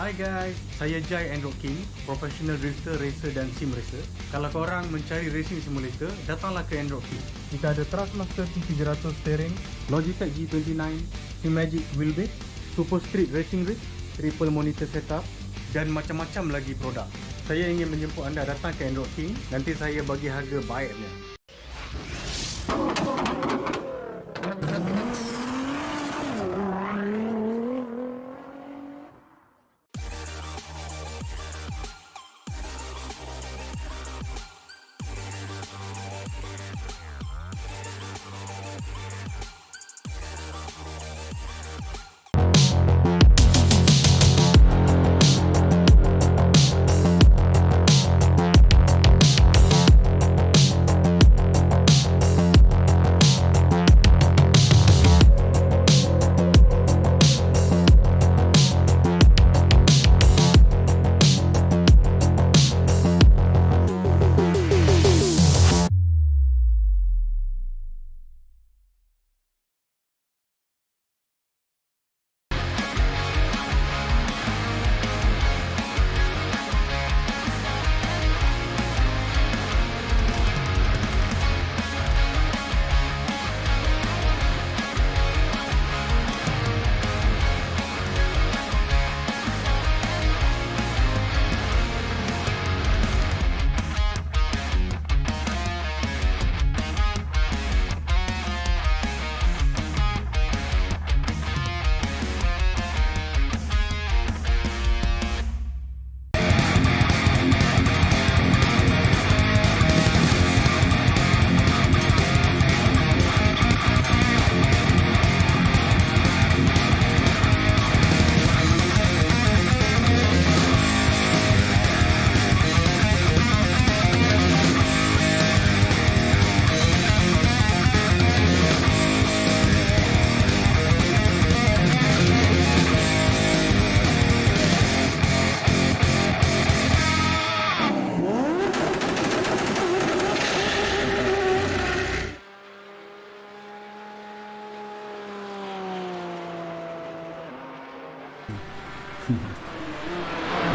Hi guys, saya Jai Android King, professional drifter, racer dan sim racer. Kalau korang mencari racing simulator, datanglah ke Android King. Kita ada Trustmaster T300 steering, Logitech G29, Simagic wheelbase, Super Street racing rig, triple monitor setup dan macam-macam lagi produk. Saya ingin menjemput anda datang ke Android King, nanti saya bagi harga baiknya.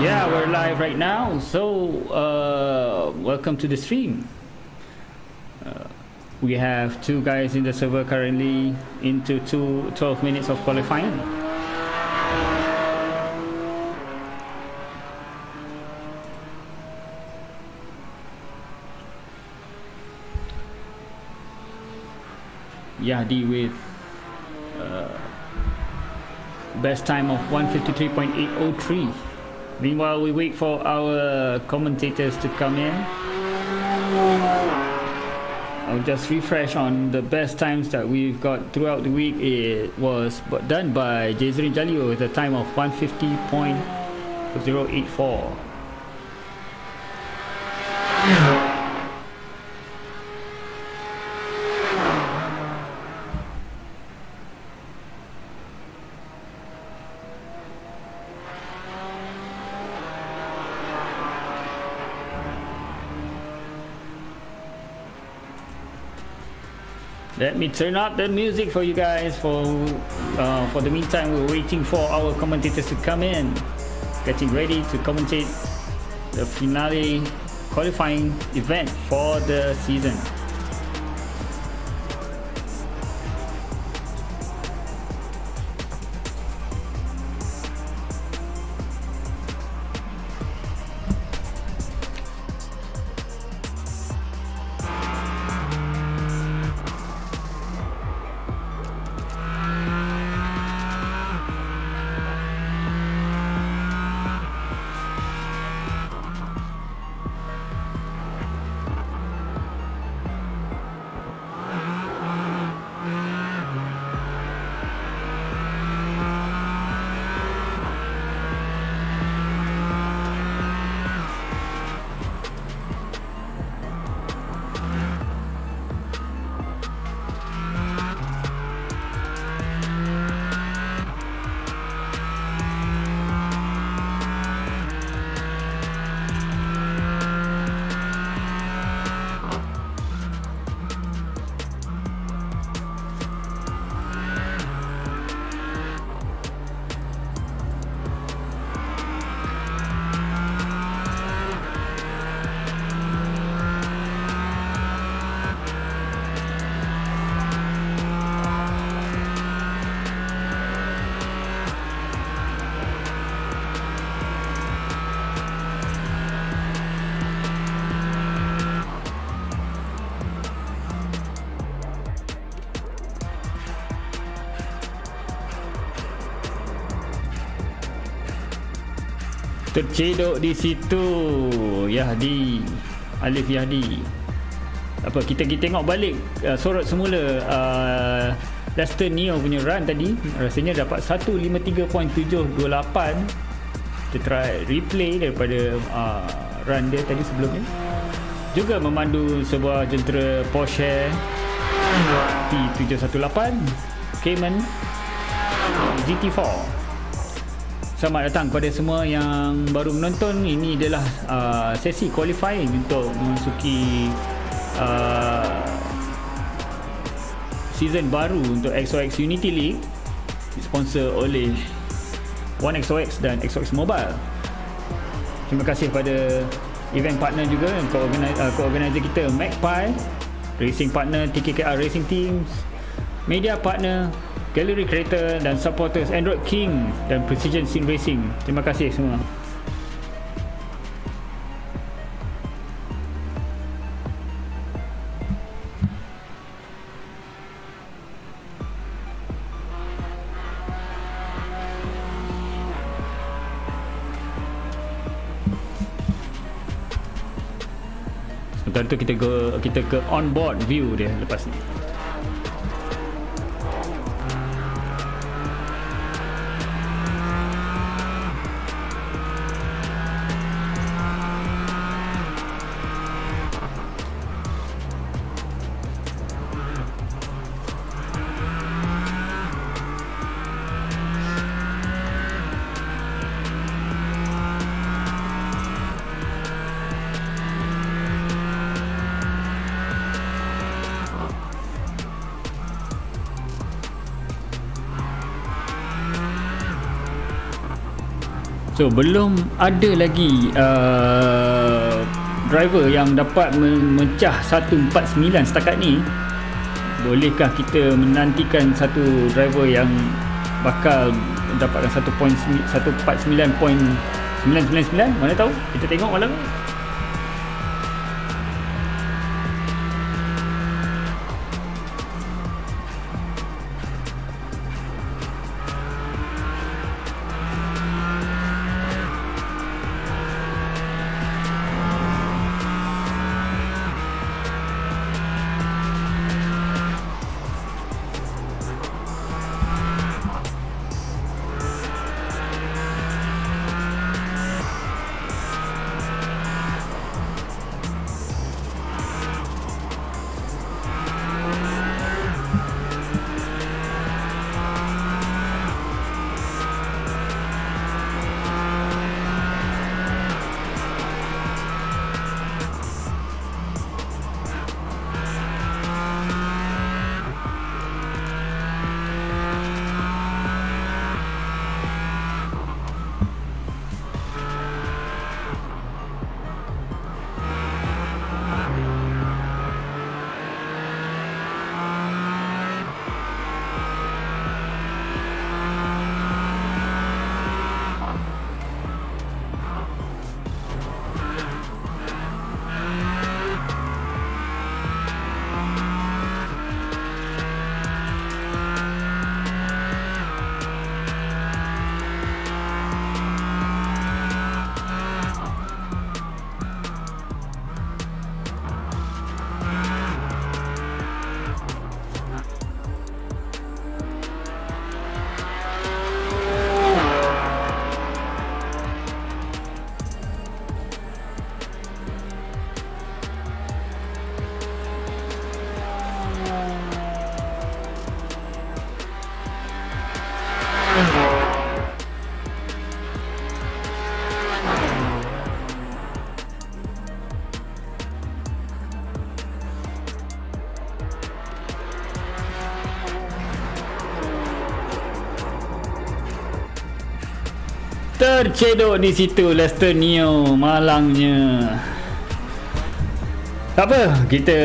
Yeah, we're live right now, so welcome to the stream. We have two guys in the server currently into 12 minutes of qualifying. Yahdi with best time of 153.803. Meanwhile, we wait for our commentators to come in. I'll just refresh on the best times that we've got throughout the week. It was done by Jezrin Jalio with a time of 150.084. Let me turn up the music for you guys. For the meantime, we're waiting for our commentators to come in, getting ready to commentate the finale qualifying event for the season. Tercedok di situ Yahdi, Alif Yahdi. Apa, kita tengok balik sorot semula Leicester Neo punya run tadi, rasanya dapat 153.728. Kita try replay daripada run dia tadi sebelum ni, juga memandu sebuah jentera Porsche T718 Cayman GT4. Selamat datang kepada semua yang baru menonton. Ini adalah sesi qualifying untuk memasuki season baru untuk XOX Unity League, disponsor oleh One XOX dan XOX Mobile. Terima kasih pada event partner juga, co-organizer kita Magpie, racing partner TKKR Racing Teams, media partner Galeri Kereta, dan supporters Android King dan Precision Sim Racing. Terima kasih semua. Sementara tu kita ke on-board view dia lepas ni. So belum ada lagi driver yang dapat memecah 149 setakat ni. Bolehkah kita menantikan satu driver yang bakal mendapatkan 149.999? Mana tahu, kita tengok malam ni. Tercedok di situ Leicester Neo, malangnya. Tak apa, kita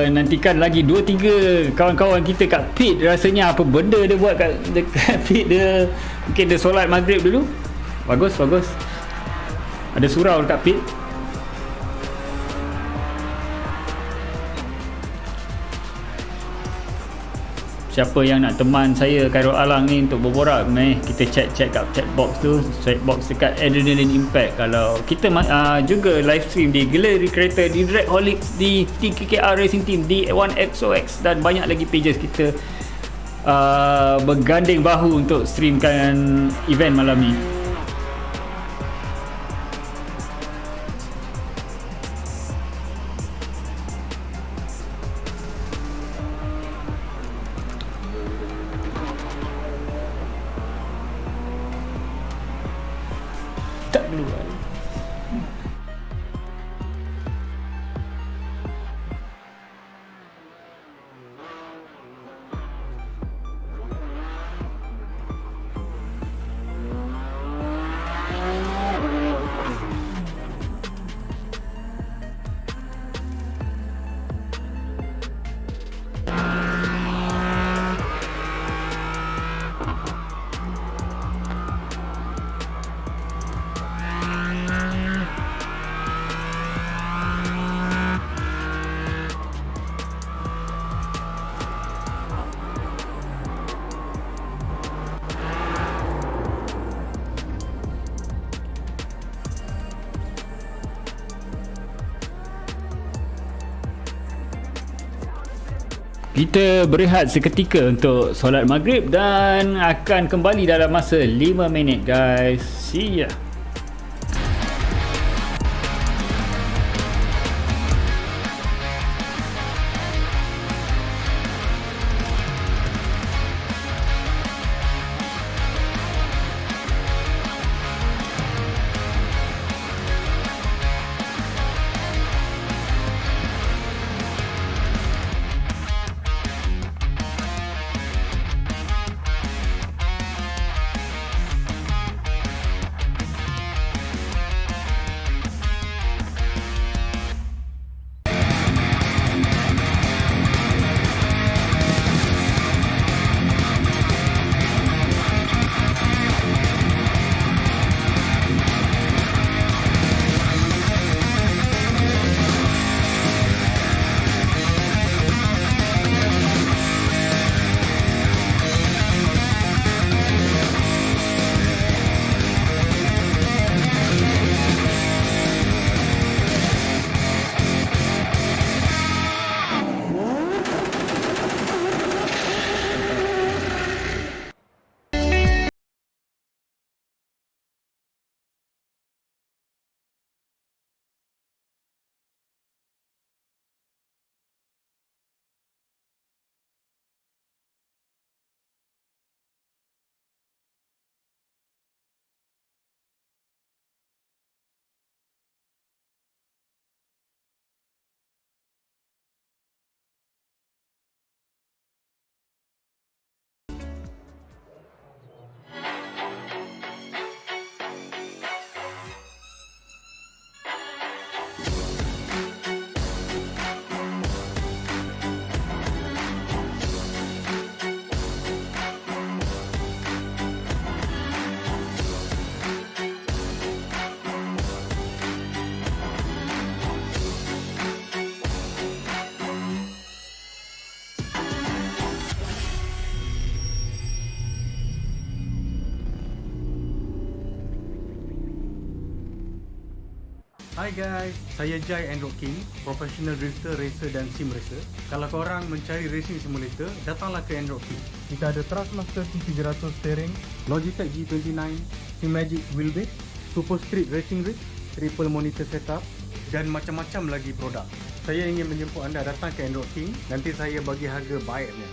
nantikan lagi 2-3 kawan-kawan kita kat pit. Rasanya apa benda dia buat dekat pit dia. Mungkin dia solat maghrib dulu. Bagus. Ada surau dekat pit. siapa yang nak teman saya Khairul Alang ni untuk berborak, kita check kat chat box tu, chat box dekat Adrenaline Impact. Kalau kita juga live stream di Galeri Kereta, di Dragaholics, di TKKR Racing Team, di XOX dan banyak lagi pages kita berganding bahu untuk streamkan event malam ni. Tak keluar. Kita berehat seketika untuk solat maghrib dan akan kembali dalam masa 5 minit guys. See ya. Hai guys, saya Jai Android King, professional drifter, racer dan sim racer. Kalau korang mencari racing simulator, datanglah ke Android King. Kita ada Thrustmaster T300 steering, Logitech G29, Magic wheelbase, Super Street racing rig, triple monitor setup dan macam-macam lagi produk. Saya ingin menjemput anda datang ke Android King, nanti saya bagi harga baiknya.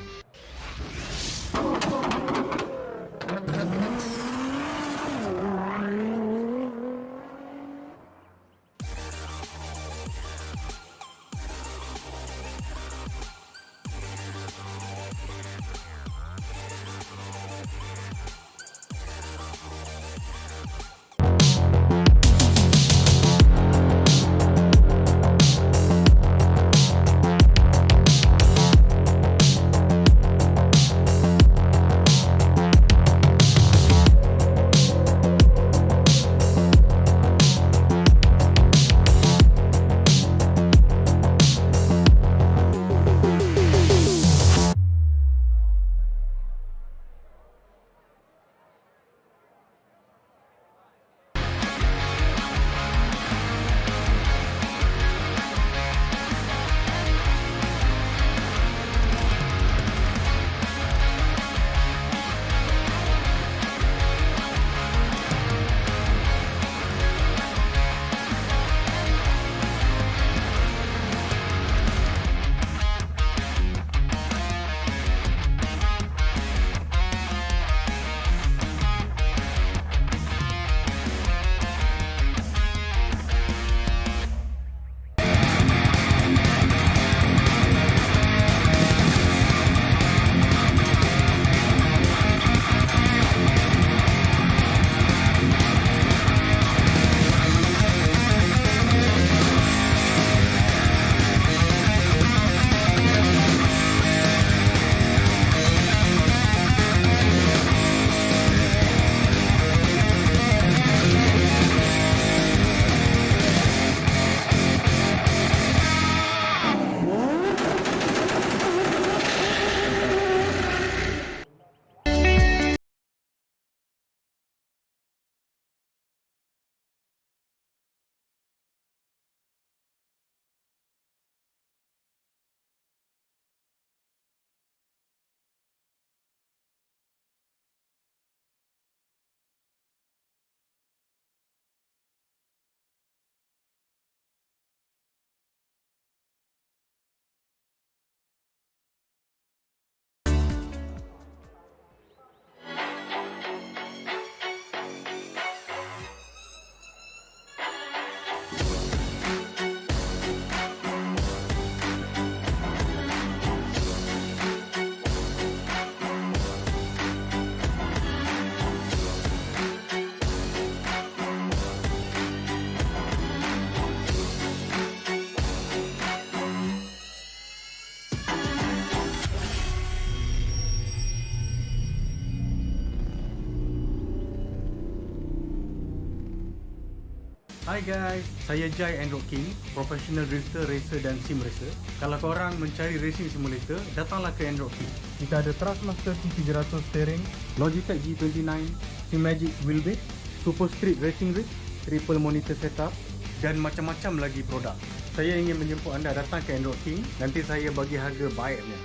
Hai guys, saya Jai Android King, professional drifter, racer dan sim racer. Kalau korang mencari racing simulator, datanglah ke Android King. Kita ada Trustmaster T300 steering, Logitech G29, Simagic wheelbase, Super Street racing rig, triple monitor setup dan macam-macam lagi produk. Saya ingin menjemput anda datang ke Android King, nanti saya bagi harga baiknya.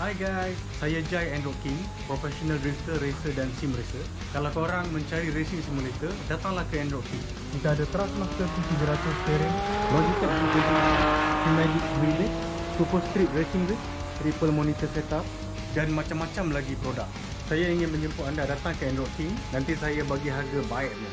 Hai guys, saya Jai Android King, professional drifter, racer dan sim racer. Kalau korang mencari racing simulator, datanglah ke Android King. Kita ada Trustmaster T300 steering, Logitech G29, Simagic wheelbase, Super Street racing rig, triple monitor setup dan macam-macam lagi produk. Saya ingin menjemput anda datang ke Android King, nanti saya bagi harga baiknya.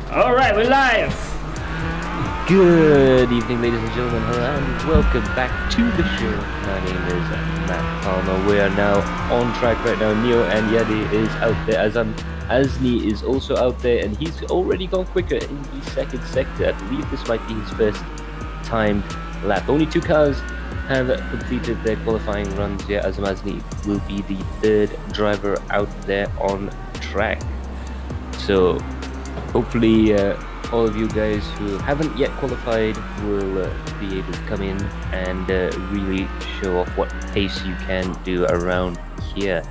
Alright, we're live. Good evening, ladies and gentlemen, and welcome back to the show. My name is Matt Palmer. We are now on track right now. Neo and Yadi is out there. Azni is also out there, and he's already gone quicker in the second sector. I believe this might be his first timed lap. Only 2 cars have completed their qualifying runs here. Azni will be the 3rd driver out there on track. So hopefully all of you guys who haven't yet qualified will be able to come in and really show off what pace you can do around here.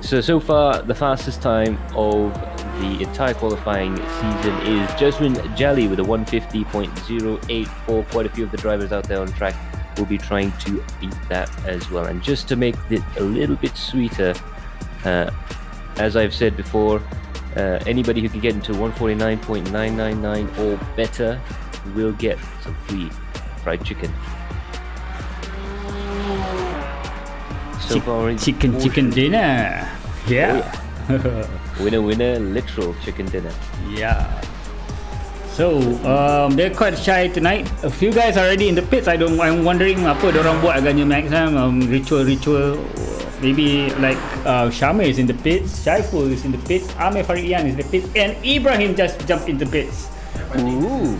So far, the fastest time of the entire qualifying season is Jasmine Jali with a 150.084. Quite a few of the drivers out there on track will be trying to beat that as well. And just to make it a little bit sweeter, as I've said before, anybody who can get into 149.999 or better will get some free fried chicken. So far, chicken dinner. Yeah. Winner, literal chicken dinner. Yeah. So they're quite shy tonight. A few guys are already in the pits. I'm wondering apa dorang buat agaknya Max. Ritual. Maybe like Shamir is in the pits, Shaiful is in the pits, Amir Faridian is in the pits, and Ibrahim just jumped in the pits. Ooh.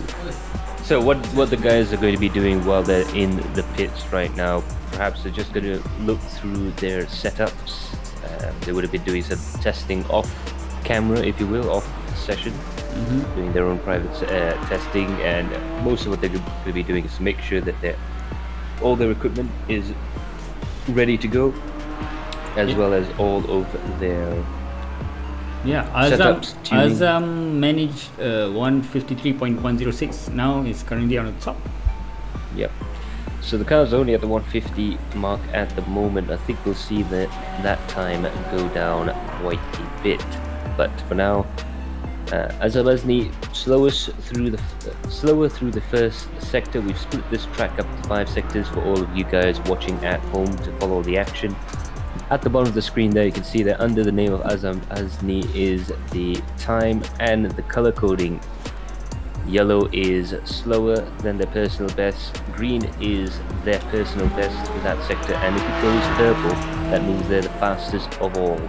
So what the guys are going to be doing while they're in the pits right now? Perhaps they're just going to look through their setups. They would have been doing some testing off camera, if you will, off session, doing their own private testing, and most of what they're going to be doing is to make sure that all their equipment is ready to go, as well as all of their setups. Azam managed 153.106. Now is currently on the top. Yep. So the car's only at the 150 mark at the moment. I think we'll see that time go down quite a bit. But for now, Azam Azni slower through the first sector. We've split this track up to 5 sectors for all of you guys watching at home to follow the action. At the bottom of the screen there, you can see that under the name of Azam Azni is the time and the color coding. Yellow is slower than their personal best, green is their personal best for that sector, and if it goes purple, that means they're the fastest of all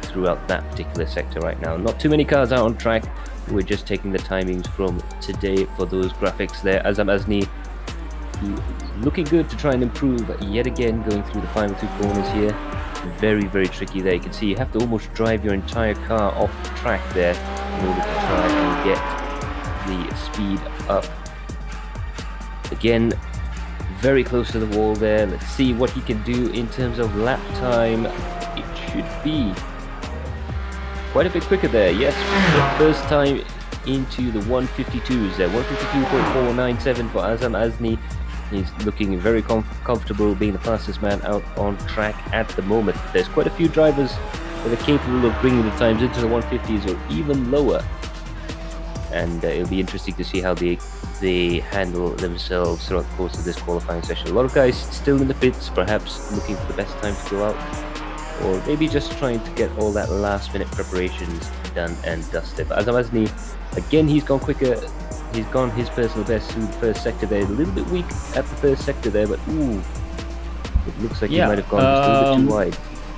throughout that particular sector right now. Not too many cars out on track. We're just taking the timings from today for those graphics there. Azam Azni looking good to try and improve yet again, going through the final 2 corners here. Very, very tricky there. You can see you have to almost drive your entire car off the track there in order to try and get the speed up. Again, very close to the wall there. Let's see what he can do in terms of lap time. It should be quite a bit quicker there. Yes, the first time into the 152s there. 152.497 for Azam Azni. He's looking very comfortable being the fastest man out on track at the moment. There's quite a few drivers that are capable of bringing the times into the 150s or even lower. And it'll be interesting to see how they handle themselves throughout the course of this qualifying session. A lot of guys still in the pits, perhaps looking for the best time to go out, or maybe just trying to get all that last minute preparations done and dusted. But Azam Azni, again, he's gone quicker. He's gone his personal best through the first sector there. A little bit weak at the first sector there, but it looks like he might have gone just a little bit too wide.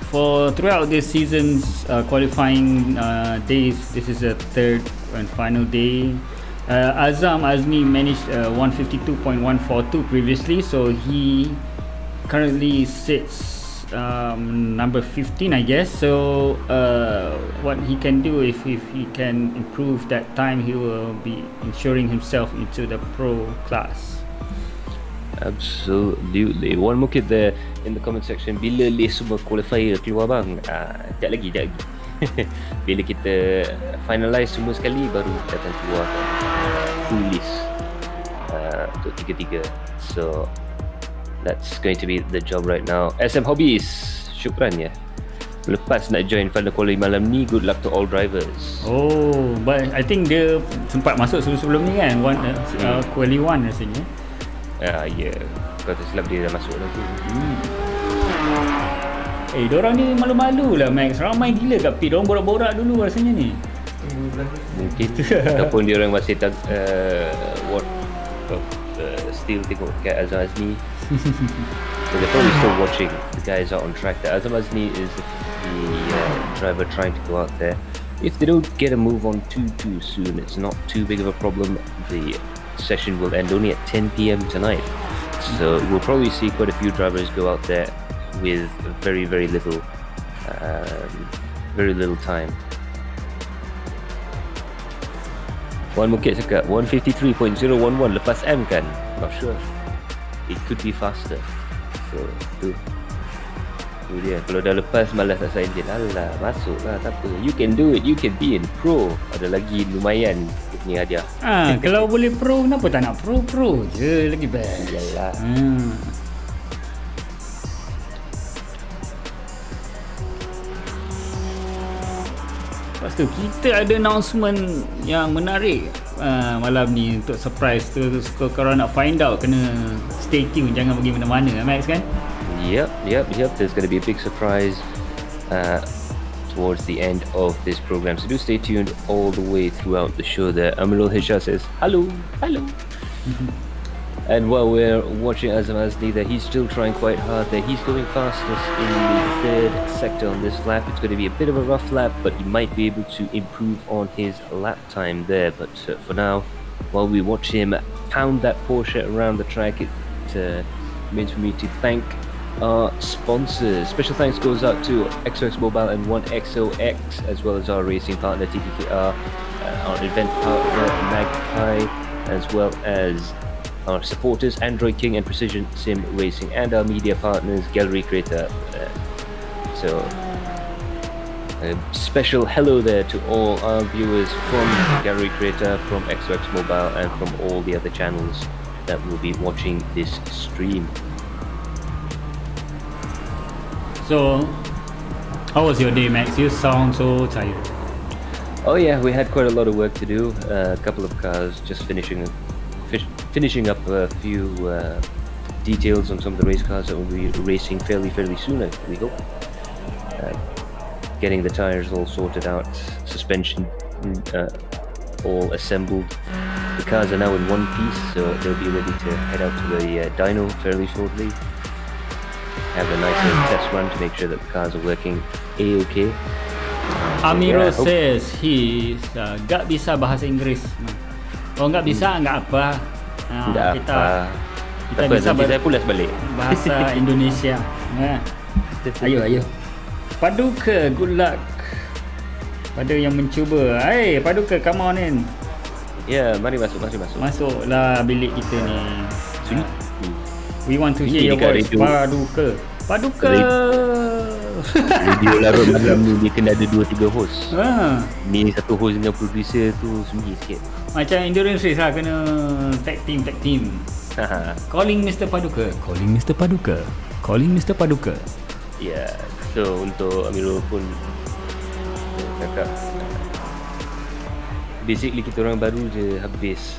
For throughout this season's qualifying days, this is the 3rd and final day. Azam Azni managed 152.142 previously, so he currently sits number 15, I guess. So what he can do, if he can improve that time, he will be ensuring himself into the pro class. Absolutely. One more kid there in the comment section. Bila list semua qualifier keluar bang? Sekejap lagi. Bila kita finalize semua sekali, baru kita akan keluar full list untuk 3-3. So that's going to be the job right now. SM Hobbies, syukran ya. Lepas nak join final quali malam ni, good luck to all drivers. Oh, but I think dia sempat masuk sebelum ni kan, quali 1 rasanya. Ya, kalau tak silap dia dah masuk lagi. Diorang ni malu-malu lah Max. Ramai gila kat pit. Diorang borak-borak dulu rasanya ni. Mungkin. Ataupun diorang masih still tengok kat Azam Azmi. So they're probably still watching the guys out on track there. Azam Azmi is the driver trying to go out there. If they don't get a move on too soon, it's not too big of a problem. The session will end only at 10 p.m. tonight. So we'll probably see quite a few drivers go out there with very little time. Wan Mukit cakap 153.011 lepas M kan? Not sure. It could be faster. So tu dia. Kalau dah lepas malas nak sign in, alah masuk lah, tak apa. You can do it, you can be in pro. Ada lagi lumayan ni hadiah. Kalau boleh pro, kenapa tak nak pro je lagi best. Yalah. Lepas tu kita ada announcement yang menarik malam ni untuk surprise tu. Kalau nak find out, kena stay tune, jangan pergi mana-mana, Max kan? Yep. There's going to be a big surprise towards the end of this program. So do stay tuned all the way throughout the show there. Amirul Hisha says, hello. And while we're watching Azam Azmi there, he's still trying quite hard there. He's going fastest in the third sector on this lap. It's going to be a bit of a rough lap, but he might be able to improve on his lap time there. But for now, while we watch him pound that Porsche around the track, it remains for me to thank our sponsors. Special thanks goes out to XOX Mobile and 1XOX, as well as our racing partner TKKR, our event partner Magpie, as well as our supporters Android King and Precision Sim Racing, and our media partners Galeri Kereta. So a special hello there to all our viewers from Galeri Kereta, from XOX Mobile, and from all the other channels that will be watching this stream. So, how was your day, Max? You sound so tired. Oh yeah, we had quite a lot of work to do. A couple of cars, just finishing up a few details on some of the race cars that will be racing fairly soon, we hope. Getting the tires all sorted out, suspension all assembled. The cars are now in one piece, so they'll be ready to head out to the dyno fairly shortly. Have a nice little test run to make sure that the cars are working A-OK. Amiro says he's gak bisa bahasa Inggris. Kalau gak bisa, gak apa. Kita bisa saya pulas balik bahasa Indonesia. Ayo. Paduka, good luck pada yang mencuba. Hey, Paduka, come on in. Ya, mari masuk. Masuklah bilik kita ni. Sini. We want to hear your voice, Paduka. Radio larut malam ni dia kena ada 2-3 host. Ni satu host dengan producer tu sunyi sikit. Macam endurance race lah, kena tag team. Calling Mr. Paduka. Ya, so untuk Amirul pun cakap basically kita orang baru je habis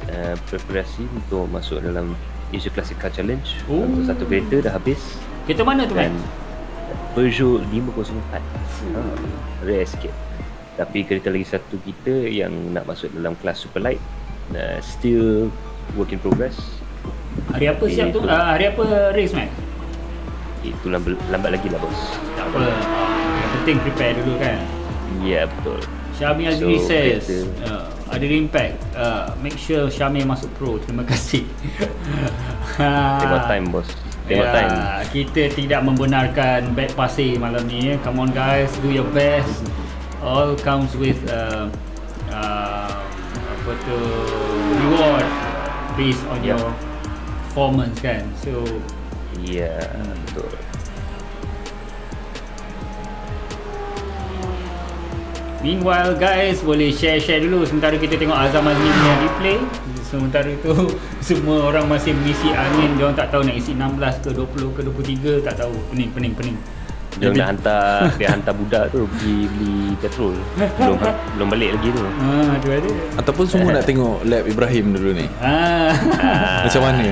preparasi untuk masuk dalam Asia Classic Car Challenge. Untuk satu kereta dah habis. Kereta mana tu, Max? Peugeot 504. Rare sikit. Tapi kereta lagi satu kita yang nak masuk dalam kelas super light, still work in progress. Hari apa siap tu? Hari apa race, Max? Itu lambat lagi lah, bos. Tak apa. Yang penting prepare dulu kan. Ya, betul. Syami Azmi says ada impact. Make sure Syami masuk pro. Terima kasih. Tengok time, bos. Tengok time. Kita tidak membenarkan back passing malam ni. Come on guys, do your best. All comes with reward based on your performance kan. So betul. Meanwhile guys, boleh share dulu sementara kita tengok Azam Azmi punya replay. Sementara tu semua orang masih mengisi angin. Diorang tak tahu nak isi 16 ke 20 ke 23, tak tahu. Pening. Dia hantar budak tu pergi beli petrol. belum balik lagi tu. Tu ada. Ataupun semua nak tengok lab Ibrahim dulu ni. Macam mana ni?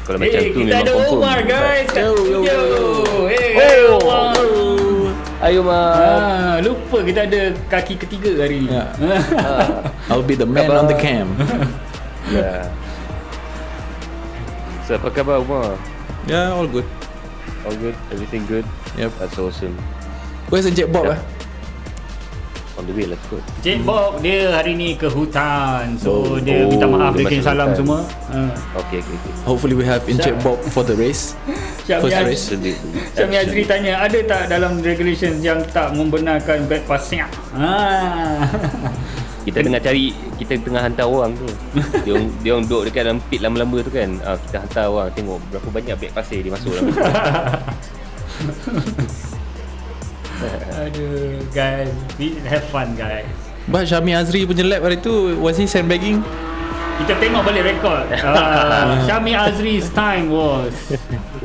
Kalau macam tu kita memang ada confirm. Omar guys kat studio. Omar. Ayo Mak. Lupa kita ada kaki ketiga hari ni. I'll be the man on the cam. Yeah. So apa khabar Umar? Yeah, all good. All good? Everything good? Yep. That's awesome. Where's Encik Bob? On the way lah kot. Cik Bob dia hari ni ke hutan. So dia Oh, minta maaf, dia dia kirim masuk salam hutan. semua. Okay. Hopefully we have Encik Bob for the race. First race. Absolutely. Syami Azri tanya, ada tak dalam regulations yang tak membenarkan back passing? Kita tengah hantar orang tu. Dia orang duduk dekat dalam pit lama-lama tu kan. Kita hantar orang tengok berapa banyak beg pasir dia masuk dalam. Aduh, guys, we have fun guys. But Syami Azri punya lap hari tu, was he sandbagging? Kita tengok balik rekod. Syami Azri's time was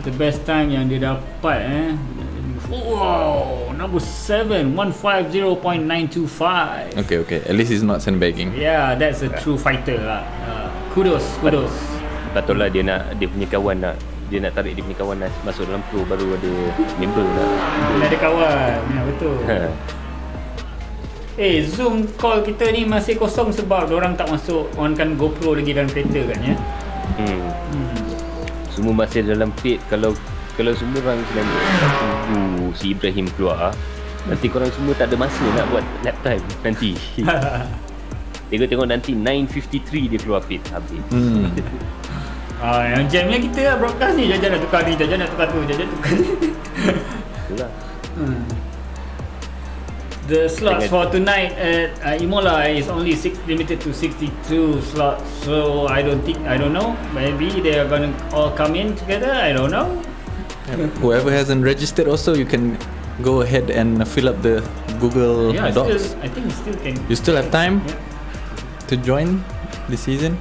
the best time yang dia dapat. Wow, number 7, 150.925. Okay. At least he's not sandbagging. Yeah, that's a true fighter lah. Kudos. Patutlah dia punya kawan dia nak tarik dia punya kawan masuk dalam pro, baru ada member lah. Ada kawan. Ya, betul. Zoom call kita ni masih kosong sebab orang tak masuk onkan GoPro lagi dalam kereta kan ya. Semua masih dalam pit. Kalau semua orang sedang si Ibrahim keluar, nanti korang semua tak ada masa nak buat lap time nanti. Tengok nanti 9:53 dia keluar pit habis. Yang jamnya kita lah broadcast ni, jajan nak tukar ni, jajan nak tukar tu, jajan tukar ni. Itulah. The slots for tonight at Imola is only limited to 62 slots. So I don't know. Maybe they are gonna all come in together. I don't know. Whoever hasn't registered also, you can go ahead and fill up the Google Docs. I think still can. You still have time to join this season.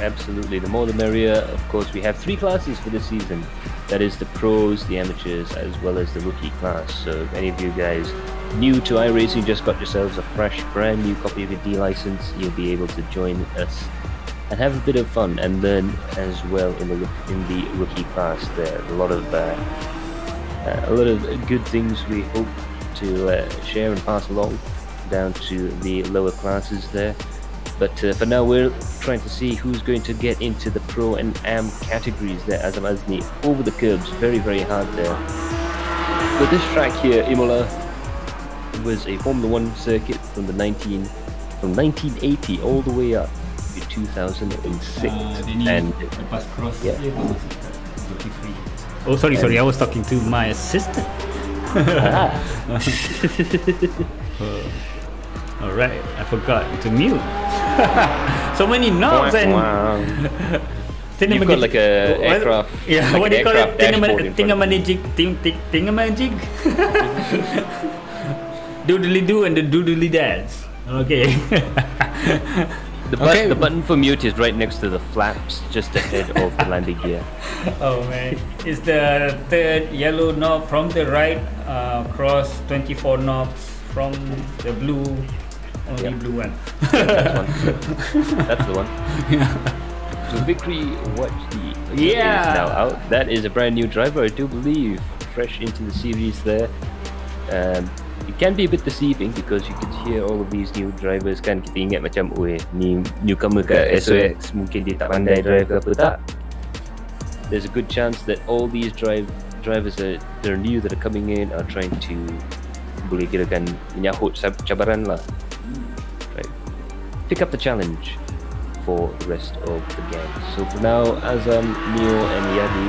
Absolutely, the more the merrier. Of course, we have 3 classes for this season. That is the pros, the amateurs, as well as the rookie class. So if any of you guys new to iRacing just got yourselves a fresh, brand new copy of your D license, you'll be able to join us and have a bit of fun and learn as well in the rookie class. There are a lot of good things we hope to share and pass along down to the lower classes there. But for now, we're trying to see who's going to get into the Pro and Am categories there. Azam Azni over the curbs, very, very hard there. But this track here, Imola, was a Formula 1 circuit from 1980 all the way up to 2006. And Oh, sorry, I was talking to my assistant. Alright, I forgot to mute. So many knobs and you've got like a aircraft. Yeah, like what do you call it? Thingamajig. Doodly do and the doodly dance. Okay. The button for mute is right next to the flaps, just ahead of the landing gear. Oh man, it's the third yellow knob from the right, cross 24 knobs from the blue. Only blue one. That's the one. So Victory Watch D is Yeah. now out. That is a brand new driver, I do believe, fresh into the series there. It can be a bit deceiving because you could hear all of these new drivers kan, kita ingat macam ni newcomer kat XOX, mungkin dia tak pandai drive ke apa tak. There's a good chance that all these drivers that are new that are coming in are trying to boleh kirakan menyahut cabaran lah. Right. Pick up the challenge for the rest of the gang. So for now, Azam, Neo and Yadi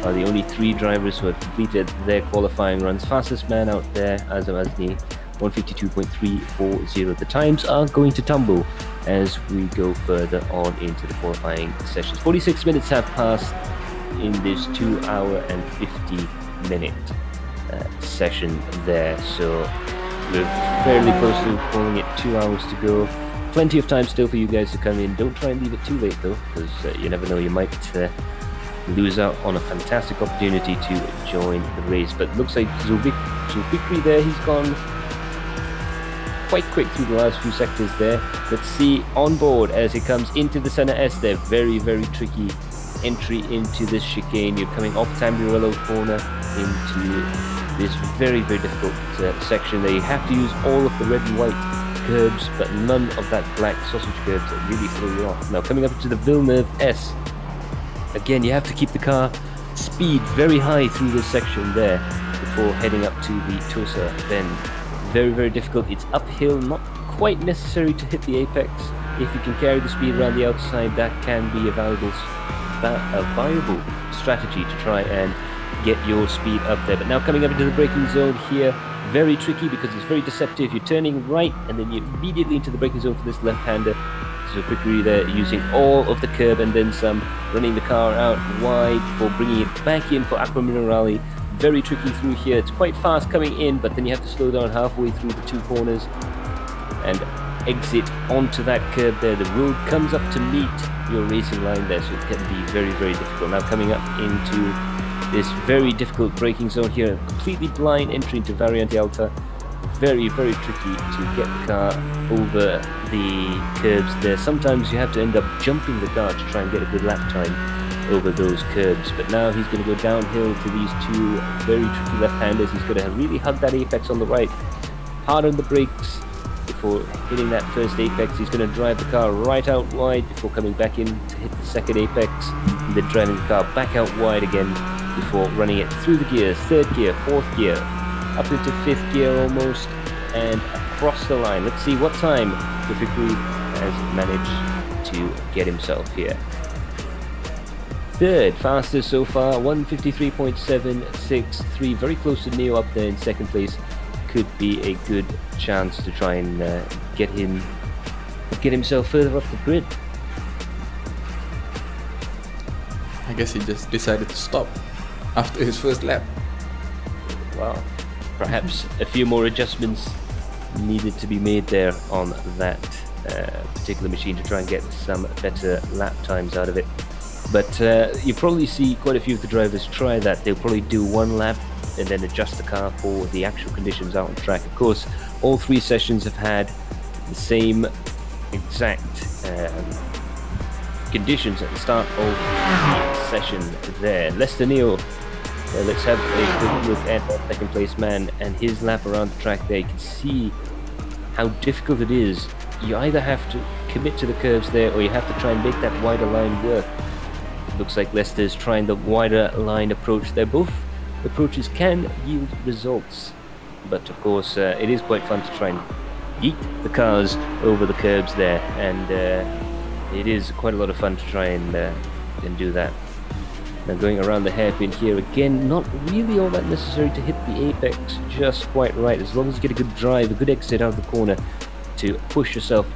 are the only 3 drivers who have completed their qualifying runs. Fastest man out there, Azam Azni, 152.340. The times are going to tumble as we go further on into the qualifying sessions. 46 minutes have passed in this 2-hour and 50-minute session there, so we're fairly close to calling it 2 hours to go. Plenty of time still for you guys to come in. Don't try and leave it too late though, because you never know, you might lose out on a fantastic opportunity to join the race. But looks like Zulfikri there, he's gone quite quick through the last few sectors there. Let's see on board as he comes into the center S there. Very, very tricky entry into this chicane. You're coming off Tamburello corner into this very, very difficult section there. You have to use all of the red and white curbs, but none of that black sausage curbs that really throw you off. Now coming up to the Villeneuve S, again you have to keep the car speed very high through this section there before heading up to the Tosa bend. Very, very difficult. It's uphill, not quite necessary to hit the apex. If you can carry the speed around the outside, that can be a viable strategy to try and get your speed up there. But now coming up into the braking zone here, very tricky because it's very deceptive. You're turning right and then you're immediately into the braking zone for this left-hander. So quickly there, using all of the curb and then some, running the car out wide before bringing it back in for Aqua Minerale. Very tricky through here. It's quite fast coming in, but then you have to slow down halfway through the two corners and exit onto that curb there. The road comes up to meet your racing line there, so it can be very, very difficult. Now coming up into this very difficult braking zone here, completely blind entry into Variante Alta. Very, very tricky to get the car over the curbs there. Sometimes you have to end up jumping the car to try and get a good lap time over those curbs. But now he's going to go downhill to these two very tricky left-handers. He's going to really hug that apex on the right, hard on the brakes before hitting that first apex. He's going to drive the car right out wide before coming back in to hit the second apex, and then driving the car back out wide again before running it through the gears, third gear, fourth gear, up into fifth gear almost, and across the line. Let's see what time Tufikru has managed to get himself here. Third, fastest so far, 153.763, very close to Neo up there in second place. Could be a good chance to try and get himself further up the grid. I guess he just decided to stop after his first lap. Well, perhaps a few more adjustments needed to be made there on that particular machine to try and get some better lap times out of it. But you probably see quite a few of the drivers try that. They'll probably do one lap and then adjust the car for the actual conditions out on track. Of course, all three sessions have had the same exact conditions at the start of the session there. Lester Neal, let's have a quick look at that second place man and his lap around the track there. You can see how difficult it is. You either have to commit to the curves there or you have to try and make that wider line work. Looks like Leicester's trying the wider line approach there. Both approaches can yield results, but of course it is quite fun to try and yeet the cars over the curbs there, and it is quite a lot of fun to try and do that. Now going around the hairpin here again, not really all that necessary to hit the apex just quite right, as long as you get a good drive, a good exit out of the corner to push yourself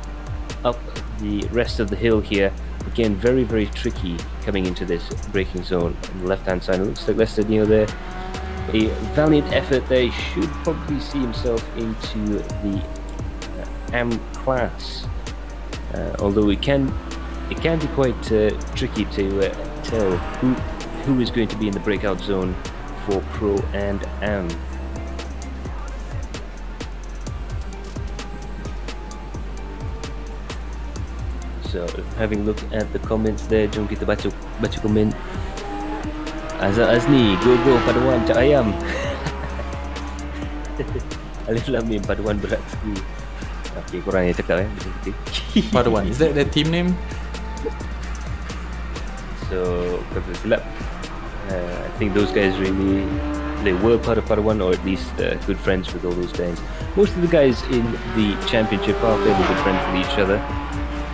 up the rest of the hill here. Again, very, very tricky coming into this braking zone on the left-hand side. It looks like Lester Neo there. A valiant effort there. He should probably see himself into the AM class. Although it can be quite tricky to tell who is going to be in the breakout zone for Pro and AM. So having a look at the comments there, jom kita baca komen. Azhar Azni, go paduan Cak Ayam. Alif Lam Mim, paduan berat sekali. Okay, korang yang cakap Paduan, is that their team name? So, kalau silap, I think those guys they were part of Paduan, or at least good friends with all those guys. Most of the guys in the championship are fairly good friends with each other.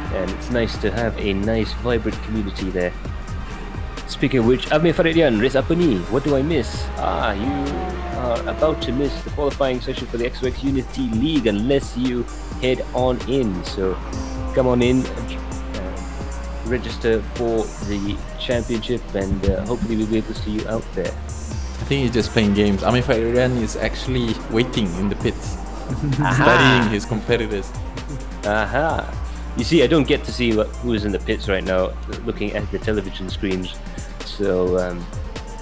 And it's nice to have a nice, vibrant community there. Speaking of which, Amir Faridian, race apa ni? What do I miss? You are about to miss the qualifying session for the XOX Unity League unless you head on in. So come on in, register for the championship, and hopefully we'll be able to see you out there. I think he's just playing games. Amir Faridian is actually waiting in the pits, studying his competitors. Aha! You see, I don't get to see who is in the pits right now, looking at the television screens. So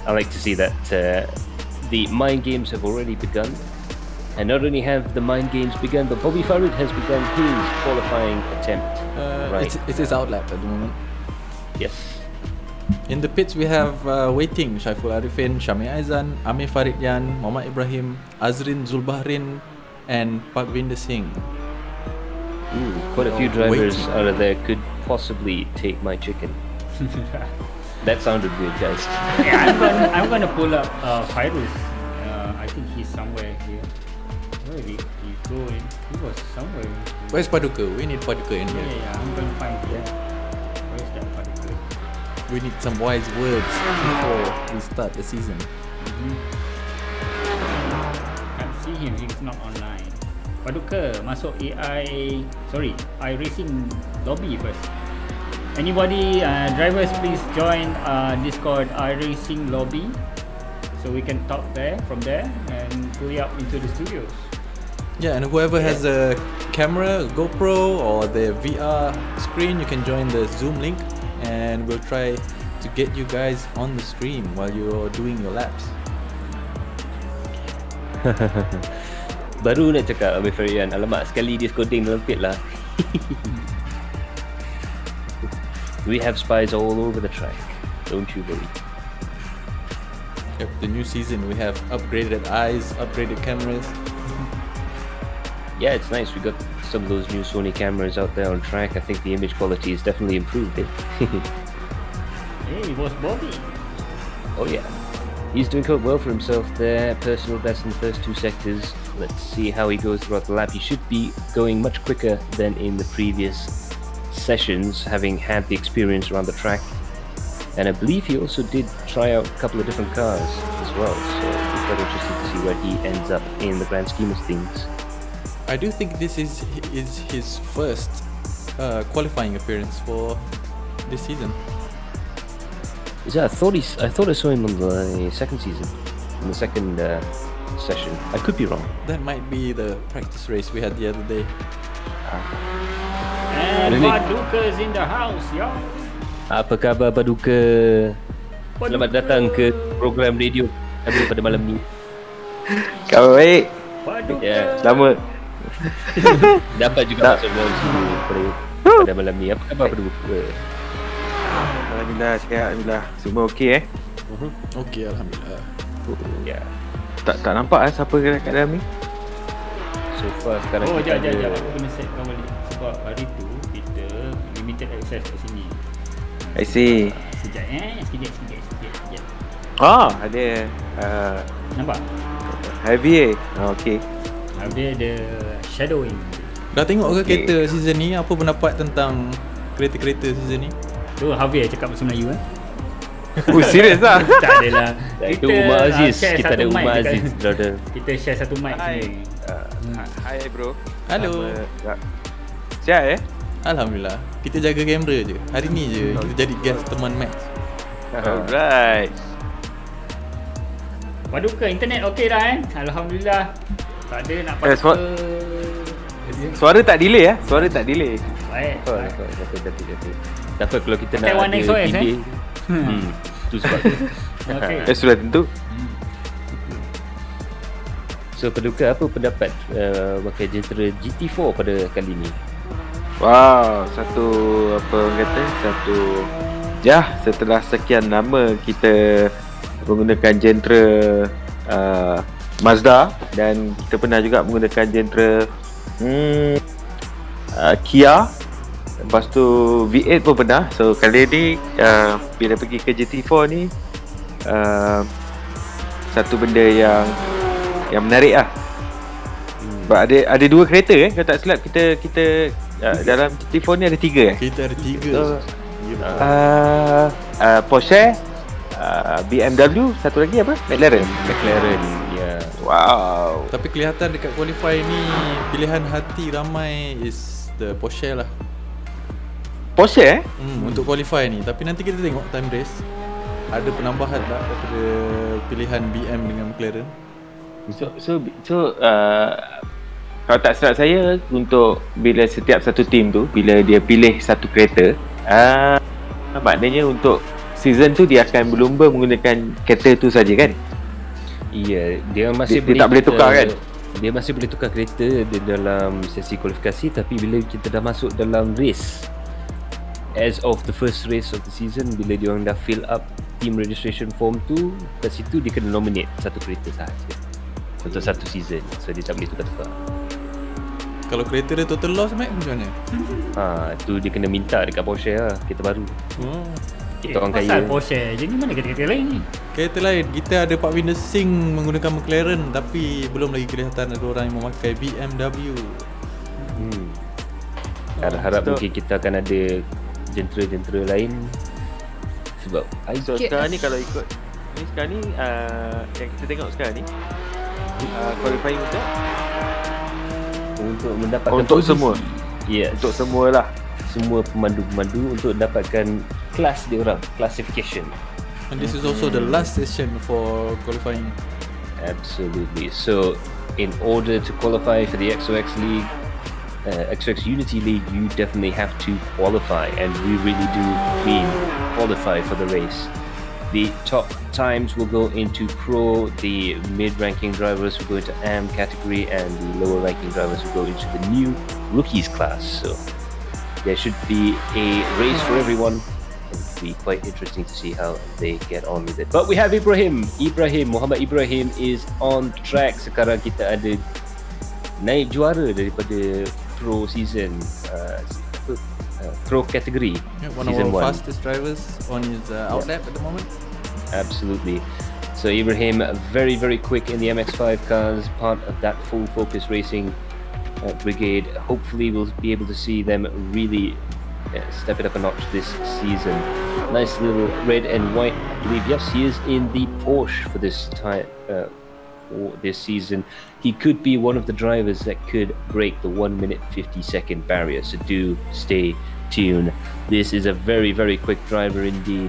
I like to see that the mind games have already begun. And not only have the mind games begun, but Bobby Farid has begun his qualifying attempt. Right. It's his outlap at the moment. Yes. In the pits we have waiting Syaiful Arifin, Syami Aizan, Amir Faridian, Muhammad Ibrahim, Azrin Zulbahrin, and Parkvinder Singh. Quite a few drivers out of there could possibly take my chicken. That sounded weird, guys. Yeah, I'm gonna pull up Fairuz. I think he's somewhere here. Where did he go in? He was somewhere. Where's Paduka? We need Paduka in here. Yeah, I'm gonna find him. Where's that Paduka? We need some wise words before we start the season. Can't see him, he's not online. Paduka, masuk iRacing lobby first. Anybody, drivers, please join Discord iRacing lobby, so we can talk there from there and pull you up into the studios. Yeah, and whoever has a camera, GoPro, or the VR screen, you can join the Zoom link, and we'll try to get you guys on the stream while you're doing your laps. Baru nak cakap Amir Farian, alamak sekali dia coding dalam pit lah. We have spies all over the track, don't you worry. Yep, the new season we have upgraded eyes, upgraded cameras. Yeah, it's nice. We got some of those new Sony cameras out there on track. I think the image quality is definitely improved. Hey, boss Bobby. Oh yeah, he's doing quite well for himself there. Personal best in the first 2 sectors. Let's see how he goes throughout the lap. He should be going much quicker than in the previous sessions, having had the experience around the track. And I believe he also did try out a couple of different cars as well, so it's quite interesting to see where he ends up in the grand scheme of things. I do think this is his first qualifying appearance for this season. Yeah, I thought I saw him on the second season, in the second session. I could be wrong. That might be the practice race we had the other day. And Paduka's in the house, yo. Apa khabar Paduka? Selamat datang ke program radio kami pada malam ni. Khabar baik. Paduka. Ya, Selamat. dapat juga masuk dalam sini pada malam ni. Apa khabar Paduka? Alhamdulillah, sihat. Alhamdulillah. Semua okey Okay, alhamdulillah. Ya. Tak nampak siapa kat dalam ni. So far sekarang Oh, kita jap. Aku kena set kau balik. Sebab hari tu kita limited access kat sini. I see. Sekejap. Ada Nampak? heavy okey. Habis ada shadowing. Dah tengok ke Okay. kereta season ni? Apa pendapat tentang kereta-kereta season ni? Tu Javier cakap bahasa Melayu kan? Oh, serius lah. Tak adalah. Itu Umar Aziz. share Kita ada satu mic Umar dekat- Aziz, brother. Kita share satu mic Hai. sini. Hai bro. Hello. Sihat Alhamdulillah. Kita jaga kamera je. Hari ni je kita jadi guest teman Max. Alright. Paduka internet okey dah kan? Alhamdulillah. Tak ada nak suara- Paduka. Suara tak delay Suara tak delay. Baik. Jatuh. Dapat kalau kita nak One ada XOX, delay. Tu sebab tu. Okey. Sudah tentu. So Paduka, apa pendapat pakai jentera GT4 pada kali ni? Wow, setelah sekian lama kita menggunakan jentera Mazda, dan kita pernah juga menggunakan jentera Kia, lepas tu V8 pun pernah. So kali ni bila pergi ke GT4 ni satu benda yang menarik lah. Sebab ada 2 kereta kalau tak silap kita dalam GT4 ni ada 3 Kita ada 3. So, Porsche, BMW, satu lagi apa? McLaren. Ya. Wow. Tapi kelihatan dekat qualify ni pilihan hati ramai is the Porsche lah. Porsche Untuk qualify ni. Tapi nanti kita tengok time race. Ada penambahan tak daripada pilihan BM dengan McLaren? So kalau tak silap saya, untuk bila setiap satu tim tu, bila dia pilih satu kereta, maknanya untuk season tu dia akan berlumba menggunakan kereta tu saja kan? Iya, dia masih Dia tak boleh tukar kan? Dia masih boleh tukar kereta di dalam sesi kualifikasi, tapi bila kita dah masuk dalam race, as of the first race of the season, bila dia orang dah fill up team registration form tu, kat situ dia kena nominate satu kereta sahaja untuk satu season. So dia tak boleh tukar-tukar. Kalau kereta dia total loss, Mac, macam mana? Tu dia kena minta dekat Porsche lah, kereta baru. Kita orang kaya. Pasal Porsche je ni, mana kereta lain ni? Kereta lain, kita ada Parkwinder Singh menggunakan McLaren, tapi belum lagi kelihatan ada orang yang memakai BMW. Harap mungkin kita akan ada jentera-jentera lain. Sebab So sekarang ni kalau ikut ni sekarang ni yang kita tengok sekarang ni qualifying untuk mendapatkan untuk posisi. semua. Yes. Untuk semualah. Semua pemandu-pemandu untuk dapatkan kelas dia orang, classification. And this is also the last session for qualifying. Absolutely. So in order to qualify for the XOX League, XOX Unity League, you definitely have to qualify, and we really do mean qualify for the race. The top times will go into Pro, the mid-ranking drivers will go into AM category, and the lower-ranking drivers will go into the new Rookies class. So there should be a race for everyone. It'll be quite interesting to see how they get on with it. But we have Muhammad Ibrahim is on track. Sekarang kita ada naik juara daripada Pro season, Pro category. One of our fastest drivers on his outlap at the moment. Absolutely. So Ibrahim, very, very quick in the MX-5 cars, part of that full focus racing brigade. Hopefully we'll be able to see them really step it up a notch this season. Nice little red and white, I believe. Yes, he is in the Porsche for this time. For this season, he could be one of the drivers that could break the 1 minute 50-second barrier, so do stay tuned. This is a very, very quick driver indeed,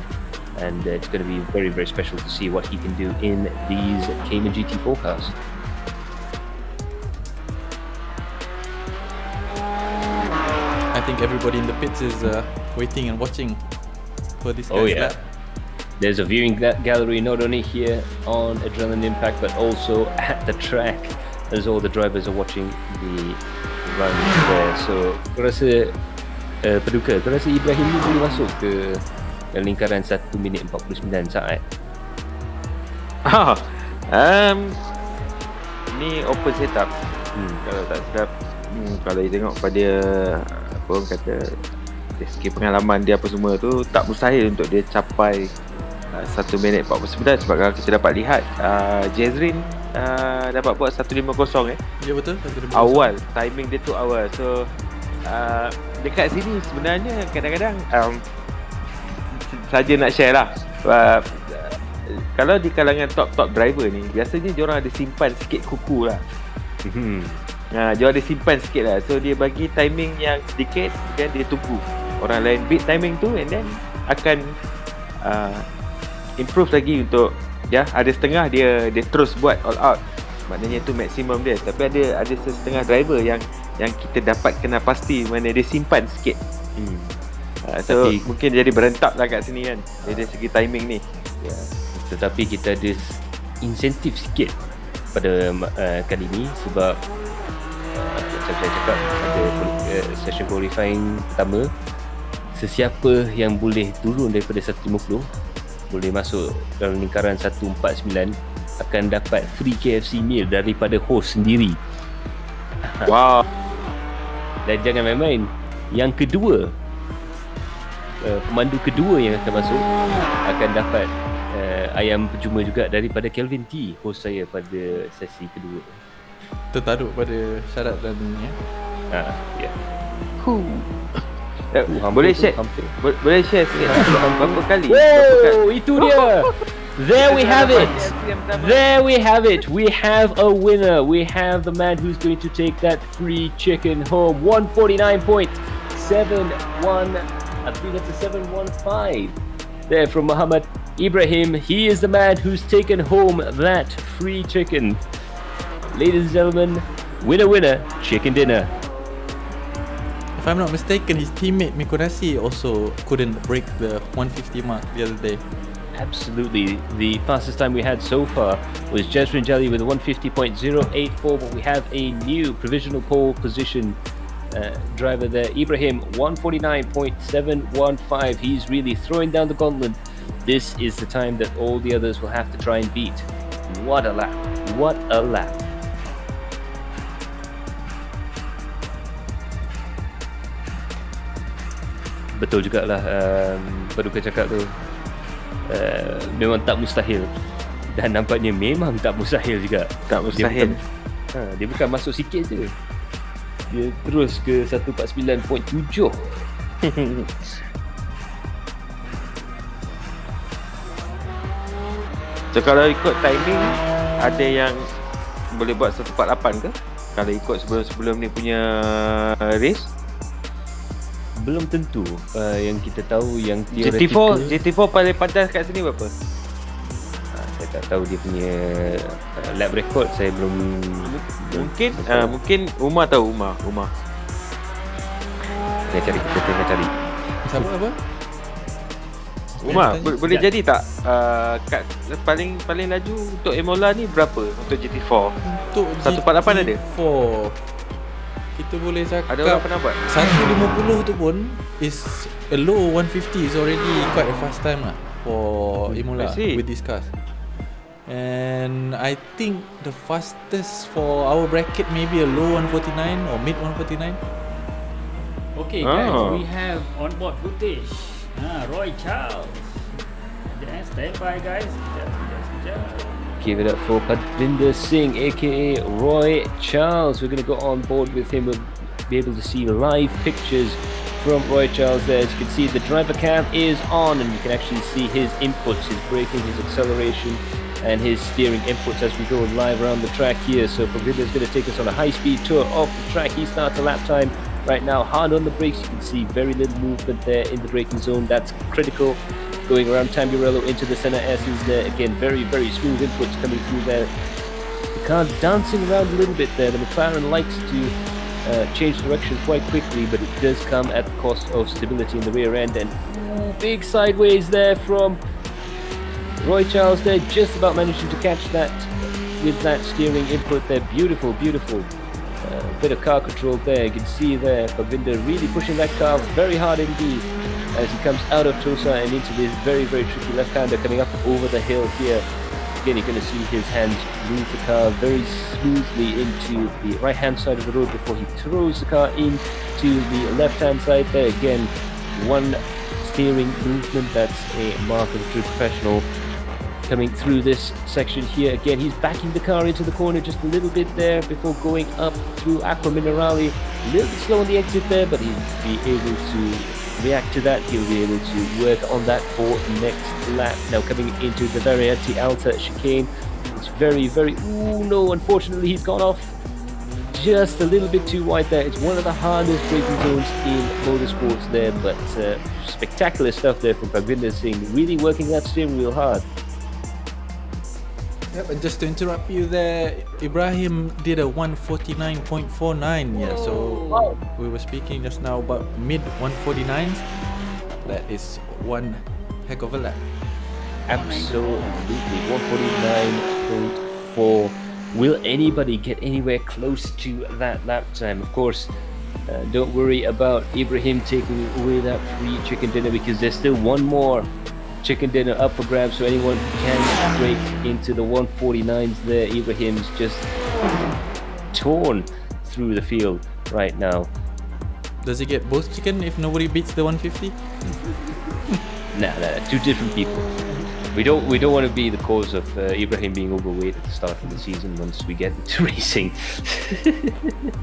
and it's going to be very, very special to see what he can do in these Cayman GT4 cars. I think everybody in the pits is waiting and watching for this guy's lap. There's a viewing gallery not only here on Adrenaline Impact but also at the track, as all the drivers are watching the run there. So, kau rasa Paduka, kau rasa Ibrahim ni boleh masuk ke lingkaran 1 minit 49 saat? Ni open setup. Kalau tak silap, kalau you tengok pada apa orang kata dari segi pengalaman dia apa semua tu, tak mustahil untuk dia capai 1 minit 49, sebab kalau kita dapat lihat Jezrin dapat buat 150 Ya betul, 150. awal, timing dia tu awal. So dekat sini sebenarnya kadang-kadang saja nak share lah, kalau di kalangan top driver ni biasanya diorang ada simpan sikit kuku lah. Diorang ada simpan sikit lah, so dia bagi timing yang sedikit, dan dia tunggu orang lain beat timing tu, and then akan improve lagi untuk ada setengah dia terus buat all out, maknanya tu maksimum dia. Tapi ada setengah driver yang kita dapat kena pasti mana dia simpan sikit. So tapi, mungkin jadi berentak lah kat sini kan dari segi timing ni. Tetapi kita ada insentif sikit pada kali ni, sebab macam saya cakap, ada session qualifying pertama. Sesiapa yang boleh turun daripada 150 boleh masuk dalam lingkaran 149 akan dapat free KFC meal daripada host sendiri. Wow. Dan jangan main-main, yang kedua, pemandu kedua yang akan masuk akan dapat ayam percuma juga daripada Kelvin T, host saya pada sesi kedua. Tertakluk pada syarat dan Ya. Boleh share sikit berapa kali? Wow, itu dia. There we have it. There we have it. We have a winner. We have the man who's going to take that free chicken home. 149.71. I believe that's a 715. There from Muhammad Ibrahim. He is the man who's taken home that free chicken. Ladies and gentlemen, winner, chicken dinner. If I'm not mistaken, his teammate Mikurasi also couldn't break the 150 mark the other day. Absolutely. The fastest time we had so far was Jezrin Jali with 150.084, but we have a new provisional pole position driver there, Ibrahim, 149.715. He's really throwing down the gauntlet. This is the time that all the others will have to try and beat. What a lap. What a lap. betul jugalah Paduka cakap tu, memang tak mustahil, dan nampaknya memang tak mustahil juga. Tak mustahil. Dia bukan masuk sikit je, dia terus ke 149.7. So kalau ikut timing, ada yang boleh buat 148 ke? Kalau ikut sebelum ni punya race? Belum tentu. Yang kita tahu yang theoretical, GT4 paling pantas kat sini berapa? saya tak tahu dia punya lap record. Saya belum Mungkin Umar tahu. Umar kita tengah cari. Siapa apa? Umar boleh jadi tak kat paling laju untuk Imola ni berapa untuk GT4? Untuk 148 ada? Kita boleh cakap Ada orang pernah buat? 150 tu pun is a low 150 is already quite a fast time lah for Imola I see. with this cars. And I think the fastest for our bracket maybe a low 149 or mid 149. Okay guys, we have onboard footage. Roy Charles. Stand by guys. Sekejap. Give it up for Padvinder Singh, aka Roy Charles. We're going to go on board with him. We'll be able to see live pictures from Roy Charles there. As you can see, the driver cam is on, and you can actually see his inputs, his braking, his acceleration, and his steering inputs as we go live around the track here. So Padvinder is going to take us on a high-speed tour of the track. He starts a lap time right now, hard on the brakes. You can see very little movement there in the braking zone. That's critical. Going around Tamburello into the center S's there. Again, very, very smooth inputs coming through there. The car dancing around a little bit there. The McLaren likes to change direction quite quickly, but it does come at the cost of stability in the rear end. And big sideways there from Roy Charles there, just about managing to catch that with that steering input there. Beautiful, beautiful. Bit of car control there. You can see there Pavinder really pushing that car very hard indeed as he comes out of Tosa and into this very, very tricky left-hander coming up over the hill here. Again, you're going to see his hands move the car very smoothly into the right-hand side of the road before he throws the car into the left-hand side there. Again, one steering movement, that's a mark of a true professional. Coming through this section here, again, he's backing the car into the corner just a little bit there before going up through Aqua Minerale. A little bit slow on the exit there, but he'll be able to react to that. He'll be able to work on that for next lap. Now coming into the Variante Alta chicane, it's very, very, no, unfortunately he's gone off just a little bit too wide there. It's one of the hardest braking zones in motorsports there, but spectacular stuff there from Pravinder Singh, really working that steering wheel hard. Yep, and just to interrupt you there, Ibrahim did a 149.49. Yeah, so we were speaking just now about mid 149s. That is one heck of a lap. Absolutely, 149.4. Will anybody get anywhere close to that lap time? Of course, don't worry about Ibrahim taking away that free chicken dinner, because there's still one more chicken dinner up for grabs, so anyone who can break into the 149s there. Ibrahim's just torn through the field right now. Does he get both chicken if nobody beats the 150? Nah, two different people. We don't want to be the cause of Ibrahim being overweight at the start of the season once we get into racing.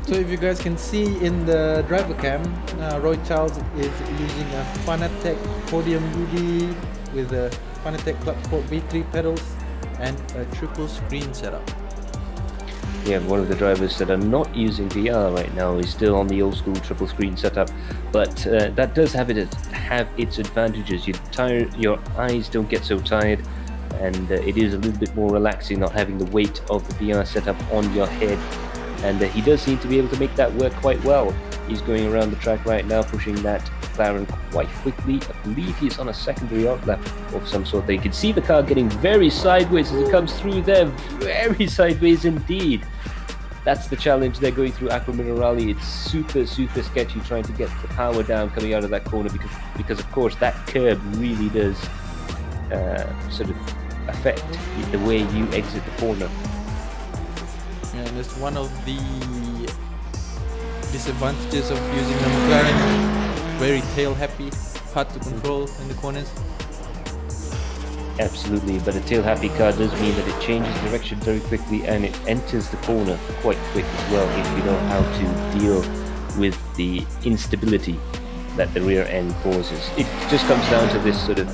So if you guys can see in the driver cam, Roy Charles is using a Fanatec Podium UD with a Fanatec Club Sport V3 pedals and a triple screen setup. Yeah, one of the drivers that are not using VR right now is still on the old school triple screen setup, but that does have its advantages. Your eyes don't get so tired, and it is a little bit more relaxing not having the weight of the VR setup on your head. And he does seem to be able to make that work quite well. He's going around the track right now, pushing that McLaren quite quickly. I believe he's on a secondary outlap of some sort. You can see the car getting very sideways as it comes through there. Very sideways indeed. That's the challenge. They're going through Aqua Minerale. It's super, super sketchy trying to get the power down coming out of that corner, because of course that curb really does sort of affect the way you exit the corner. And it's one of the disadvantages of using the McLaren very tail happy, hard to control in the corners. Absolutely, but a tail-happy car does mean that it changes direction very quickly and it enters the corner quite quick as well if you know how to deal with the instability that the rear end causes. It just comes down to this sort of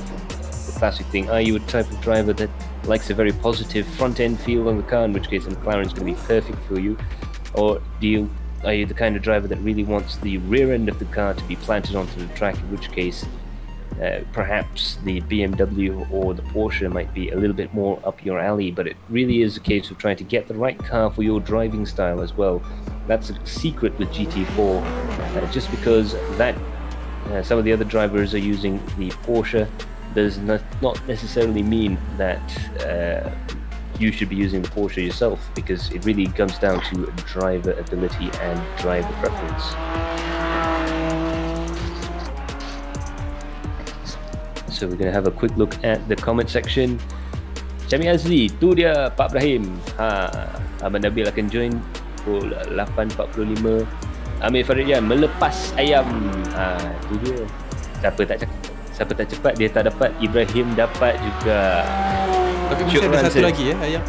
classic thing. Are you a type of driver that likes a very positive front end feel on the car, in which case a McLaren is going to be perfect for you? Or are you the kind of driver that really wants the rear end of the car to be planted onto the track, in which case perhaps the BMW or the Porsche might be a little bit more up your alley? But it really is a case of trying to get the right car for your driving style as well. That's a secret with GT4. Just because that some of the other drivers are using the Porsche does not necessarily mean that you should be using the Porsche yourself, because it really comes down to driver ability and driver preference. So we're going to have a quick look at the comment section. Syami Azli, tu dia Pak Ibrahim. Abang Nabil akan join pukul 8.45. Amir Faridian melepas ayam. Tu dia. Siapa tak cepat dia tak dapat. Ibrahim dapat juga. Tapi masih ada satu lagi ayam.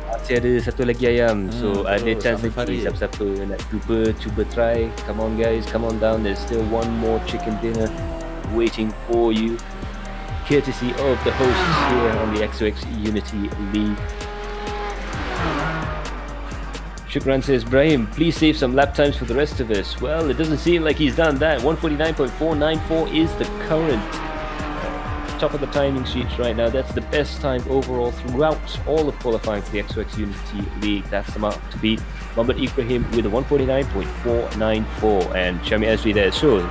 Masih ada satu lagi ayam. So ada chance lagi. Siapa-siapa nak cuba try. Come on guys, come on down. There's still one more chicken dinner waiting for you, courtesy of the hosts here on the XOX Unity League. Shukran says, Brahim, please save some lap times for the rest of us. Well, it doesn't seem like he's done that. 149.494 is the current top of the timing sheets right now. That's the best time overall throughout all of qualifying for the XOX Unity League. That's the mark to beat. Mohamed Ibrahim with a 149.494 and Syami Azri there. So,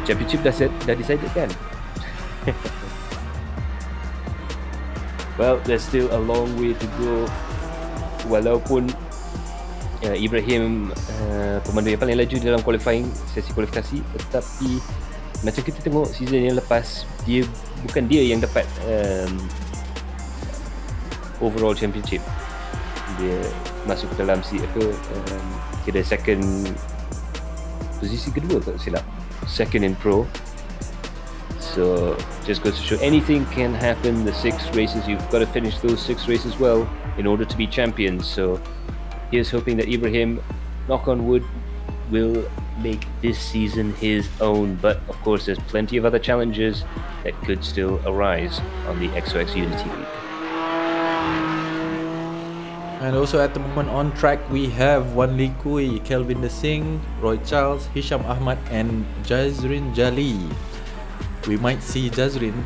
championship dah decided kan? Well, there's still a long way to go. Walaupun Ibrahim pemandu yang paling laju dalam qualifying, sesi kualifikasi, tetapi macam kita tengok season yang lepas, bukan dia yang dapat overall championship. Dia masuk ke dalam kira posisi kedua tak silap, second in pro. So just goes to show anything can happen. The 6 races, you've got to finish those 6 races well in order to be champions. So here's hoping that Ibrahim, knock on wood, will make this season his own. But of course there's plenty of other challenges that could still arise on the XOX Unity League. And also at the moment on track we have Wan Lee Kui, Kelvin De Singh, Roy Charles, Hisham Ahmad and Jazrin Jali. We might see Jazrin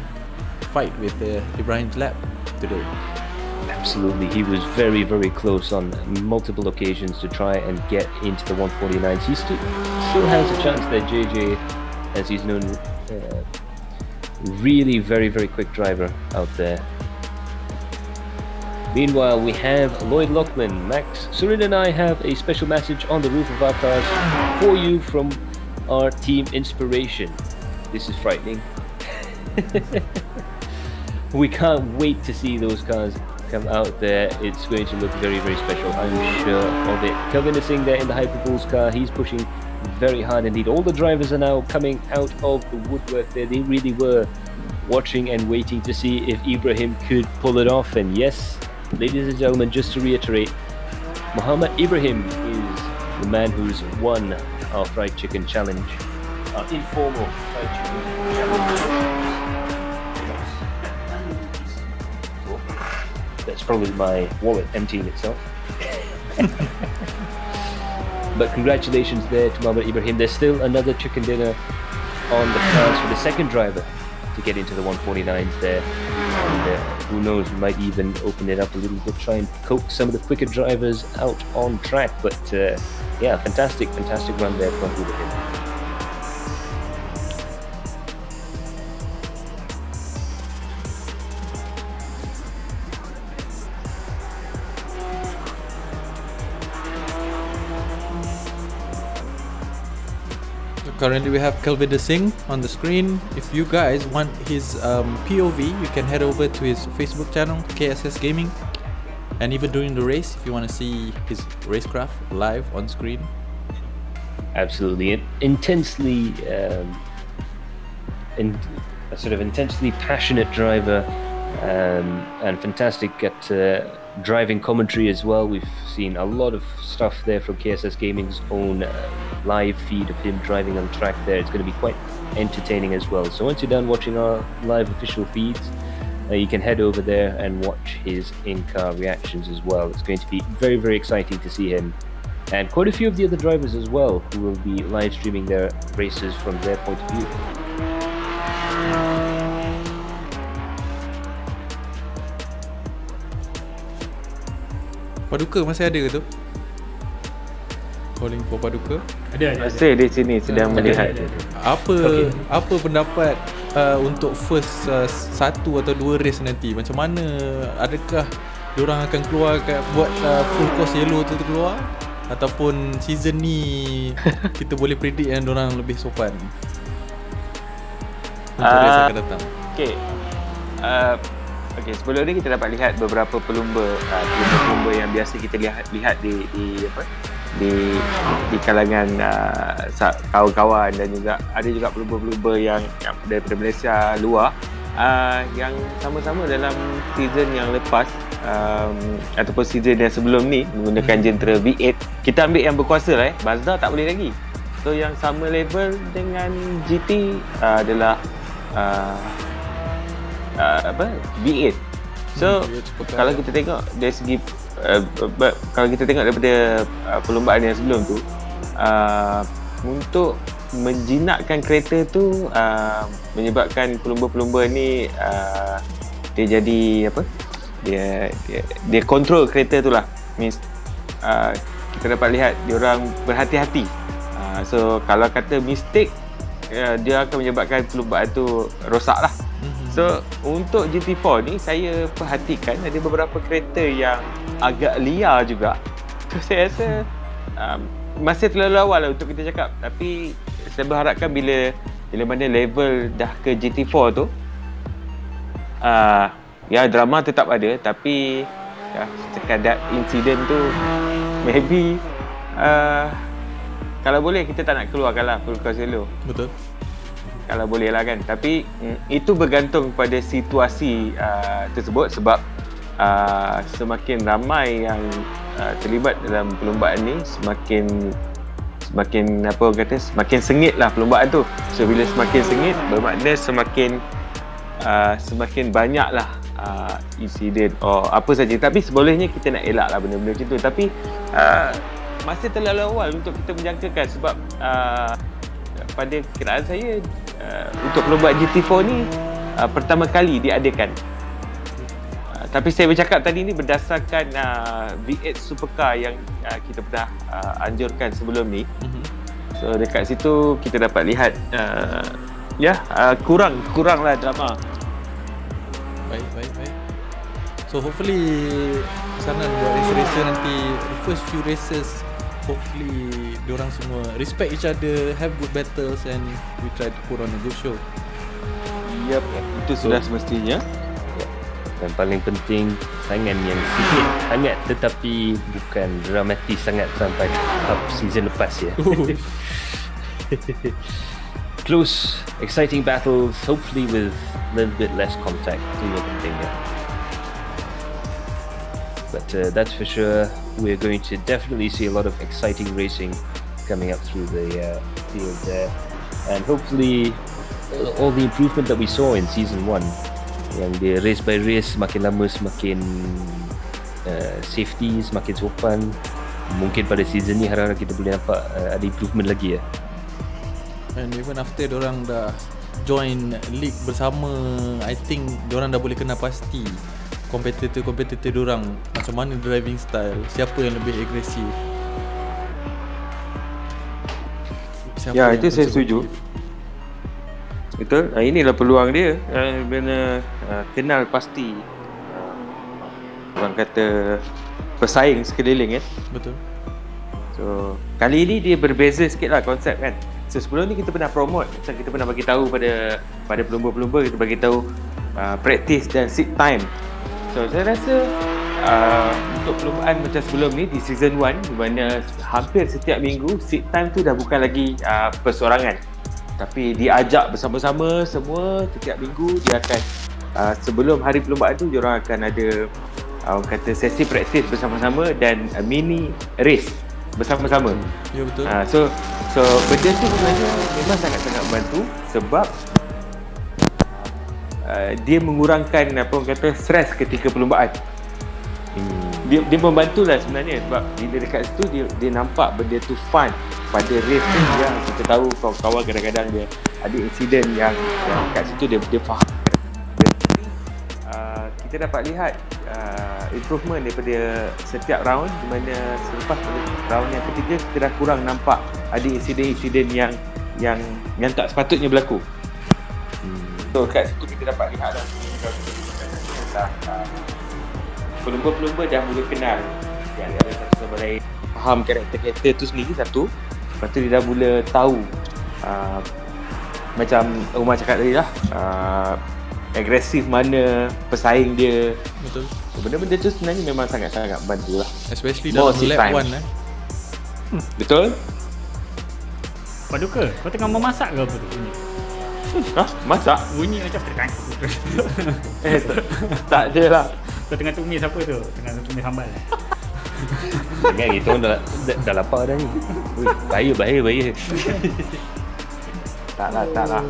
fight with Ibrahim's lap today. Absolutely, he was very, very close on multiple occasions to try and get into the 149s. He still has a chance there, JJ, as he's known, really very, very quick driver out there. Meanwhile, we have Lloyd Lachlan. Max, Surin and I have a special message on the roof of our cars for you from our team inspiration. This is frightening. We can't wait to see those cars come out there. It's going to look very, very special, I'm sure of it. Kelvin is sitting there in the Hyperbulls car. He's pushing very hard indeed. All the drivers are now coming out of the woodwork there. They really were watching and waiting to see if Ibrahim could pull it off. And yes, ladies and gentlemen, just to reiterate, Mohamed Ibrahim is the man who's won our fried chicken challenge, our informal fried chicken challenge. That's probably my wallet emptying itself. But congratulations there to Mohamed Ibrahim. There's still another chicken dinner on the cards for the second driver to get into the 149s there. And who knows, we might even open it up a little bit, try and coax some of the quicker drivers out on track. But yeah, fantastic run there from Ibrahim. Currently we have Kelvin De Singh on the screen. If you guys want his POV, you can head over to his Facebook channel, KSS Gaming. And even during the race, if you want to see his racecraft live on screen. Absolutely, intensely a sort of intensely passionate driver, and fantastic at driving commentary as well. We've seen a lot of stuff there from KSS Gaming's own live feed of him driving on track there. It's going to be quite entertaining as well. So once you're done watching our live official feeds, you can head over there and watch his in-car reactions as well. It's going to be very, very exciting to see him, and quite a few of the other drivers as well who will be live streaming their races from their point of view. Paduka masih ada ke tu? Calling for Paduka. Ada. Rasa di sini sedang melihat. Apa pendapat untuk first satu atau dua race nanti? Macam mana? Adakah diorang akan keluar buat full course yellow tu keluar? Ataupun season ni kita boleh predict yang diorang lebih sopan untuk race akan datang? Okay, sebelum ni kita dapat lihat beberapa pelumba yang biasa kita lihat di kalangan kawan-kawan, dan juga ada juga pelumba-pelumba yang daripada Malaysia luar yang sama-sama dalam season yang lepas ataupun season yang sebelum ni menggunakan jentera V8. Kita ambil yang berkuasa lah, Mazda tak boleh lagi. So yang sama level dengan GT adalah V8. So kalau kita tengok dari segi kalau kita tengok daripada perlombaan yang sebelum tu, untuk menjinakkan kereta tu menyebabkan pelumba-pelumba ni dia jadi dia control kereta tu lah. Means kita dapat lihat diorang berhati-hati. So kalau kata mistake, dia akan menyebabkan perlumbaan tu rosak lah. So untuk GT4 ni saya perhatikan ada beberapa kereta yang agak liar juga. So saya rasa masih terlalu awal lah untuk kita cakap, tapi saya berharapkan bila mana level dah ke GT4 tu, ya drama tetap ada, tapi ya, sekadar insiden tu maybe kalau boleh kita tak nak keluarkan lah full course yellow. Betul. Kalau boleh lah kan. Tapi itu bergantung pada situasi tersebut, sebab semakin ramai yang terlibat dalam perlombaan ni, semakin sengit lah perlombaan tu. So bila semakin sengit, bermakna semakin banyak lah insiden apa saja. Tapi sebolehnya kita nak elak lah benda-benda macam tu. Tapi masih terlalu awal untuk kita menjangkakan, sebab pada kiraan saya untuk perlombaan GT4 ni pertama kali diadakan. Tapi saya bercakap tadi ni berdasarkan V8 Supercar yang kita pernah anjurkan sebelum ni. So dekat situ kita dapat lihat kurang lah drama. Baik. So hopefully pesanan buat racer nanti, the first few races, hopefully diorang semua respect each other, have good battles, and we try to put on a good show. Yep, itu sudah semestinya. Dan paling penting, sangan yang sikit hangat tetapi bukan dramatis sangat sampai tahap season lepas ya. Close, exciting battles, hopefully with a little bit less contact. Itu yang penting ya. But that's for sure. We're going to definitely see a lot of exciting racing coming up through the field there, and hopefully all the improvement that we saw in season 1, yang dia race by race semakin lama semakin safety, semakin sopan. Mungkin pada season ni harap-harap kita boleh nampak ada improvement lagi ya. And even after diorang dah join league bersama, I think diorang dah boleh kenal pasti kompetitor diorang, macam mana driving style, siapa yang lebih agresif. Ya, itu saya setuju. Betul. Inilah peluang dia. Bila kenal pasti orang kata pesaing sekeliling kan. Betul. So kali ini dia berbeza sikit lah konsep kan. So sebelum ni kita pernah promote, macam kita pernah bagi tahu pada pelumba-pelumba, kita bagi tahu practice dan seat time. So saya rasa untuk perlombaan macam sebelum ni di season 1, di mana hampir setiap minggu seat time tu dah bukan lagi perseorangan. Tapi diajak bersama-sama semua setiap minggu. Dia akan sebelum hari perlombaan tu diorang akan ada orang kata sesi praktis bersama-sama dan mini race bersama-sama. Ya betul. So benda tu sebenarnya memang sangat-sangat membantu sebab dia mengurangkan apa orang kata stres ketika perlombaan. Dia membantulah sebenarnya sebab bila dekat situ dia nampak benda tu fun pada race tu yang kita tahu kawan-kawan kadang-kadang dia ada insiden yang kat situ dia faham. Kita dapat lihat improvement daripada setiap round di mana selepas round yang ketiga kita dah kurang nampak ada insiden-insiden yang tak sepatutnya berlaku. So kat situ kita dapat lihat pelumba-pelumba dah mula kenal yang ada satu sama lain, faham karakter kereta tu sendiri satu. Lepas tu dia dah mula tahu macam Umar cakap tadi lah, agresif mana pesaing dia. Betul. So, benda-benda tu sebenarnya memang sangat-sangat bantu lah. Especially dalam lap 1 Betul? Paduka, kau tengah memasak ke apa tu bunyi? Hah? Masak? Bunyi macam terkang. Tak je lah. Kau tengah tumis apa tu? Tengah tumis sambal. Jangan kita orang dah lapar dah ni. Ui, bahaya. Tak lah.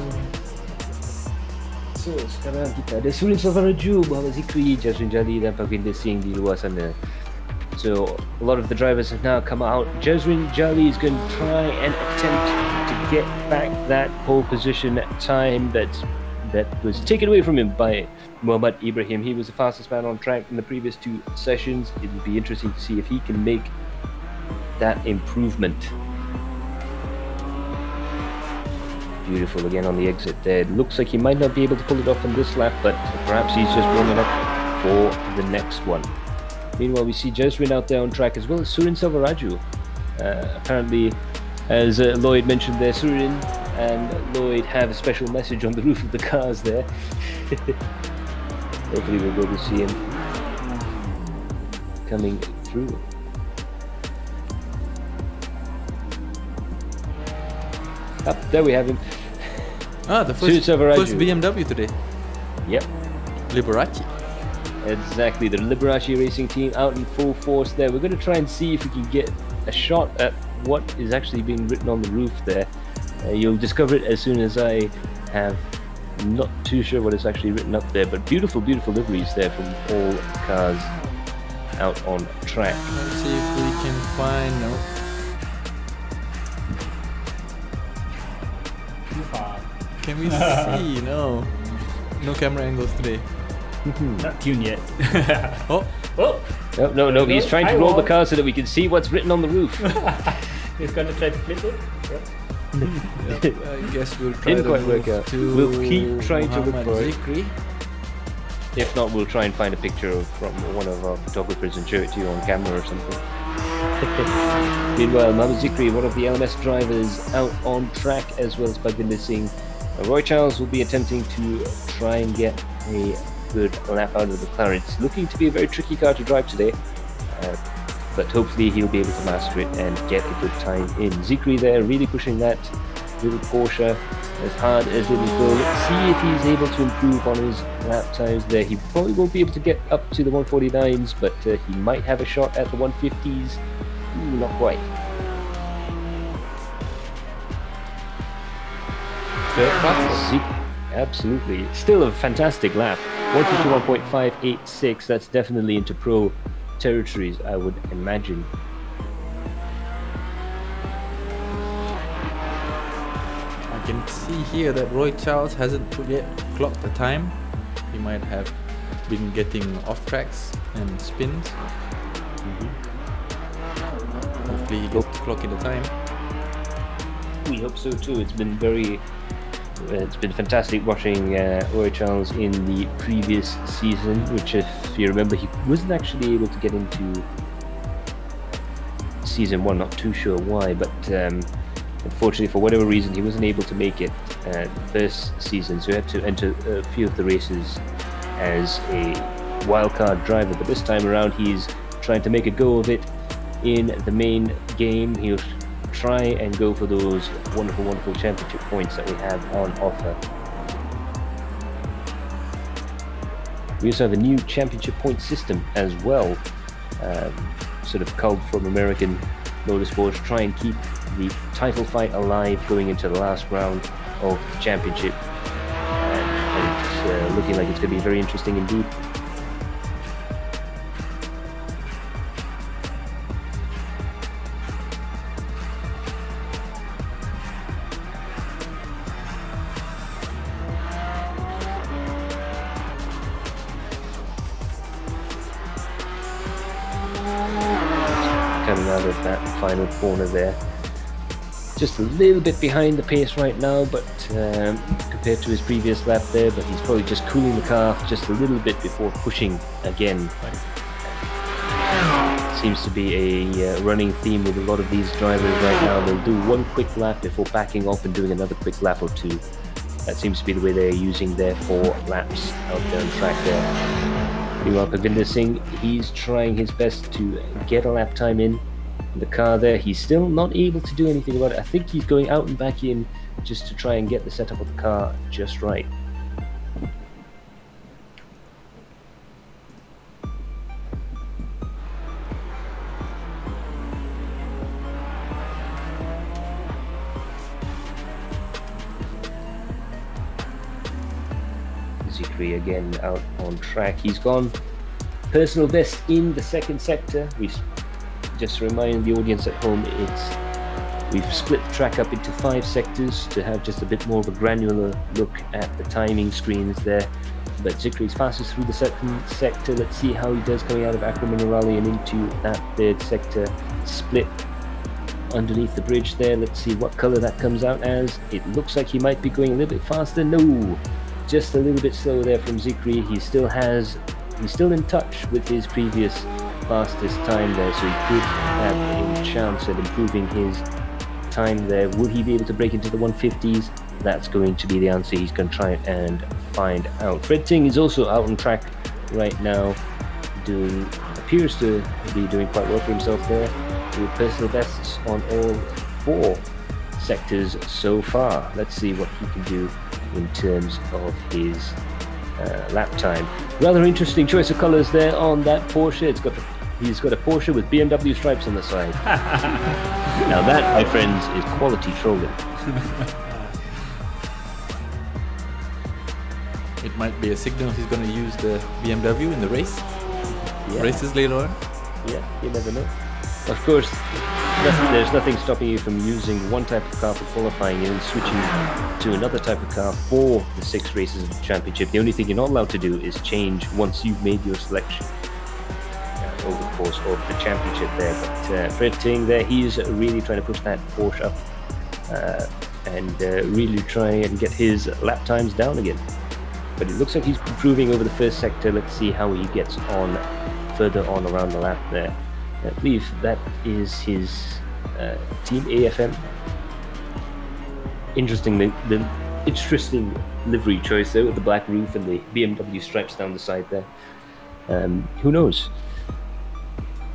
So sekarang kita ada Surin Savaraju, Muhammad Zikri, Jazrin Jali dan Pavinder Singh di luar sana. So a lot of the drivers have now come out. Jazrin Jali is going to try and attempt to get back that pole position time that was taken away from him by Muhammad Ibrahim. He was the fastest man on track in the previous 2 sessions. It would be interesting to see if he can make that improvement. Beautiful again on the exit there. It looks like he might not be able to pull it off on this lap, but perhaps he's just warming up for the next one. Meanwhile, we see Jazrin out there on track as well as Surin Savaraju. Apparently, as Lloyd mentioned there, Surin and Lloyd have a special message on the roof of the cars there. Hopefully we'll go to see him coming through. Up there we have him. The first BMW today. Yep. Liberace. Exactly, the Liberace racing team out in full force there. We're going to try and see if we can get a shot at what is actually being written on the roof there. You'll discover it as soon as I have. Not too sure what is actually written up there, but beautiful liveries there from all cars out on track. Let's see if we can find. No. Can we see? No camera angles today. Not tuned yet. Oh. No, he's trying to roll the car so that we can see what's written on the roof. He's gonna try to flip it. I guess we'll try Didn't quite work out. We'll keep trying to look for it. Zikri. If not, we'll try and find a picture from one of our photographers and show it to you on camera or something. Meanwhile, Muhammad Zikri, one of the LMS drivers, out on track as well as Pavinder Singh. Roy Charles will be attempting to try and get a good lap out of the McLaren. It's looking to be a very tricky car to drive today, but hopefully he'll be able to master it and get a good time in. Zikri there really pushing that little Porsche as hard as it will go. Let's see if he's able to improve on his lap times there. He probably won't be able to get up to the 149s, but he might have a shot at the 150s. Not quite. Absolutely. Still a fantastic lap. 151.586. That's definitely into pro territories, I would imagine. I can see here that Roy Charles hasn't yet clocked the time. He might have been getting off tracks and spins. Hopefully he gets to clock in the time. We hope so too. It's been fantastic watching Roy Charles in the previous season, which, if you remember, he wasn't actually able to get into season 1. Not too sure why, but unfortunately, for whatever reason, he wasn't able to make it the first season, so he had to enter a few of the races as a wildcard driver. But this time around, he's trying to make a go of it in the main game. He'll try and go for those wonderful championship points that we have on offer. We also have a new championship point system as well, sort of culled from American motorsports, try and keep the title fight alive going into the last round of the championship. And it's looking like it's going to be very interesting indeed. Coming out of that final corner there, just a little bit behind the pace right now, but compared to his previous lap there, but he's probably just cooling the car just a little bit before pushing again. Seems to be a running theme with a lot of these drivers right now. They'll do one quick lap before backing off and doing another quick lap or two. That seems to be the way they're using their 4 laps out there on track there. Meanwhile, Parvinder Singh, he's trying his best to get a lap time in the car there. He's still not able to do anything about it. I think he's going out and back in just to try and get the setup of the car just right. Zikri again out on track. He's gone personal best in the second sector. We've just to remind the audience at home, we've split the track up into 5 sectors to have just a bit more of a granular look at the timing screens there. But Zikri's fastest through the second sector. Let's see how he does coming out of Akram Rally and into that third sector. Split underneath the bridge there. Let's see what color that comes out as. It looks like he might be going a little bit faster. No, just a little bit slower there from Zikri. He's still in touch with his previous fastest time there, so he could have a chance at improving his time there. Will he be able to break into the 150s? That's going to be the answer he's going to try and find out. Fred Ting is also out on track right now, appears to be doing quite well for himself there, with personal bests on all 4 sectors so far. Let's see what he can do in terms of his lap time. Rather interesting choice of colours there on that Porsche. He's got a Porsche with BMW stripes on the side. Now that, my friends, is quality trolling. It might be a signal he's going to use the BMW in the races later on. Yeah, you never know. Of course, there's nothing stopping you from using one type of car for qualifying and then switching to another type of car for the 6 races of the championship. The only thing you're not allowed to do is change once you've made your selection over the course of the championship there. But Fred Ting there, he's really trying to push that Porsche up and really try and get his lap times down again. But it looks like he's improving over the first sector. Let's see how he gets on further on around the lap there. I believe that is his Team AFM. Interesting, the interesting livery choice there with the black roof and the BMW stripes down the side there. Who knows?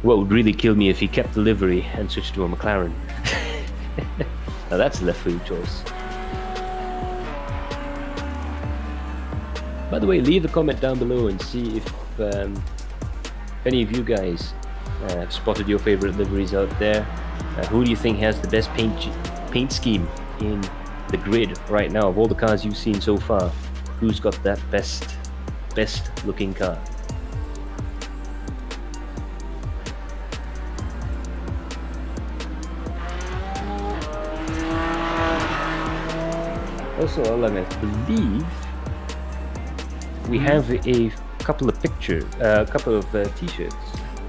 What would really kill me if he kept the livery and switched to a McLaren. Now that's a left field choice. By the way, leave a comment down below and see if any of you guys have spotted your favorite liveries out there. Who do you think has the best paint scheme in the grid right now of all the cars you've seen so far? Who's got that best looking car? Also, I believe we have a couple of t-shirts.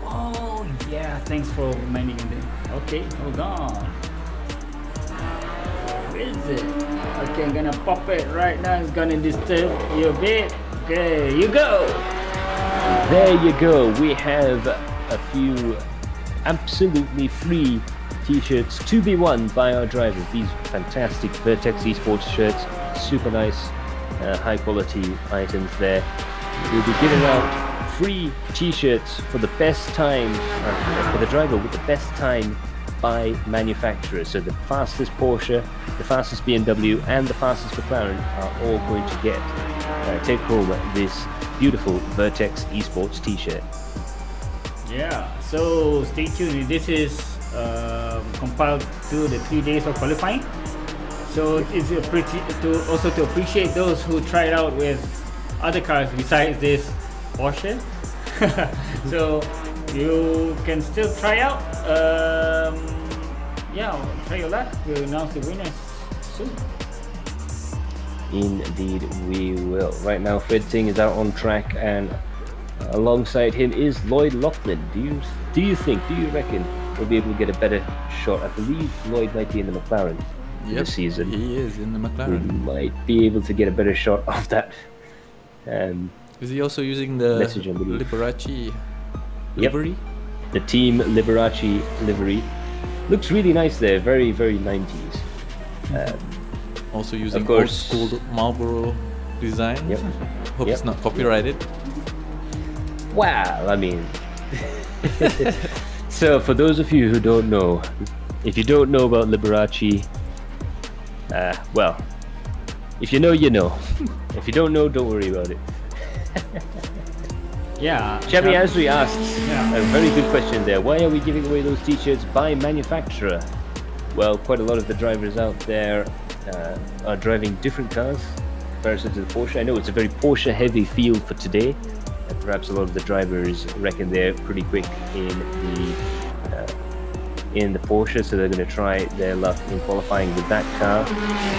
Oh yeah, thanks for reminding me. Okay, hold on. Where is it? Okay, I'm gonna pop it right now. It's gonna disturb you a bit. Okay, you go. There you go. We have a few absolutely free t-shirts to be won by our drivers. These fantastic Vertex Esports shirts, super nice, high quality items there. We'll be giving out free t-shirts for the best time, for the driver with the best time by manufacturer. So the fastest Porsche, the fastest BMW, and the fastest McLaren are all going to take home this beautiful Vertex Esports t-shirt. Yeah, so stay tuned. This is compiled to the 3 days of qualifying. So it's to appreciate those who tried out with other cars besides this Porsche. So you can still try out. Try your luck. We'll announce the winners soon. Indeed, we will. Right now, Fred Ting is out on track, and alongside him is Lloyd Lachlan. Do you reckon we'll be able to get a better shot? I believe Lloyd might be in the McLaren this season. He is in the McLaren. We might be able to get a better shot of that. Is he also using the message, I believe. Liberace Yep. livery? The Team Liberace livery looks really nice there. Very, very 90s. Also using Of course. old school Marlboro design. Yep. Hope it's not copyrighted. Well, I mean, so for those of you who don't know, if you don't know about Liberace, well, if you know, you know. If you don't know, don't worry about it. Yeah. Shabby Azri asks Yeah. a very good question there. Why are we giving away those t-shirts by manufacturer? Well, quite a lot of the drivers out there are driving different cars in comparison to the Porsche. I know it's a very Porsche-heavy field for today, and perhaps a lot of the drivers reckon they're pretty quick in the Porsche, so they're going to try their luck in qualifying with that car.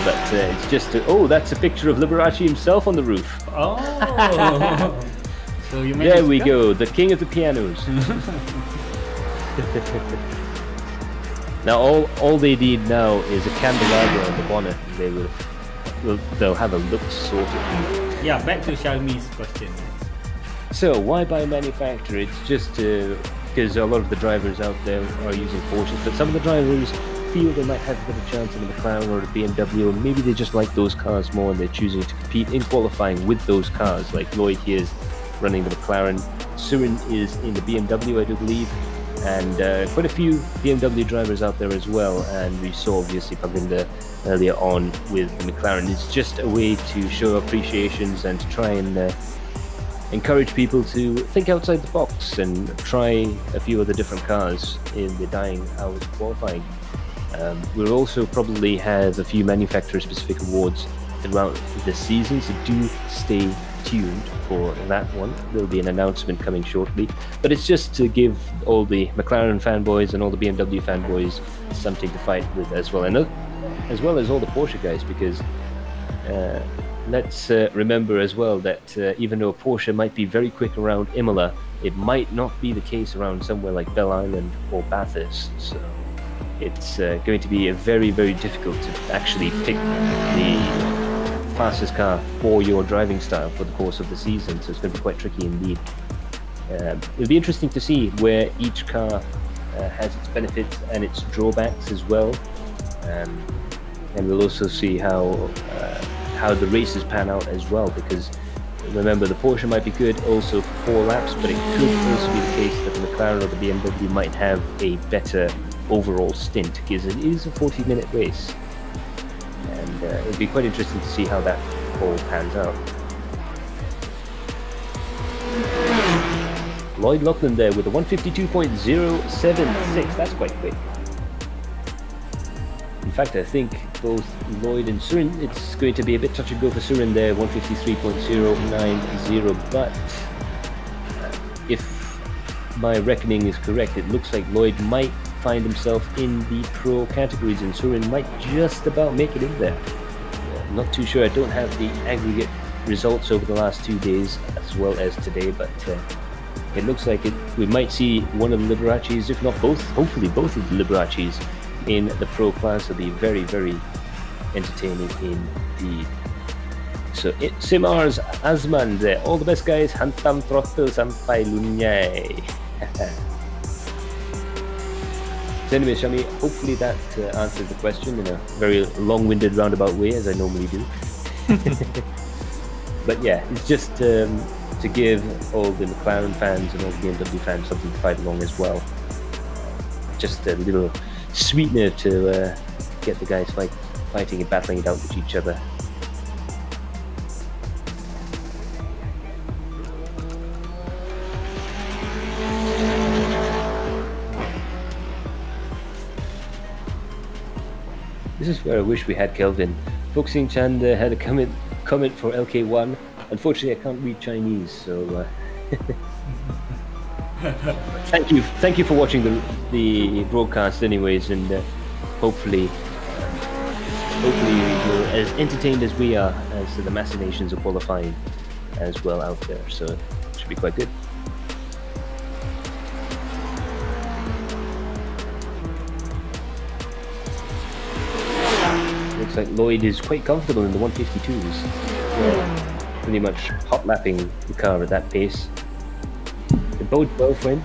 But it's just that's a picture of Liberace himself on the roof. Oh. So you There we go, the king of the pianos. Now all they need now is a candelabra on the bonnet. They'll have a look sorted. Yeah, back to Xiaomi's question. So why by manufacturer? It's just because a lot of the drivers out there are using Porsches, but some of the drivers feel they might have a better chance in a McLaren or a BMW, or maybe they just like those cars more and they're choosing to compete in qualifying with those cars. Like Lloyd here is running the McLaren, Surin is in the BMW, I do believe, and quite a few BMW drivers out there as well. And we saw obviously Pavinda earlier on with the McLaren. It's just a way to show appreciations and to try and encourage people to think outside the box and try a few other different cars in the dying hours of qualifying. We'll also probably have a few manufacturer-specific awards throughout the season, so do stay tuned for that one. There'll be an announcement coming shortly, but it's just to give all the McLaren fanboys and all the BMW fanboys something to fight with as well, and as well as all the Porsche guys, because let's remember as well that even though Porsche might be very quick around Imola, it might not be the case around somewhere like Belle Island or Bathurst. So it's going to be very, very difficult to actually pick the fastest car for your driving style for the course of the season. So it's going to be quite tricky indeed. It'll be interesting to see where each car has its benefits and its drawbacks as well. And we'll also see how the races pan out as well, because remember, the Porsche might be good also for 4 laps, but it could also be the case that the McLaren or the BMW might have a better overall stint, because it is a 40-minute race. And it'll be quite interesting to see how that all pans out. Lloyd Lachlan there with a 152.076. That's quite quick. In fact, I think both Lloyd and Surin, it's going to be a bit touch and go for Surin there, 153.090. But if my reckoning is correct, it looks like Lloyd might find himself in the pro categories, and Surin might just about make it in there. I'm not too sure. I don't have the aggregate results over the last 2 days as well as today, but it looks like we might see one of the Liberaces, if not both, hopefully both of the Liberaces in the pro class. Will be very, very entertaining indeed. So Simars Azman there, all the best guys, hantam throttle sampai lunyai. So anyway, Shami, hopefully that answers the question in a very long-winded roundabout way, as I normally do. But yeah, it's just to give all the McLaren fans and all the BMW fans something to fight along as well. Just a little sweetener to get the guys fighting and battling it out with each other. This is where I wish we had Kelvin. Foxing Chan had a comment for LK1. Unfortunately, I can't read Chinese, so thank you for watching the broadcast, anyways, and hopefully you're as entertained as we are as the machinations of qualifying as well out there. So it should be quite good. Looks like Lloyd is quite comfortable in the 152s. Pretty much hot lapping the car at that pace. It bodes well for him.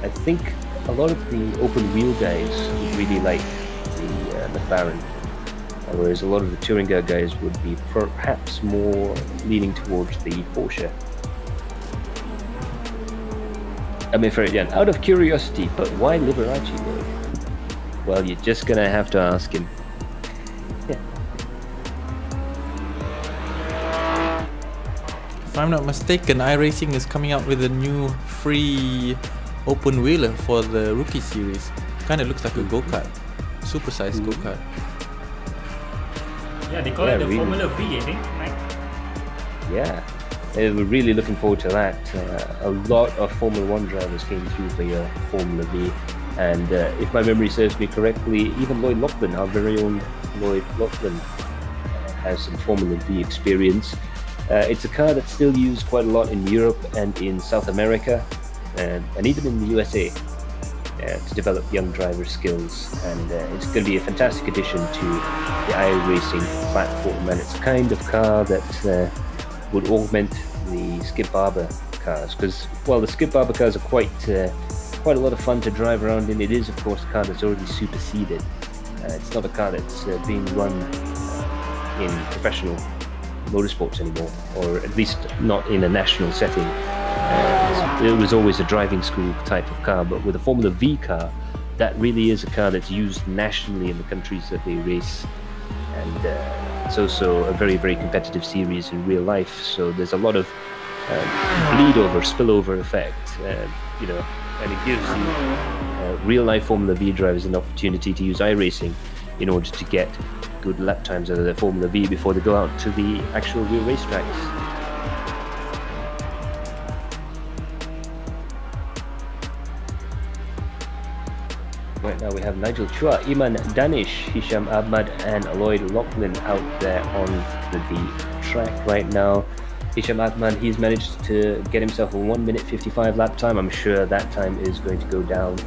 I think a lot of the open wheel guys would really like the McLaren, whereas a lot of the touring car guys would be perhaps more leaning towards the Porsche. I mean, out of curiosity, but why Liberace, Lloyd? Well, you're just gonna have to ask him. If I'm not mistaken, iRacing is coming out with a new free open wheeler for the Rookie Series. Kind of looks like a go-kart, super-sized go-kart. Yeah, they call it the Formula V, I think, right? Yeah, we're really looking forward to that. A lot of Formula 1 drivers came through via Formula V, and if my memory serves me correctly, even Lloyd Lachlan, our very own Lloyd Lachlan, has some Formula V experience. It's a car that's still used quite a lot in Europe and in South America, and even in the USA, to develop young driver skills. And it's going to be a fantastic addition to the iRacing platform, and it's the kind of car that would augment the Skip Barber cars, because while the Skip Barber cars are quite a lot of fun to drive around in, it is of course a car that's already superseded. It's not a car that's being run in professional motorsports anymore, or at least not in a national setting. It was always a driving school type of car, but with a Formula V car, that really is a car that's used nationally in the countries that they race, and it's also a very, very competitive series in real life, so there's a lot of spillover effect, and it gives real life Formula V drivers an opportunity to use iRacing in order to get good lap times out of their Formula V before they go out to the actual real racetracks. Right now we have Nigel Chua, Iman Danish, Hisham Ahmad and Lloyd Lachlan out there on the track right now. Hisham Ahmad, he's managed to get himself a 1 minute 55 lap time. I'm sure that time is going to go down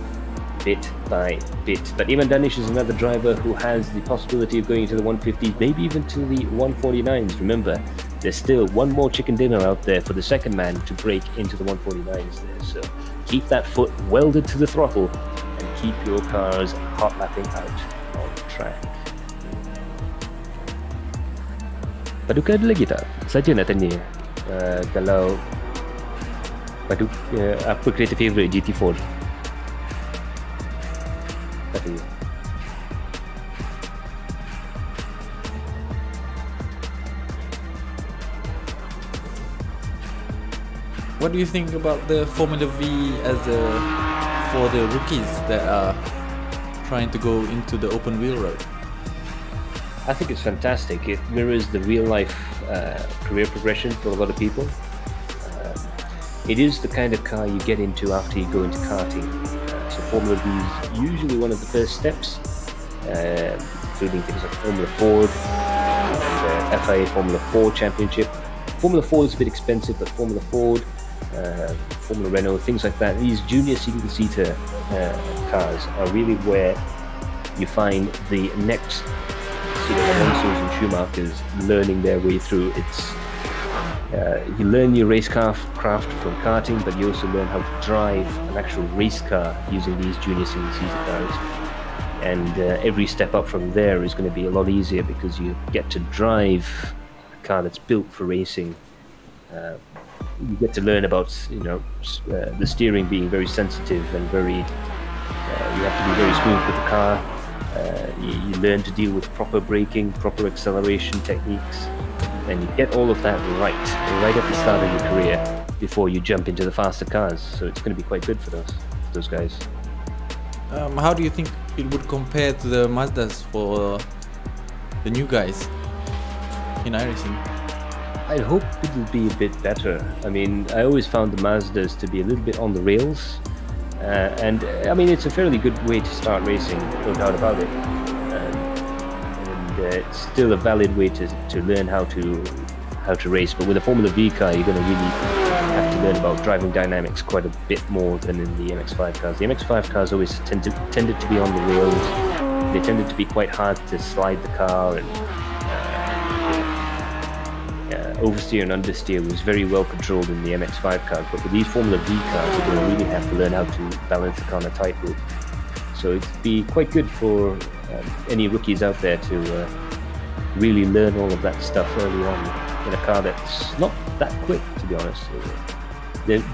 bit by bit. But Iman Danish is another driver who has the possibility of going into the 150s, maybe even to the 149s. Remember, there's still one more chicken dinner out there for the second man to break into the 149s there. So keep that foot welded to the throttle and keep your cars hot lapping out on track. Paduka ada lagi tak? Saja nak tanya, kalau apa kereta favourite GT4? What do you think about the Formula V for the rookies that are trying to go into the open wheel road? I think it's fantastic. It mirrors the real life career progression for a lot of people. It is the kind of car you get into after you go into karting. So Formula V is usually one of the first steps, including things like Formula Ford and FIA Formula 4 Championship. Formula 4 is a bit expensive, but Formula Ford, Formula Renault, things like that, these junior single-seater cars are really where you find the next Alonso's and Schumachers learning their way through. You learn your race craft from karting, but you also learn how to drive an actual race car using these junior single-seater cars. And every step up from there is going to be a lot easier because you get to drive a car that's built for racing. You get to learn about the steering being very sensitive and very. You have to be very smooth with the car. You learn to deal with proper braking, proper acceleration techniques, and you get all of that right at the start of your career before you jump into the faster cars. So it's going to be quite good for those guys. How do you think it would compare to the Mazdas for the new guys in iRacing? I hope it will be a bit better. I mean, I always found the Mazdas to be a little bit on the rails. And I mean, it's a fairly good way to start racing, no doubt about it. And it's still a valid way to learn how to race. But with a Formula V car, you're going to really have to learn about driving dynamics quite a bit more than in the MX-5 cars. The MX-5 cars always tended to be on the rails. They tended to be quite hard to slide the car, and oversteer and understeer was very well controlled in the MX-5 cars, but with these Formula V cars, you're going to really have to learn how to balance the car on a tightrope. So it'd be quite good for any rookies out there to really learn all of that stuff early on in a car that's not that quick, to be honest.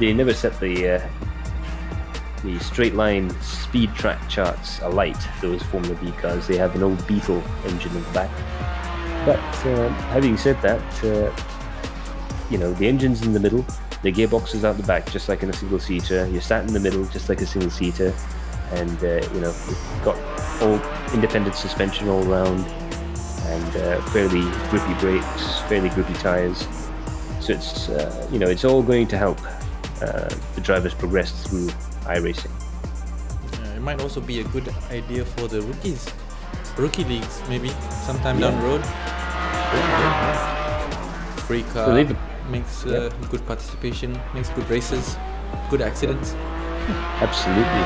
They never set the straight line speed track charts alight, those Formula V cars. They have an old Beetle engine in the back. But having said that, the engine's in the middle, the gearbox is out the back, just like in a single-seater. You're sat in the middle, just like a single-seater, and we've got all independent suspension all around, and fairly grippy brakes, fairly grippy tires. So it's all going to help the drivers progress through iRacing. It might also be a good idea for the rookie leagues, maybe sometime down the road. Free car makes good participation, makes good races, good accidents. Absolutely.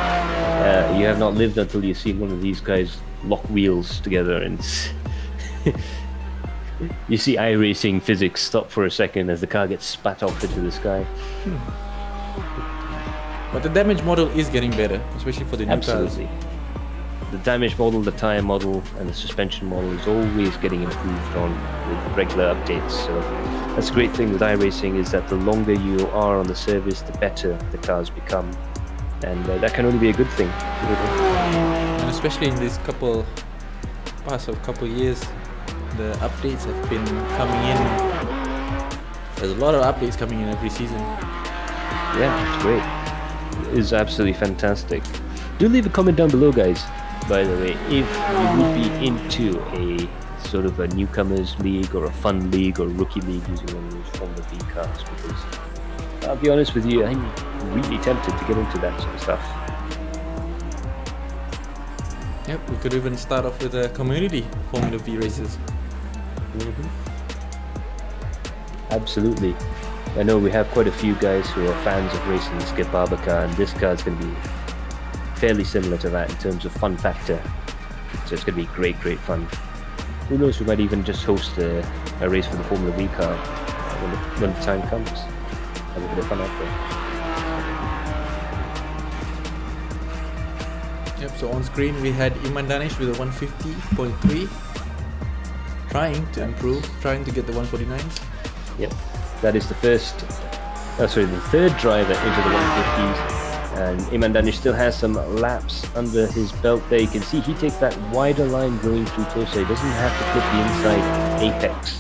You have not lived until you've seen one of these guys lock wheels together, and you see iRacing physics stop for a second as the car gets spat off into the sky. But the damage model is getting better, especially for the new cars. Absolutely. The damage model, the tyre model, and the suspension model is always getting improved on with regular updates. So that's a great thing with iRacing, is that the longer you are on the service, the better the cars become, and that can only be a good thing. And especially in this past couple years, the updates have been coming in. There's a lot of updates coming in every season. Yeah, it's great. It is absolutely fantastic. Do leave a comment down below, guys, by the way, if you would be into a sort of a newcomers league or a fun league or rookie league using one of those Formula V cars, because I'll be honest with you, I'm really tempted to get into that sort of stuff. Yep, we could even start off with a community Formula V races. Absolutely. I know we have quite a few guys who are fans of racing the Skip Barber car, and this car is going to be fairly similar to that in terms of fun factor. So it's going to be great fun. Who knows, we might even just host a race for the Formula V car when the time comes. Have a bit of fun out there. Yep, so on screen we had Iman Danish with a 150.3, trying to improve, trying to get the 149s. Yep, that is the third driver into the 150s. And Iman Danish still has some laps under his belt there. You can see he takes that wider line going through Tosa. He doesn't have to clip the inside apex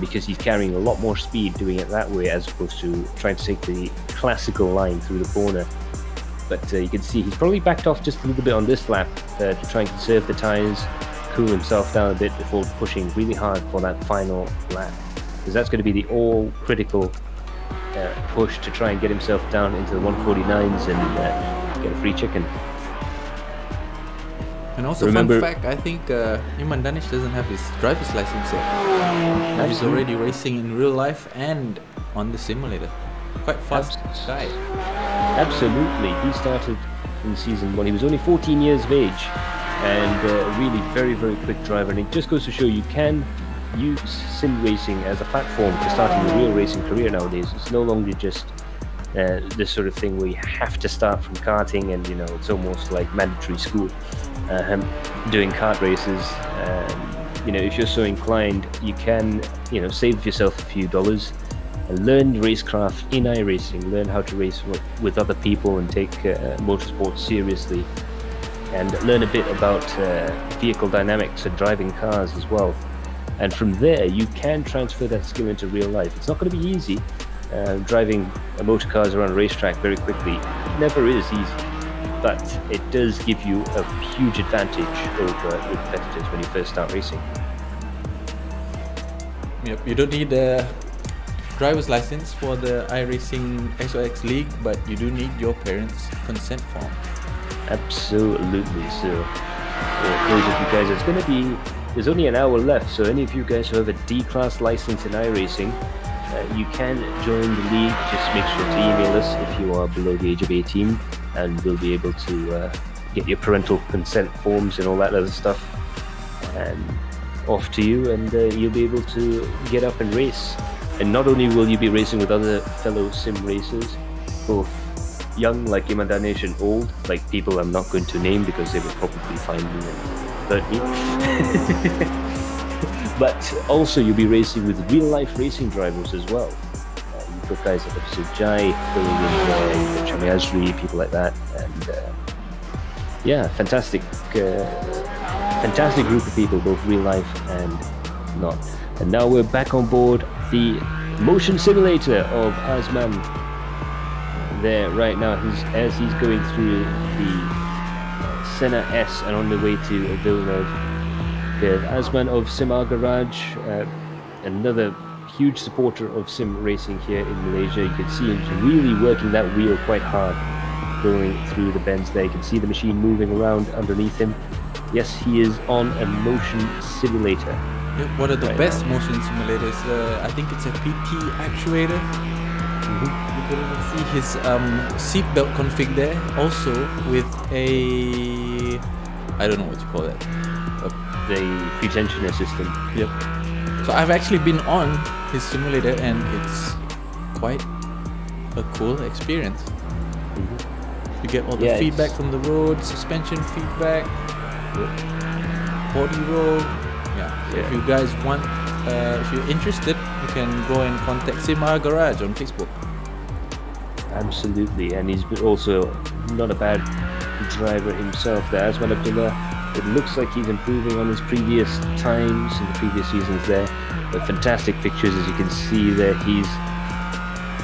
because he's carrying a lot more speed doing it that way, as opposed to trying to take the classical line through the corner. But you can see he's probably backed off just a little bit on this lap to try and conserve the tyres, cool himself down a bit before pushing really hard for that final lap. Because that's going to be the all-critical push to try and get himself down into the 149s and get a free chicken. And also, fun fact, I think Iman Danish doesn't have his driver's license yet. He's already racing in real life and on the simulator. Quite fast guy. Absolutely. He started in season 1. He was only 14 years of age and really very quick driver. And it just goes to show you can use sim racing as a platform for starting a real racing career nowadays. It's no longer just this sort of thing where you have to start from karting and it's almost like mandatory school doing kart races. If you're so inclined, you can save yourself a few dollars and learn racecraft in iRacing, learn how to race with other people and take motorsport seriously. and learn a bit about vehicle dynamics and driving cars as well. And from there, you can transfer that skill into real life. It's not going to be easy. Driving motor cars around a racetrack very quickly never is easy, but it does give you a huge advantage over your competitors when you first start racing. Yep, you don't need a driver's license for the iRacing XOX League, but you do need your parents' consent form. Absolutely. So for those of you guys, there's only an hour left, so any of you guys who have a D-class license in iRacing, you can join the league. Just make sure to email us if you are below the age of 18, and we'll be able to get your parental consent forms and all that other stuff and off to you, and you'll be able to get up and race. And not only will you be racing with other fellow sim racers, both young like Iman Danish and old like people I'm not going to name because they will probably find me and hurt me. But also you'll be racing with real life racing drivers as well. You've got guys like Sujai, Chami Azri, people like that, and yeah, fantastic group of people, both real life and not. And now we're back on board the motion simulator of Azman there right now, as he's going through the Senna S and on the way to Villeneuve. Azman of Simar Garage, another huge supporter of sim racing here in Malaysia. You can see him really working that wheel quite hard going through the bends there. You can see the machine moving around underneath him. Yes, he is on a motion simulator. One of the right best now. motion simulators. I think it's a PT actuator. You can even see his seatbelt config there. Also with a, I don't know what you call that. The pre-tensioner system. Yep. So I've actually been on his simulator, and it's quite a cool experience. You get all the feedback from the road, suspension feedback, body roll. So if you guys want, if you're interested, you can go and contact Simar Garage on Facebook. Absolutely, and he's also not a bad driver himself there. Azman Abdullah, it looks like he's improving on his previous times in the previous seasons there. But fantastic pictures, as you can see there. He's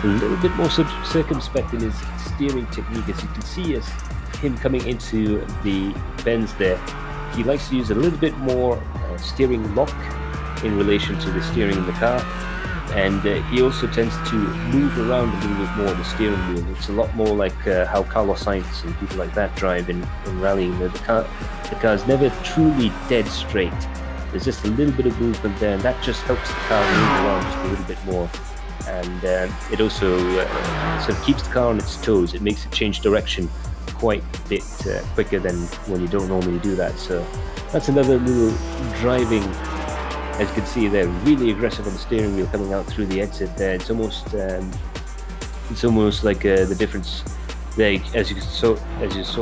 a little bit more circumspect in his steering technique, as you can see as him coming into the bends there. He likes to use a little bit more steering lock in relation to the steering in the car, and he also tends to move around a little bit more the steering wheel. It's a lot more like how Carlos Sainz and people like that drive in rallying. The car's never truly dead straight. There's just a little bit of movement there, and that just helps the car move around just a little bit more. And it also sort of keeps the car on its toes. It makes it change direction quite a bit quicker than when you don't normally do that. So that's another little driving, as you can see there, really aggressive on the steering wheel coming out through the exit there. It's almost like the difference there, as you saw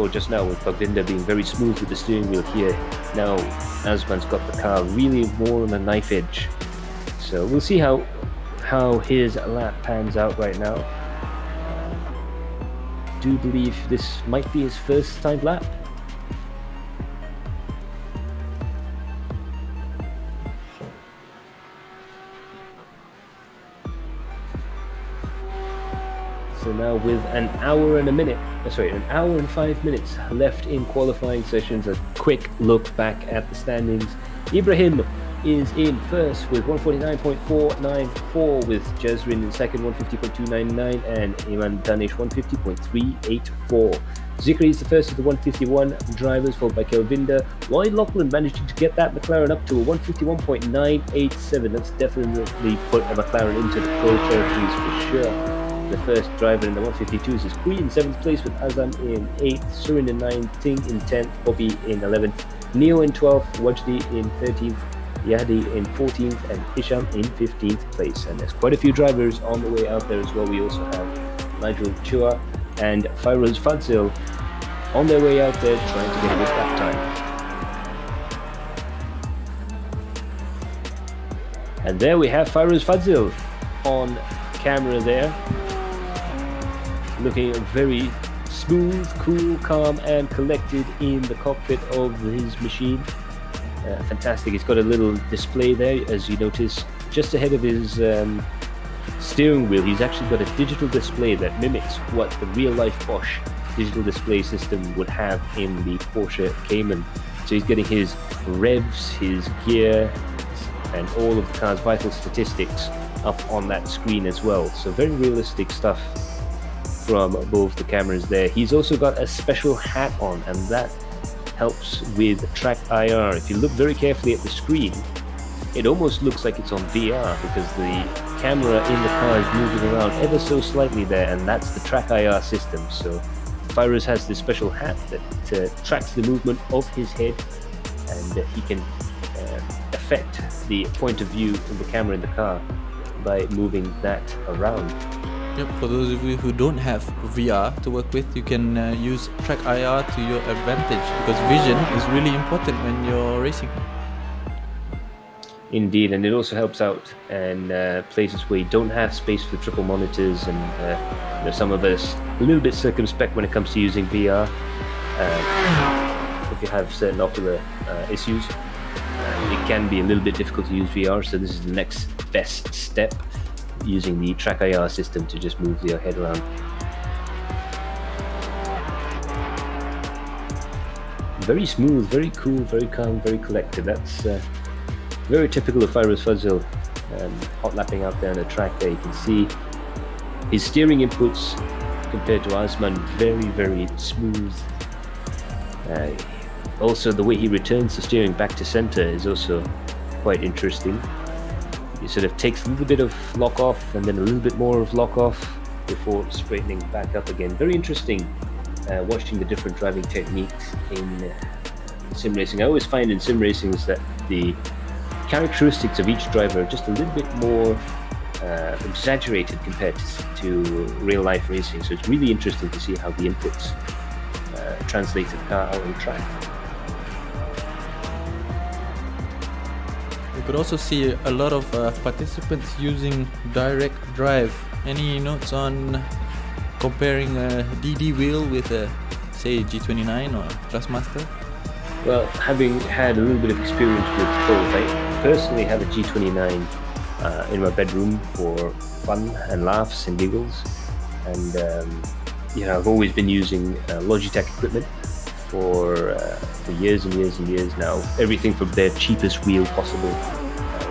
just now with Bhagvinda being very smooth with the steering wheel here. Now Azman's got the car really more on a knife edge. So we'll see how his lap pans out right now. Do believe this might be his first time lap. So now with an hour and 5 minutes left in qualifying sessions, a quick look back at the standings. Ibrahim is in first with 149.494, with Jazrin in second 150.299, and Iman Danish 150.384. Zikri is the first of the 151 drivers, followed by Kelvinda. Lloyd Lachlan managing to get that McLaren up to a 151.987. That's definitely put a McLaren into the pro territories for sure. The first driver in the 152s is Kui in 7th place, with Azam in 8th, Surin in 9th, Ting in 10th, Bobby in 11th, Neo in 12th, Wajdi in 13th, Yahdi in 14th, and Hisham in 15th place. And there's quite a few drivers on the way out there as well. We also have Nigel Chua and Fairoz Fadzil on their way out there trying to get a good lap time. And there we have Fairoz Fadzil on camera there, looking very smooth, cool, calm, and collected in the cockpit of his machine. Fantastic. It's got a little display there, as you notice, just ahead of his steering wheel. He's actually got a digital display that mimics what the real-life Bosch digital display system would have in the Porsche Cayman. So he's getting his revs, his gear, and all of the car's vital statistics up on that screen as well. So very realistic stuff from both the cameras there. He's also got a special hat on, and that helps with track IR. If you look very carefully at the screen, it almost looks like it's on VR, because the camera in the car is moving around ever so slightly there, and that's the track IR system. So Fairuz has this special hat that tracks the movement of his head, and he can affect the point of view of the camera in the car by moving that around. Yep, for those of you who don't have VR to work with, you can use track IR to your advantage, because vision is really important when you're racing. Indeed, and it also helps out in places where you don't have space for triple monitors, and some of us a little bit circumspect when it comes to using VR. If you have certain ocular issues, it can be a little bit difficult to use VR, so this is the next best step, using the track IR system to just move your head around. Very smooth, very cool, very calm, very collected. That's very typical of Fairuz Fazil, hot lapping out there on the track there. You can see his steering inputs compared to Azman, very, very smooth. Also, the way he returns the steering back to center is also quite interesting. He sort of takes a little bit of lock off and then a little bit more of lock off before straightening back up again. Very interesting watching the different driving techniques in sim racing. I always find in sim racing is that the characteristics of each driver are just a little bit more exaggerated compared to real life racing. So it's really interesting to see how the inputs translate to the car out on track. You could also see a lot of participants using direct drive. Any notes on comparing a DD wheel with a, say, G29 or Thrustmaster? Well, having had a little bit of experience with both, I personally have a G29 in my bedroom for fun and laughs and giggles, and I've always been using Logitech equipment for years and years and years now. Everything from their cheapest wheel possible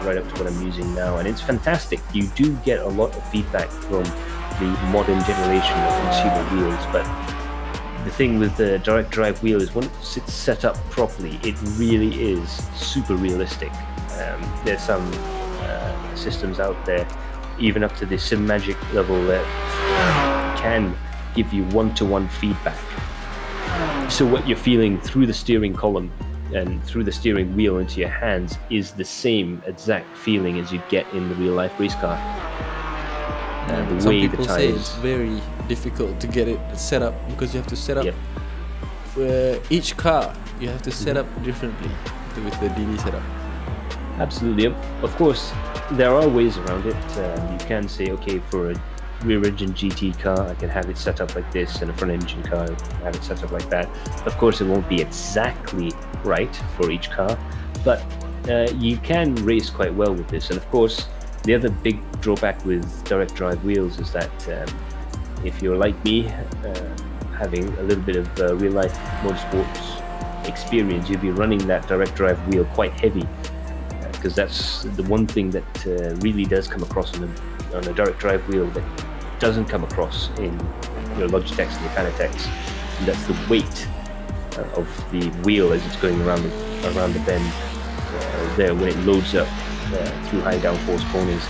right up to what I'm using now, and it's fantastic. You do get a lot of feedback from the modern generation of consumer wheels, but the thing with the direct drive wheel is once it's set up properly, it really is super realistic. There's some systems out there, even up to the Sim Magic level, that can give you one-to-one feedback. So what you're feeling through the steering column and through the steering wheel into your hands is the same exact feeling as you'd get in the real-life race car. The Some way people the say tires. it's very difficult to get it set up, because you have to set up each car. You have to set up differently with the DD setup. Absolutely. Of course, there are ways around it. You can say, okay, for a rear-engine GT car, I can have it set up like this, and a front-engine car, I can have it set up like that. Of course, it won't be exactly right for each car, but you can race quite well with this. And of course, the other big drawback with direct drive wheels is that if you're like me, having a little bit of real-life motorsports experience, you'll be running that direct drive wheel quite heavy, because that's the one thing that really does come across on a direct drive wheel that doesn't come across in your Logitechs and your Fanatechs, and that's the weight of the wheel as it's going around the bend there when it loads up through high downforce corners.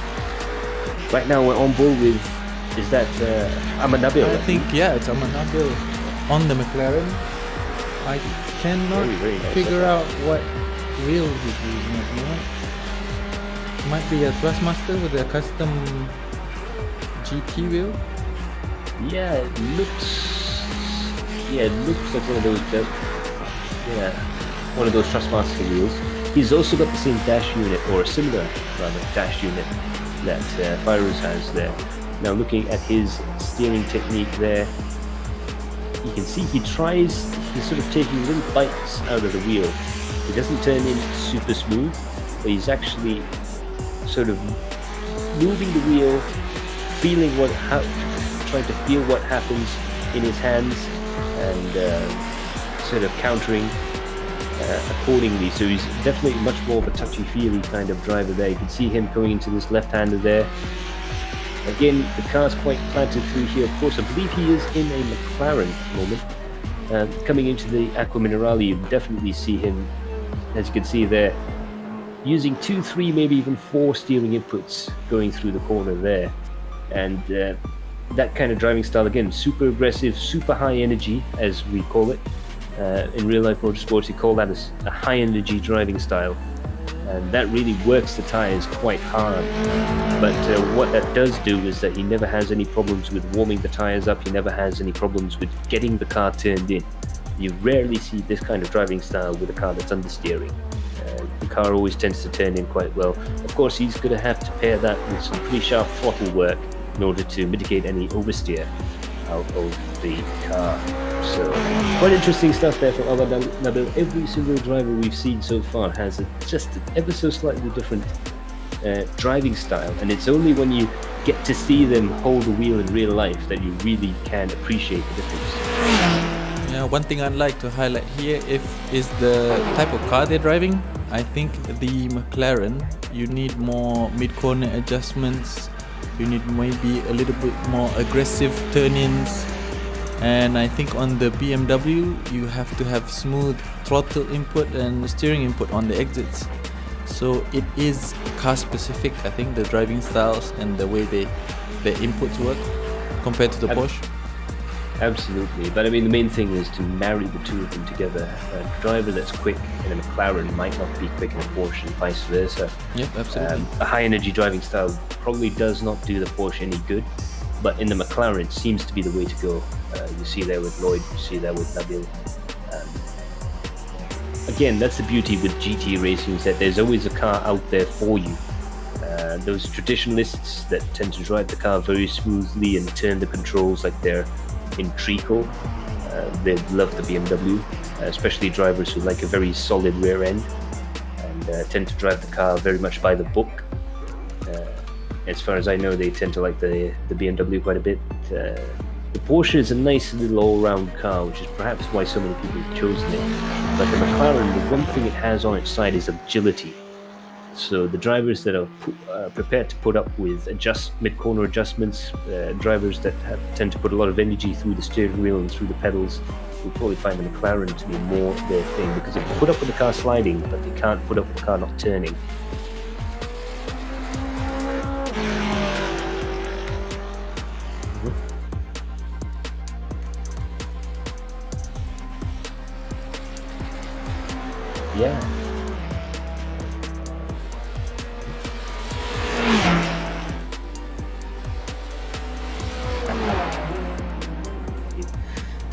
Right now we're on board with, is that Ahmad Nabil? I think, yeah, it's Ahmad Nabil on the McLaren. I cannot Very nice figure setup. out what wheel he's using at the moment. Might be a Thrustmaster with a custom GT wheel. Yeah, it looks like one of those one of those Trustmaster wheels. He's also got the same dash unit, or a similar rather dash unit, that Fairuz has there. Now looking at his steering technique there, you can see he's sort of taking little bites out of the wheel. He doesn't turn in super smooth, but he's actually sort of moving the wheel, trying to feel what happens in his hands, and sort of countering accordingly. So he's definitely much more of a touchy-feely kind of driver there. You can see him going into this left-hander there. Again, the car's quite planted through here. Of course, I believe he is in a McLaren at the moment. Coming into the Aqua Minerale, you definitely see him, as you can see there, using 2, 3, maybe even 4 steering inputs going through the corner there. And that kind of driving style, again, super aggressive, super high energy, as we call it. In real life motorsports, you call that a high energy driving style. And that really works the tyres quite hard. But what that does do is that he never has any problems with warming the tyres up. He never has any problems with getting the car turned in. You rarely see this kind of driving style with a car that's understeering. The car always tends to turn in quite well. Of course, he's going to have to pair that with some pretty sharp throttle work in order to mitigate any oversteer out of the car. So, quite interesting stuff there from Abad Nabil. Every single driver we've seen so far has just ever so slightly different driving style, and it's only when you get to see them hold the wheel in real life that you really can appreciate the difference. Yeah, one thing I'd like to highlight here is the type of car they're driving. I think the McLaren, you need more mid-corner adjustments, you need maybe a little bit more aggressive turn-ins, and I think on the BMW you have to have smooth throttle input and steering input on the exits. So it is car specific, I think, the driving styles and the way the inputs work compared to the Porsche. Absolutely, but I mean the main thing is to marry the two of them together. A driver that's quick in a McLaren might not be quick in a Porsche and vice versa. Yep, absolutely. A high energy driving style probably does not do the Porsche any good, but in the McLaren seems to be the way to go. You see there with Lloyd, you see there with Nabil. Again, that's the beauty with GT racing, is that there's always a car out there for you. Those traditionalists that tend to drive the car very smoothly and turn the controls like they're in treacle, they love the BMW, especially drivers who like a very solid rear end and tend to drive the car very much by the book. As far as I know, they tend to like the BMW quite a bit. The Porsche is a nice little all-round car, which is perhaps why so many people have chosen it. But the McLaren, the one thing it has on its side is agility. So the drivers that are prepared to put up with mid-corner adjustments, drivers that tend to put a lot of energy through the steering wheel and through the pedals, will probably find the McLaren to be more their thing, because they can put up with the car sliding, but they can't put up with the car not turning. Yeah.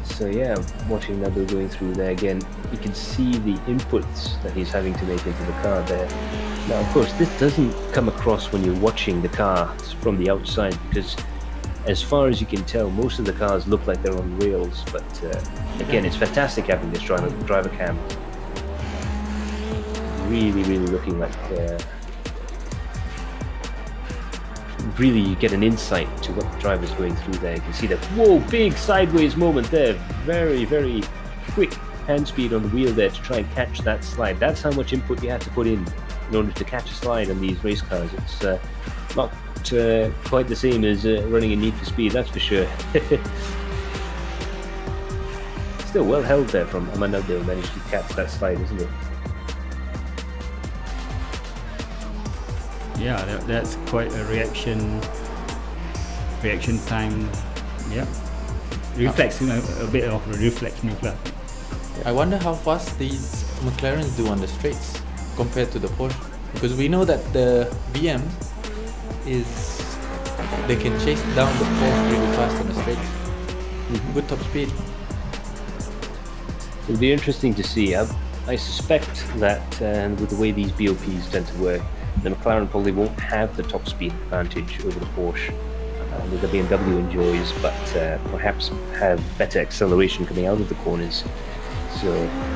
So yeah, watching Nabil going through there again, you can see the inputs that he's having to make into the car there. Now, of course, this doesn't come across when you're watching the car from the outside, because as far as you can tell, most of the cars look like they're on rails. But again, it's fantastic having this driver cam. Really looking like really you get an insight to what the driver's going through there. You can see that, whoa, big sideways moment there, very quick hand speed on the wheel there to try and catch that slide. That's how much input you have to put in order to catch a slide on these race cars. It's not quite the same as running a Need for Speed, that's for sure. Still well held there from Amanado, managed to catch that slide, isn't it? Yeah, that's quite a reaction time. Yeah, reflex, a bit of a reflex move. I wonder how fast these McLarens do on the straights compared to the Porsche, because we know that the BM they can chase down the Porsche really fast on the straights. Good top speed. It'll be interesting to see. I suspect that with the way these BOPs tend to work, the McLaren probably won't have the top speed advantage over the Porsche. that the BMW enjoys, but perhaps have better acceleration coming out of the corners. So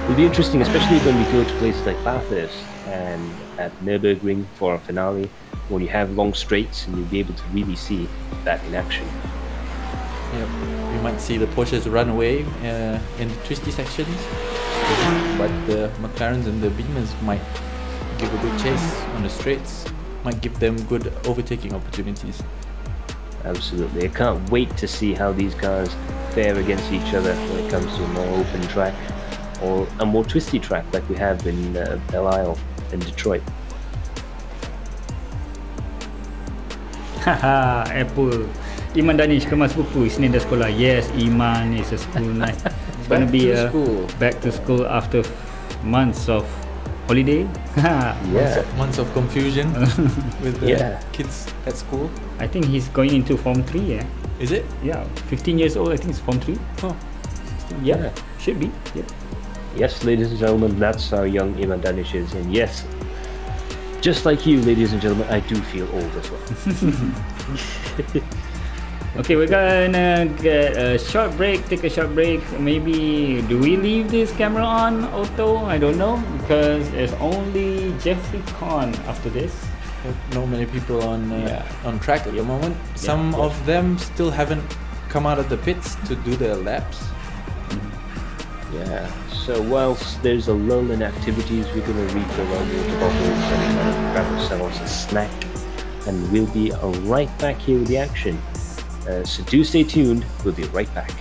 it'll be interesting, especially when we go to places like Bathurst and at Nürburgring for our finale, when you have long straights and you'll be able to really see that in action. Yep. We might see the Porsches run away in the twisty sections, but the McLarens and the Beamers might give a good chase on the straights, might give them good overtaking opportunities. Absolutely. I can't wait to see how these cars fare against each other when it comes to a more open track or a more twisty track like we have in Belle Isle in Detroit. Haha, Apple. Iman Danish kemas buku, Isnin dah sekolah. Yes, Iman is a school night. It's gonna be a back to school after months of holiday. Months of confusion with the kids at school. I think he's going into Form 3, yeah? Is it? Yeah, 15 years old, I think it's Form 3. Oh. Yeah, should be. Yeah. Yes, ladies and gentlemen, that's how young Iman Danish is. And yes, just like you, ladies and gentlemen, I do feel old as well. Okay, we're gonna get a short break, take a short break. Maybe, do we leave this camera on, Otto? I don't know, because there's only Jeffrey Kahn after this. Not many people on track at the moment. Some of them still haven't come out of the pits to do their laps. Yeah, so whilst there's a lull in activities, we're going to refill our water bottles and grab ourselves a snack, and we'll be right back here with the action. So do stay tuned, we'll be right back.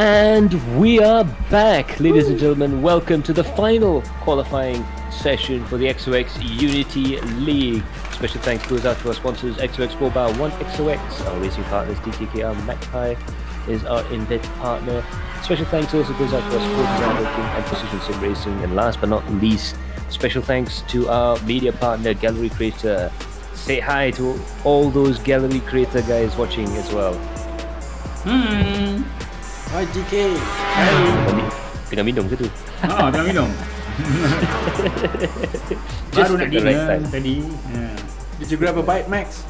And we are back, ladies and gentlemen. Welcome to the final qualifying session for the XOX Unity League. Special thanks goes out to our sponsors, XOX Mobile, 1XOX, our racing partners, TKKR, Magpie is our invent partner. Special thanks also goes out to our sport groundbreaking and precision sim racing. And last but not least, special thanks to our media partner, Galeri Kereta. Say hi to all those Galeri Kereta guys watching as well. Hi GK. Tengah minum ke tu? Jangan minum. Just Baru at nak the right dinner time. tadi. Did you grab a bite, Max?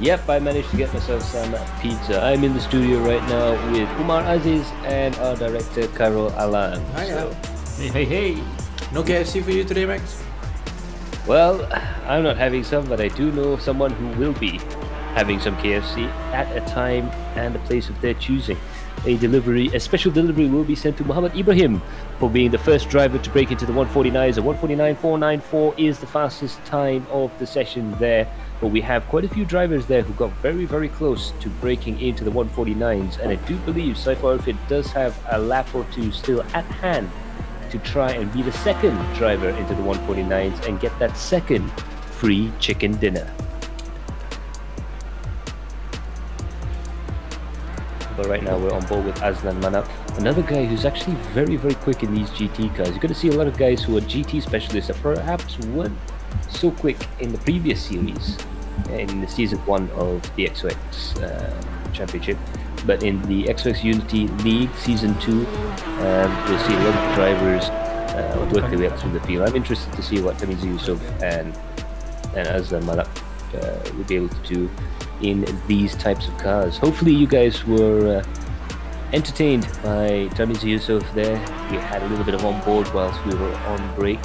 Yep, I managed to get myself some pizza. I'm in the studio right now with Umar Aziz and our director, Carol Alan. Hi, So, Hey. No KFC for you today, Max? well, I'm not having some, but I do know someone who will be having some KFC at a time and a place of their choosing. A special delivery will be sent to Muhammad Ibrahim for being the first driver to break into the 149s. A 149.494 is the fastest time of the session there, but we have quite a few drivers there who got very, very close to breaking into the 149s, and I do believe Saifar Arifin does have a lap or two still at hand to try and be the second driver into the 149s and get that second free chicken dinner. But right now we're on board with Azlan Manap, another guy who's actually very, very quick in these GT cars. You're going to see a lot of guys who are GT specialists that perhaps weren't so quick in the previous series, in the season 1 of the XOX Championship. But in the XOX Unity League season 2, we'll see a lot of drivers work their way up through the field. I'm interested to see what Tamiz Yusuf and Azlan Manap will be able to do in these types of cars. Hopefully you guys were entertained by Tamiz Yusuf there. We had a little bit of on board whilst we were on break,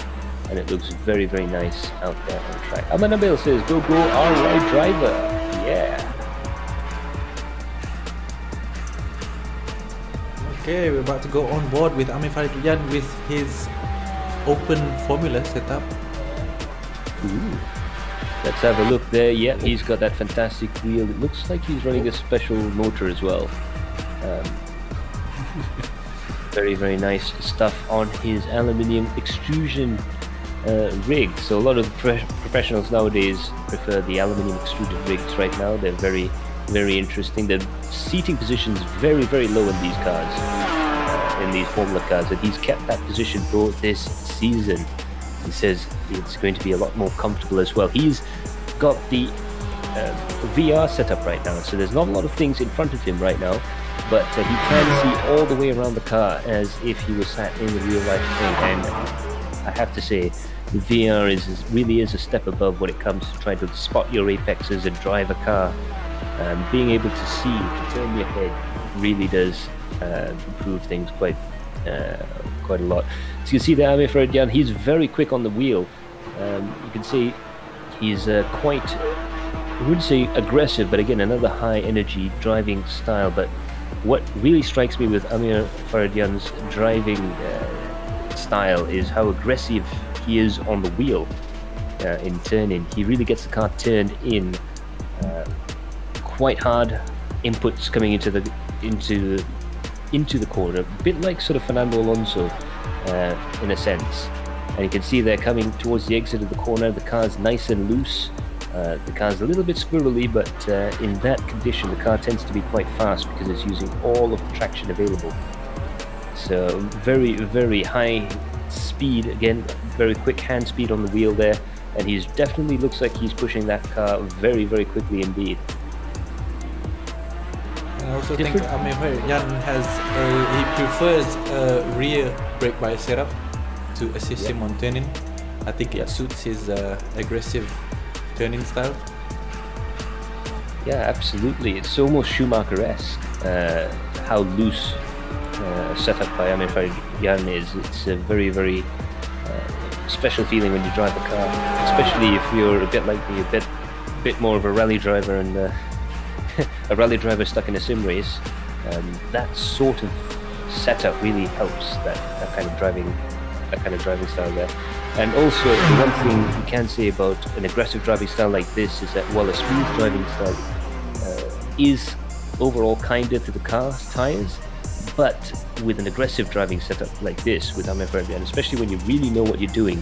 and it looks very, very nice out there on track. Aman Nabil says, go RY driver. Yeah. Okay, we're about to go on board with Amir Faridian with his open formula setup. Ooh. Let's have a look there. Yeah, he's got that fantastic wheel. It looks like he's running a special motor as well. Very, very nice stuff on his aluminium extrusion rig. So a lot of professionals nowadays prefer the aluminium extruded rigs right now. They're very, very interesting. The seating position is very, very low in these cars, in these Formula cars, and he's kept that position for this season. He says it's going to be a lot more comfortable as well. He's got the VR setup right now, so there's not a lot of things in front of him right now, but he can see all the way around the car as if he was sat in the real life thing. And I have to say, the VR really is a step above when it comes to trying to spot your apexes and drive a car. Being able to see, to turn your head, really does improve things quite a lot. So you can see the Amir Faridian, he's very quick on the wheel. You can see he's quite, I wouldn't say aggressive, but again, another high energy driving style. But what really strikes me with Amir Faridian's driving style is how aggressive he is on the wheel in turning. He really gets the car turned in quite hard, inputs coming into the corner, a bit like sort of Fernando Alonso in a sense. And you can see they're coming towards the exit of the corner. The car's nice and loose. The car's a little bit squirrely, but in that condition the car tends to be quite fast because it's using all of the traction available. So very, very high speed, again, very quick hand speed on the wheel there, and he's definitely looks like he's pushing that car very, very quickly indeed. I also think Amir Faridian he prefers a rear brake bias setup to assist him on turning. I think it suits his aggressive turning style. Yeah, absolutely. It's almost Schumacher-esque how loose setup by Amir Faridian is. It's a very, very special feeling when you drive the car, especially if you're a bit like me, a bit more of a rally driver and a rally driver stuck in a sim race. That sort of setup really helps that kind of driving style there. And also, the one thing you can say about an aggressive driving style like this is that while a smooth driving style is overall kinder to the car's tires, But with an aggressive driving setup like this with Dino Ferrari, and especially when you really know what you're doing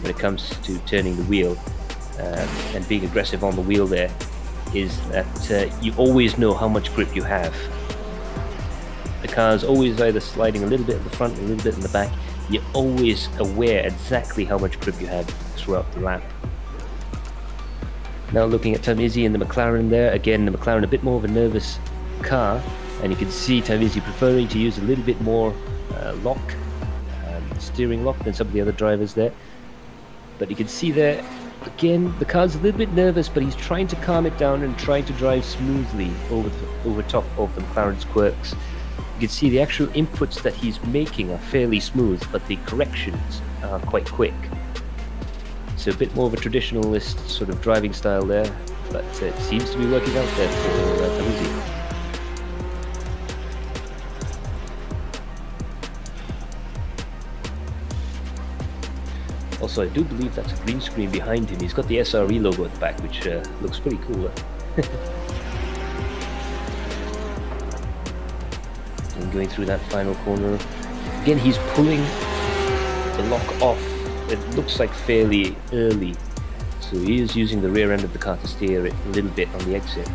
when it comes to turning the wheel and being aggressive on the wheel, there is that you always know how much grip you have. The car's always either sliding a little bit at the front, a little bit in the back. You're always aware exactly how much grip you have throughout the lap. Now looking at Tamizzi and the McLaren there, again the McLaren a bit more of a nervous car, and you can see Tamizzi preferring to use a little bit more steering lock than some of the other drivers there. But you can see there, again, the car's a little bit nervous, but he's trying to calm it down and trying to drive smoothly over top of the McLaren's quirks. You can see the actual inputs that he's making are fairly smooth, but the corrections are quite quick. So a bit more of a traditionalist sort of driving style there, but it seems to be working out there for Tamizzi. Also, I do believe that's a green screen behind him. He's got the SRE logo at the back, which looks pretty cool. And going through that final corner, again he's pulling the lock off. It looks like fairly early, so he is using the rear end of the car to steer it a little bit on the exit.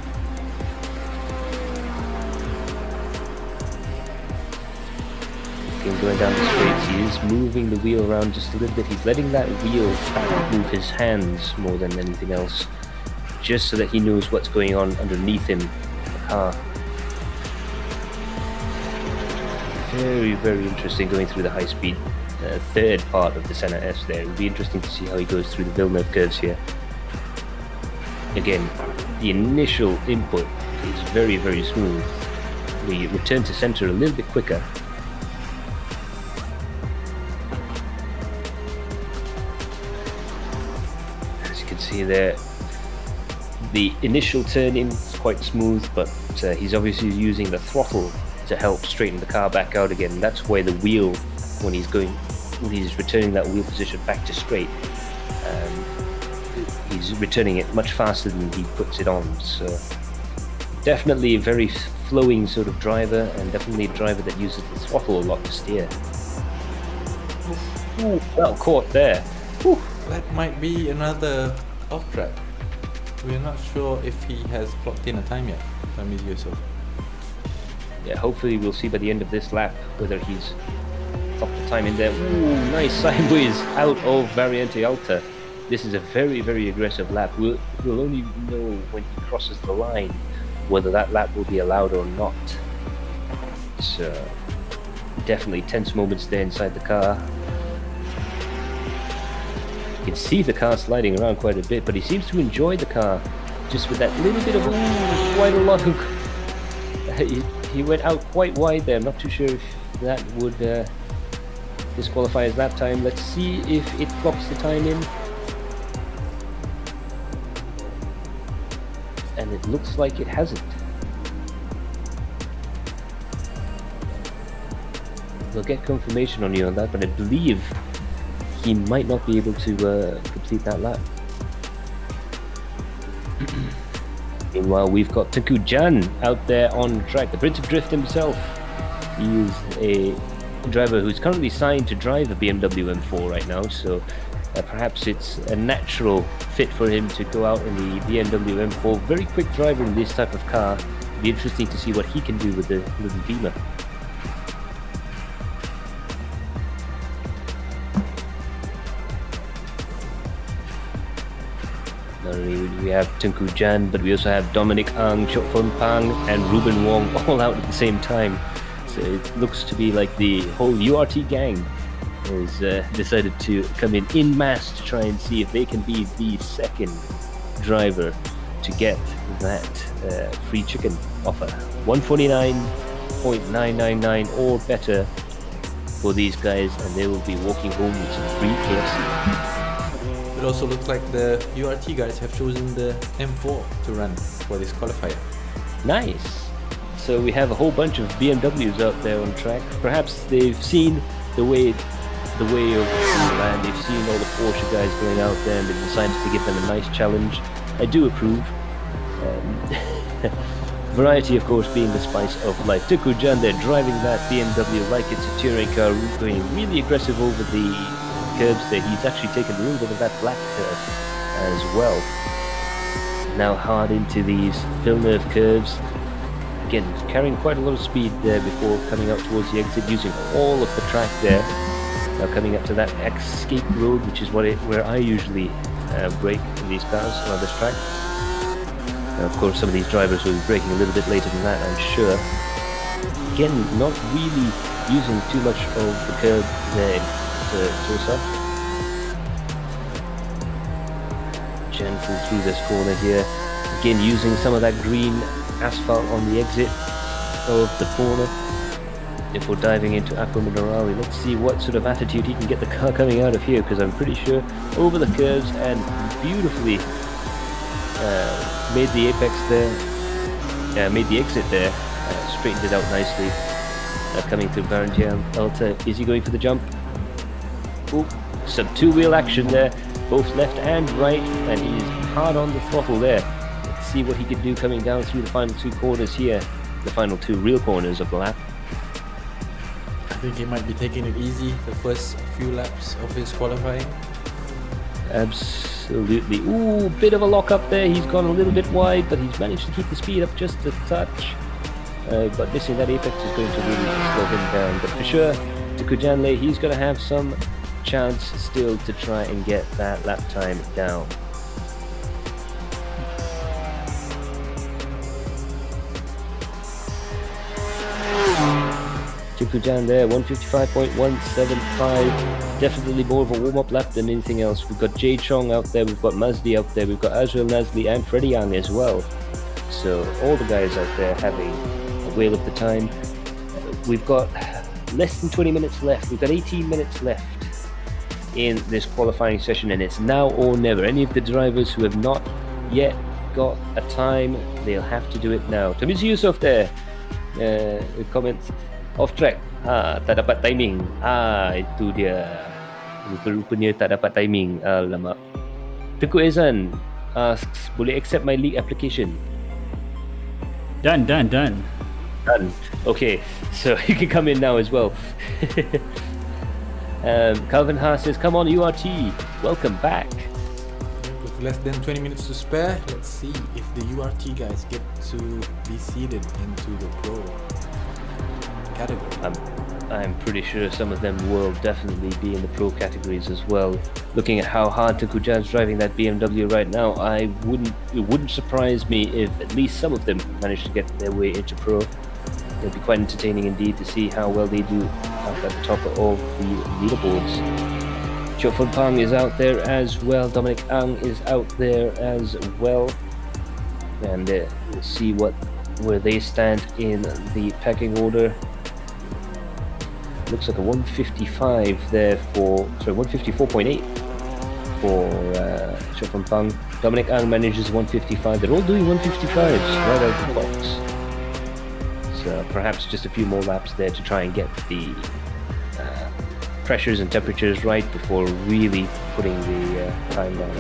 Again, going down the straights, he is moving the wheel around just a little bit. He's letting that wheel move his hands more than anything else, just so that he knows what's going on underneath him in the car. Very, very interesting going through the high-speed third part of the Senna S there. It'll be interesting to see how he goes through the Villeneuve curves here. Again, the initial input is very, very smooth. The return to center a little bit quicker. As you can see there, the initial turn-in is quite smooth, but he's obviously using the throttle to help straighten the car back out again. That's why the wheel, when he's returning that wheel position back to straight, he's returning it much faster than he puts it on. So definitely a very flowing sort of driver, and definitely a driver that uses the throttle a lot to steer. Ooh, well caught there. Whew, that might be another off track. We're not sure if he has clocked in a time yet, Tamizzi Yusuf. Yeah, hopefully we'll see by the end of this lap whether he's clocked the time in there. Ooh, nice sideways out of Variante Alta. This is a very, very aggressive lap. We'll only know when he crosses the line whether that lap will be allowed or not. So definitely tense moments there inside the car. You can see the car sliding around quite a bit, but he seems to enjoy the car just with that little bit of quite a lot of he went out quite wide there. I'm not too sure if that would disqualify his lap time. Let's see if it clocks the time in. And it looks like it hasn't. We'll get confirmation on you on that, but I believe he might not be able to complete that lap. Meanwhile, we've got Tengku Jan out there on track, the Prince of Drift himself. He is a driver who's currently signed to drive a BMW M4 right now, so perhaps it's a natural fit for him to go out in the BMW M4. Very quick driver in this type of car. It'll be interesting to see what he can do with the little Beamer. Not only do we have Tengku Jan, but we also have Dominic Ang, Chok Fon Pang, and Ruben Wong all out at the same time. So it looks to be like the whole URT gang has decided to come in masse to try and see if they can be the second driver to get that free chicken offer. 149.999 or better for these guys, and they will be walking home with some free KFC. It also looks like the URT guys have chosen the M4 to run for this qualifier. Nice. So we have a whole bunch of BMWs out there on track. Perhaps they've seen the way of the land. They've seen all the Porsche guys going out there, and they've decided to give them a nice challenge. I do approve. Variety, of course, being the spice of life. Tukujan there driving that BMW like it's a touring car, going really aggressive over the curbs there. He's actually taken a little bit of that black curve as well. Now hard into these Villeneuve curves. Again, carrying quite a lot of speed there before coming out towards the exit, using all of the track there. Now coming up to that escape road, which is where I usually brake in these cars on this track. Now, of course, some of these drivers will be braking a little bit later than that, I'm sure. Again, not really using too much of the curb there to Tosa. Gently through this corner here. Again, using some of that green asphalt on the exit of the corner before diving into Aqua Minerale. Let's see what sort of attitude he can get the car coming out of here, because I'm pretty sure over the curves and beautifully made the apex there, made the exit there, straightened it out nicely. Coming through Barangian Alta, is he going for the jump? Oh, some two-wheel action there, both left and right, and he's hard on the throttle there. Let's see what he can do coming down through the final two corners here, the final two real corners of the lap. I think he might be taking it easy the first few laps of his qualifying. Absolutely. Ooh, bit of a lock up there. He's gone a little bit wide, but he's managed to keep the speed up just a touch. But missing that apex is going to really slow him down. But for sure, to Kujanle, he's going to have some chance still to try and get that lap time down. Tukujan there, 155.175. Definitely more of a warm-up lap than anything else. We've got Jay Chong out there, we've got Mazdi out there, we've got Azrael Nazli and Freddie Young as well. So all the guys out there having a whale of the time. We've got less than 20 minutes left. We've got 18 minutes left in this qualifying session, and it's now or never. Any of the drivers who have not yet got a time, they'll have to do it now. Tamiz Yusof there, comments off track. Tak dapat timing. Itu dia. Rupa-rupanya tak dapat timing. Alamak. Teguh Ezan asks, boleh accept my league application? Done. Done. Okay, so you can come in now as well. Calvin Haas says, come on URT, welcome back. With less than 20 minutes to spare, let's see if the URT guys get to be seeded into the pro category. I'm pretty sure some of them will definitely be in the pro categories as well. Looking at how hard Tukujan's driving that BMW right now, it wouldn't surprise me if at least some of them manage to get their way into pro. It'll be quite entertaining indeed to see how well they do up at the top of the leaderboards. Chofun Pang is out there as well. Dominic Ang is out there as well. And we'll see where they stand in the pecking order. Looks like a 155 there 154.8 for Chofun Pang. Dominic Ang manages 155. They're all doing 155s right out of the box. So perhaps just a few more laps there to try and get the pressures and temperatures right before really putting the time down.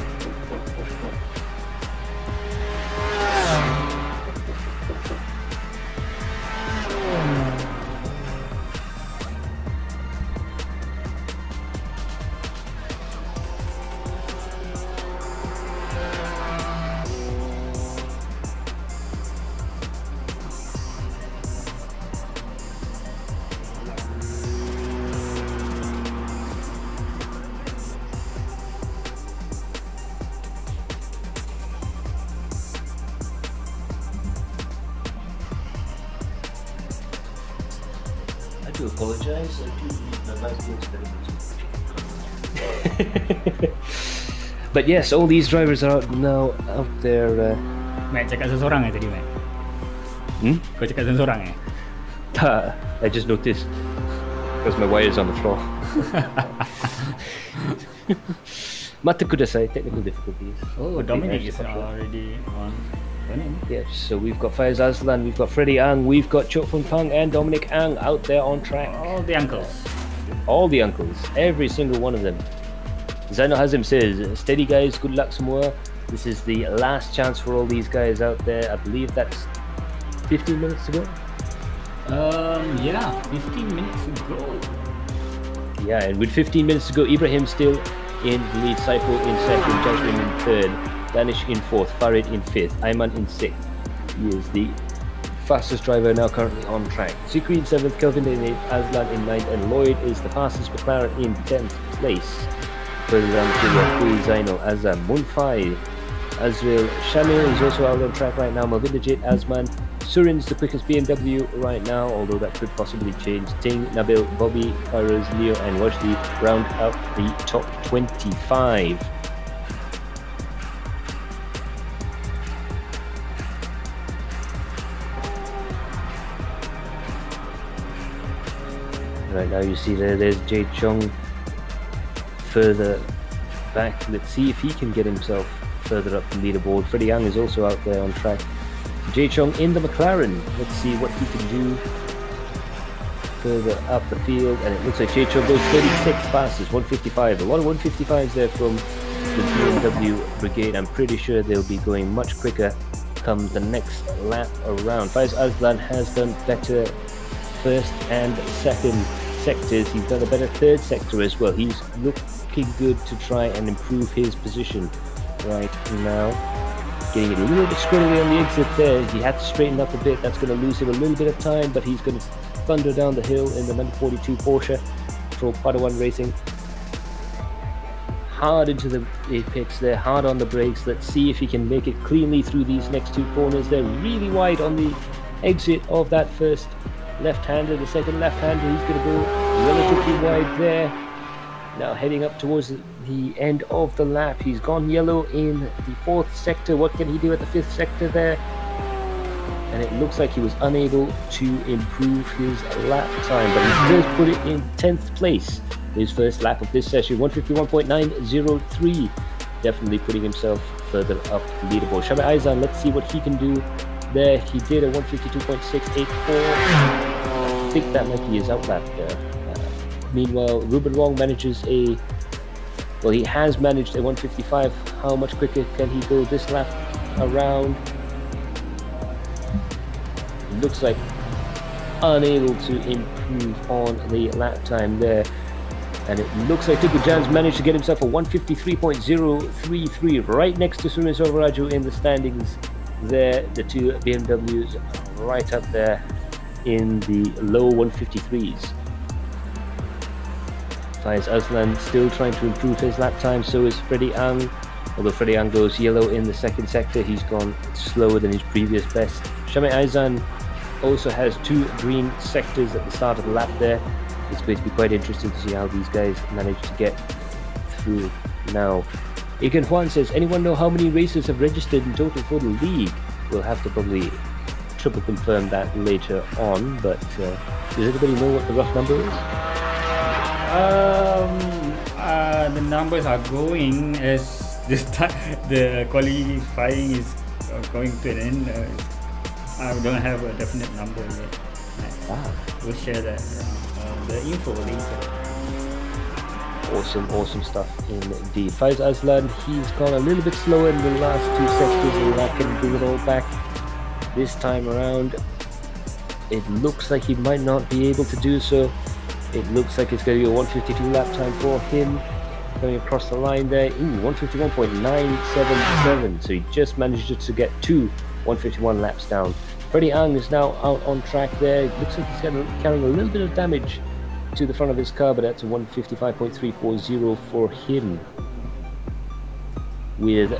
I do apologise. I do need my bad But yes, all these drivers are now out there. Matt cakap seseorang tadi, Matt? Kau cakap seseorang I just noticed because my wire's on the floor. Mata kudasai, technical difficulties. Oh, Dominic is already on. Yes, so we've got Faiz Aslan, we've got Freddie Ang, we've got Chokfun Pang and Dominic Ang out there on track. All the uncles. All the uncles, every single one of them. Zainal Hazim says, steady guys, good luck semua. This is the last chance for all these guys out there. I believe that's 15 minutes to go? Yeah, 15 minutes to go. Yeah, and with 15 minutes to go, Ibrahim still in the lead, Saiful in second, Jasmine in third, Danish in fourth, Farid in fifth, Ayman in sixth. He is the fastest driver now currently on track. Zikri in seventh, Kelvin in eighth, Aslan in ninth, and Lloyd is the fastest McLaren in 10th place. Further down the field, Zainal, Azam, Munfai, Azril, Shamil is also out on track right now, Mavidajit, Azman, Surin's the quickest BMW right now, although that could possibly change. Ting, Nabil, Bobby, Faraz, Leo, and Wajdi round out the top 25. Right now you see there's Jay Chong further back. Let's see if he can get himself further up the leaderboard. Freddie Young is also out there on track. Jay Chong in the McLaren. Let's see what he can do further up the field. And it looks like Jay Chong goes 36 fastest, 155. A lot of 155s there from the BMW brigade. I'm pretty sure they'll be going much quicker come the next lap around. Faiz Azlan has done better first and second sectors. He's done a better third sector as well. He's looking good to try and improve his position right now. Getting it a little bit squirrely on the exit there. He had to straighten up a bit. That's going to lose him a little bit of time, but he's going to thunder down the hill in the number 42 Porsche for Padawan Racing. Hard into the apex there, hard on the brakes. Let's see if he can make it cleanly through these next two corners. They're really wide on the exit of that first left-hander. The second left-hander, he's going to go relatively wide there. Now heading up towards the end of the lap. He's gone yellow in the fourth sector. What can he do at the fifth sector there? And it looks like he was unable to improve his lap time, but he does put it in 10th place. His first lap of this session, 151.903. Definitely putting himself further up the leaderboard. Shami Aizan, let's see what he can do there. He did a 152.684. I think that might be his outlap there. Meanwhile, Ruben Wong manages he has managed a 155. How much quicker can he go this lap around? Looks like unable to improve on the lap time there. And it looks like Tuku Jan's managed to get himself a 153.033 right next to Surin Sovaraju in the standings there. The two BMWs right up there in the low 153s. Faiz Aslan still trying to improve his lap time, so is Freddie Ang. Although Freddie Ang goes yellow in the second sector, he's gone slower than his previous best. Shami Aizan also has two green sectors at the start of the lap there. It's going to be quite interesting to see how these guys manage to get through now. Igan Juan says, anyone know how many racers have registered in total for the league? We'll have to probably triple confirm that later on, but does anybody know what the rough number is? The numbers are going as the qualifying is going to an end. I don't have a definite number yet. We'll share that the info later. Awesome stuff indeed. Faiz Aslan, he's gone a little bit slower in the last two sectors, and that can bring it all back this time around. It looks like he might not be able to do so. It looks like it's going to be a 152 lap time for him. Going across the line there. 151.977. So he just managed to get two 151 laps down. Freddie Ang is now out on track there. It looks like he's carrying a little bit of damage to the front of his car, but that's a 155.340 for him. With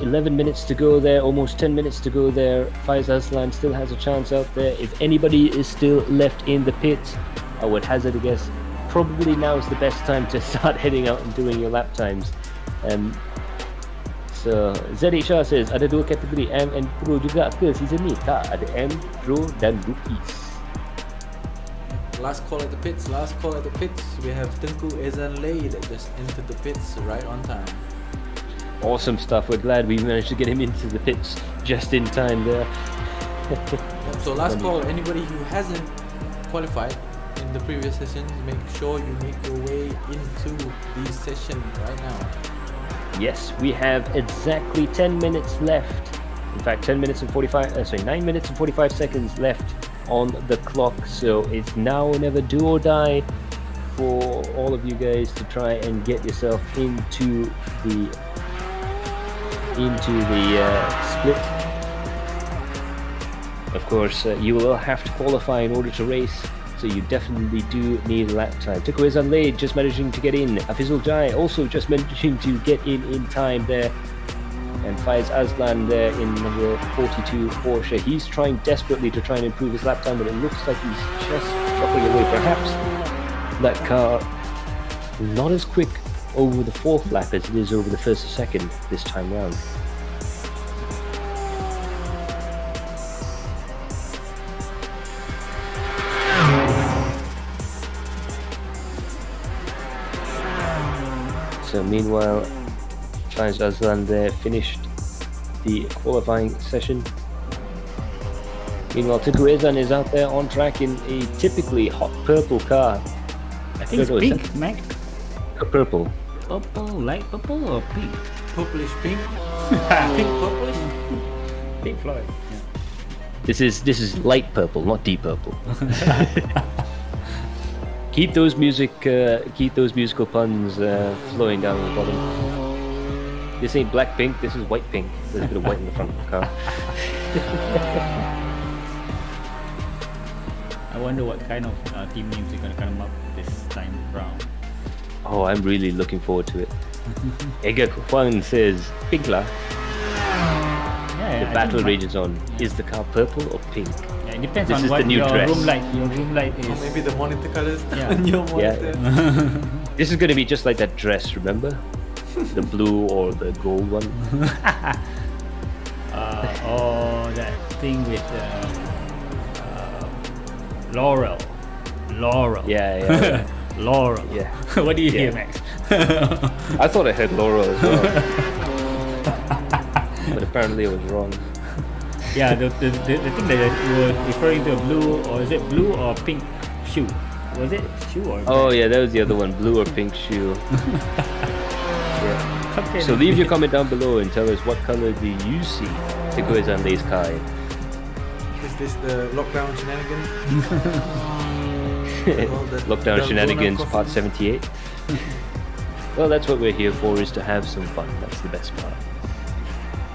11 minutes to go there, almost 10 minutes to go there, Faiz Aslan still has a chance out there. If anybody is still left in the pits, I would hazard a guess, probably now is the best time to start heading out and doing your lap times. So ZHR says, ada dua kategori M and Pro juga ke season ni? Tak, ada M, Pro dan Rookies. Last call at the pits. We have Tengku Ezan Lay that just entered the pits right on time. Awesome stuff. We're glad we managed to get him into the pits just in time there. So last call, anybody who hasn't qualified in the previous sessions, make sure you make your way into the session right now. Yes, we have exactly 10 minutes left In fact, 9 minutes and 45 seconds left on the clock. So it's now or never, do or die for all of you guys to try and get yourself into the split. Of course, you will have to qualify in order to race, so you definitely do need a lap time. TKKR Late just managing to get in. Afizul Jai also just managing to get in time there. And Faiz Aslan there in number 42 Porsche. He's trying desperately to try and improve his lap time, but it looks like he's just dropping away. Perhaps that car not as quick over the fourth lap as it is over the first or second this time round. So meanwhile, Faiz Aslan there finished the qualifying session. Meanwhile, TKKR is out there on track in a typically hot purple car. I think it's pink, Mac. Purple. Purple, light purple or pink? Purplish pink. Pink purplish? Pink Floyd. Yeah. This is light purple, not deep purple. Keep those musical puns flowing down the bottom. This ain't black pink, this is white pink. There's a bit of white in the front of the car. I wonder what kind of team names are going to come up this time round. Oh, I'm really looking forward to it. Ega Huang says, Pinkla. Yeah, The battle rages on. Is the car purple or pink? Yeah, it depends This on is what the new your dress. room light. Your room light is. Or maybe the monitor colors Yeah. on your monitor. This is going to be just like that dress, remember? The blue or the gold one. Or that thing with Laurel. Yeah. Laurel. Yeah. What do you hear, Yeah. Max? I thought I heard Laurel as well. But apparently it was wrong. Yeah, the thing that you were referring to, a blue, or is it blue or pink shoe? Was it shoe or? Oh yeah, that was the other one, blue or pink shoe. Yeah. Okay, So leave your comment down below and tell us what color do you see TKKR Lay's car in. Is this the lockdown shenanigans? All the Lockdown Dalgona Shenanigans coffee? Part 78. Well, that's what we're here for, is to have some fun. That's the best part.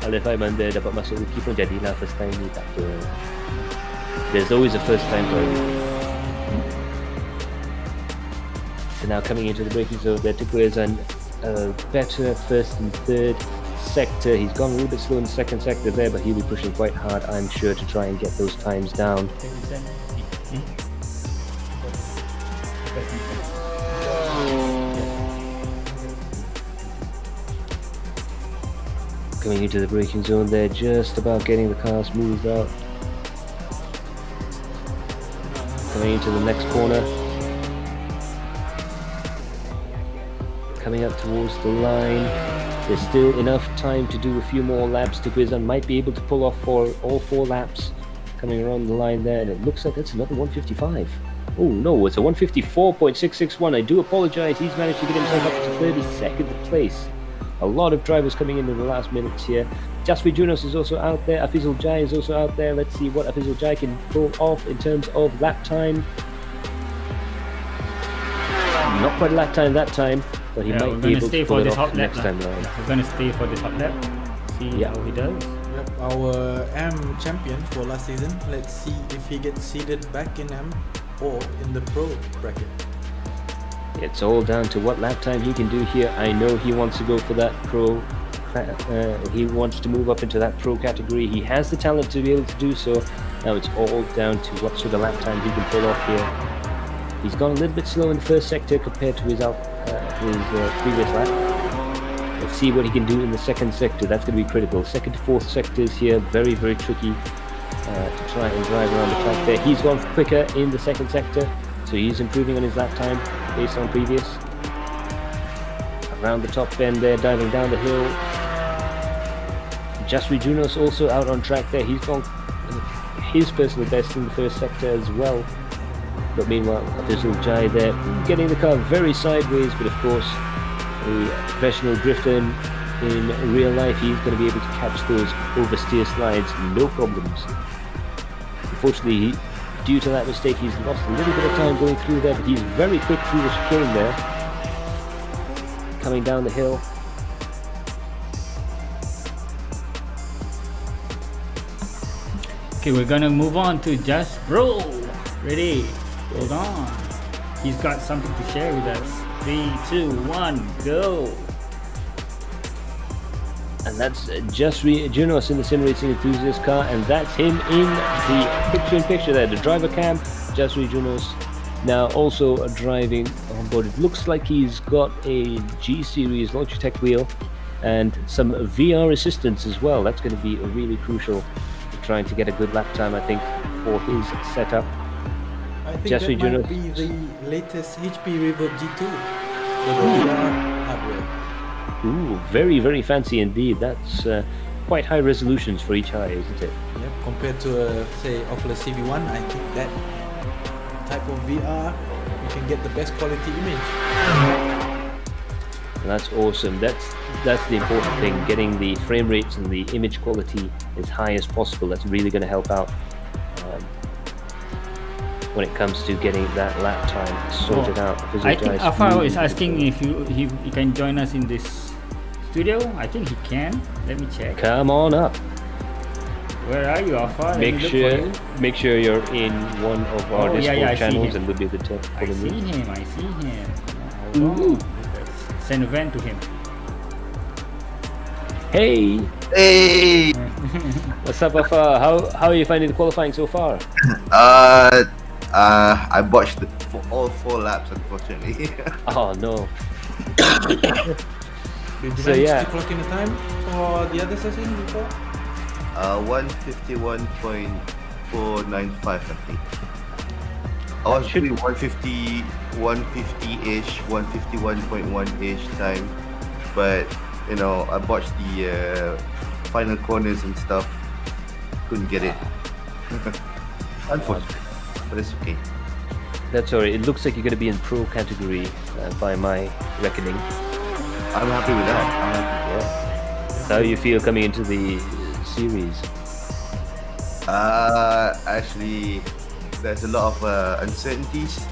Alif Aiman there dapat masuk rookie pun jadilah first time ni, tak apa. There's always a first time for everything. So now coming into the braking zone there, TKKR on better first and third sector. He's gone a little bit slow in the second sector there, but he'll be pushing quite hard, I'm sure, to try and get those times down. Coming into the braking zone there, just about getting the car smoothed out. Coming into the next corner. Coming up towards the line. There's still enough time to do a few more laps. TKKR might be able to pull off for all 4 laps. Coming around the line there, and it looks like that's another 155. Oh no, it's a 154.661. I do apologize. He's managed to get himself up to 32nd place. A lot of drivers coming in the last minutes here. Jasper Junos is also out there. Afizul Jai is also out there. Let's see what Afizul Jai can pull off in terms of lap time. Not quite a lap time that time, but he might be able to pull it off next time around. We're going to stay for this hot lap. See how he does. Yep, our M champion for last season. Let's see if he gets seeded back in M or in the pro bracket. It's all down to what lap time he can do here. I know he wants to go for that pro. He wants to move up into that pro category. He has the talent to be able to do so. Now it's all down to what sort of lap time he can pull off here. He's gone a little bit slow in the first sector compared to his previous lap. Let's see what he can do in the second sector. That's going to be critical. Second to fourth sectors here, very, very tricky to try and drive around the track there. He's gone quicker in the second sector, so he's improving on his lap time based on previous. Around the top bend there, diving down the hill. Jasri Junos also out on track there. He's gone his personal best in the first sector as well. But meanwhile, Afizul Jai there, getting the car very sideways, but of course, a professional drifter in real life, he's going to be able to catch those oversteer slides, no problems. Unfortunately, due to that mistake, he's lost a little bit of time going through there, but he's very quick through the chicane there. Coming down the hill. Okay, we're gonna move on to Just Bro. Ready? Hold on. He's got something to share with us. 3, 2, 1, go. And that's Jasri Junos in the Sim Racing Enthusiast car, and that's him in the picture-in-picture there, the driver cam. Jasri Junos now also driving on board. It looks like he's got a G Series Logitech wheel and some VR assistance as well. That's going to be really crucial to trying to get a good lap time, I think, for his setup. I think Jasri that Junos. might be the latest HP Reverb G2 for the VR hardware. Ooh, very, very fancy indeed. That's quite high resolutions for each eye, isn't it? Yep, compared to say Oculus CV1, I think that type of VR, you can get the best quality image. That's awesome. That's the important thing. Getting the frame rates and the image quality as high as possible. That's really going to help out when it comes to getting that lap time sorted out. I think Afaro is asking if he can join us in this studio. I think he can. Let me check. Come on up. Where are you, Afaro? Make sure you're in one of our Discord channels, and we'll be able to I pull him see in. him. I see him. Hold on. Let's send a van to him. Hey, Hey! what's up, Afa? How are you finding the qualifying so far? I botched for all 4 laps, unfortunately. Oh no. Did you So, manage yeah. to clock in the time for the other session before? 151.495, I think. I was doing 150-ish, 151.1-ish time, but you know, I botched the final corners and stuff. Couldn't get it. Unfortunately, but it's okay. That's alright. It looks like you're going to be in pro category by my reckoning. I'm happy with that. I'm happy. Yeah. How you feel coming into the series? Actually, there's a lot of uncertainties.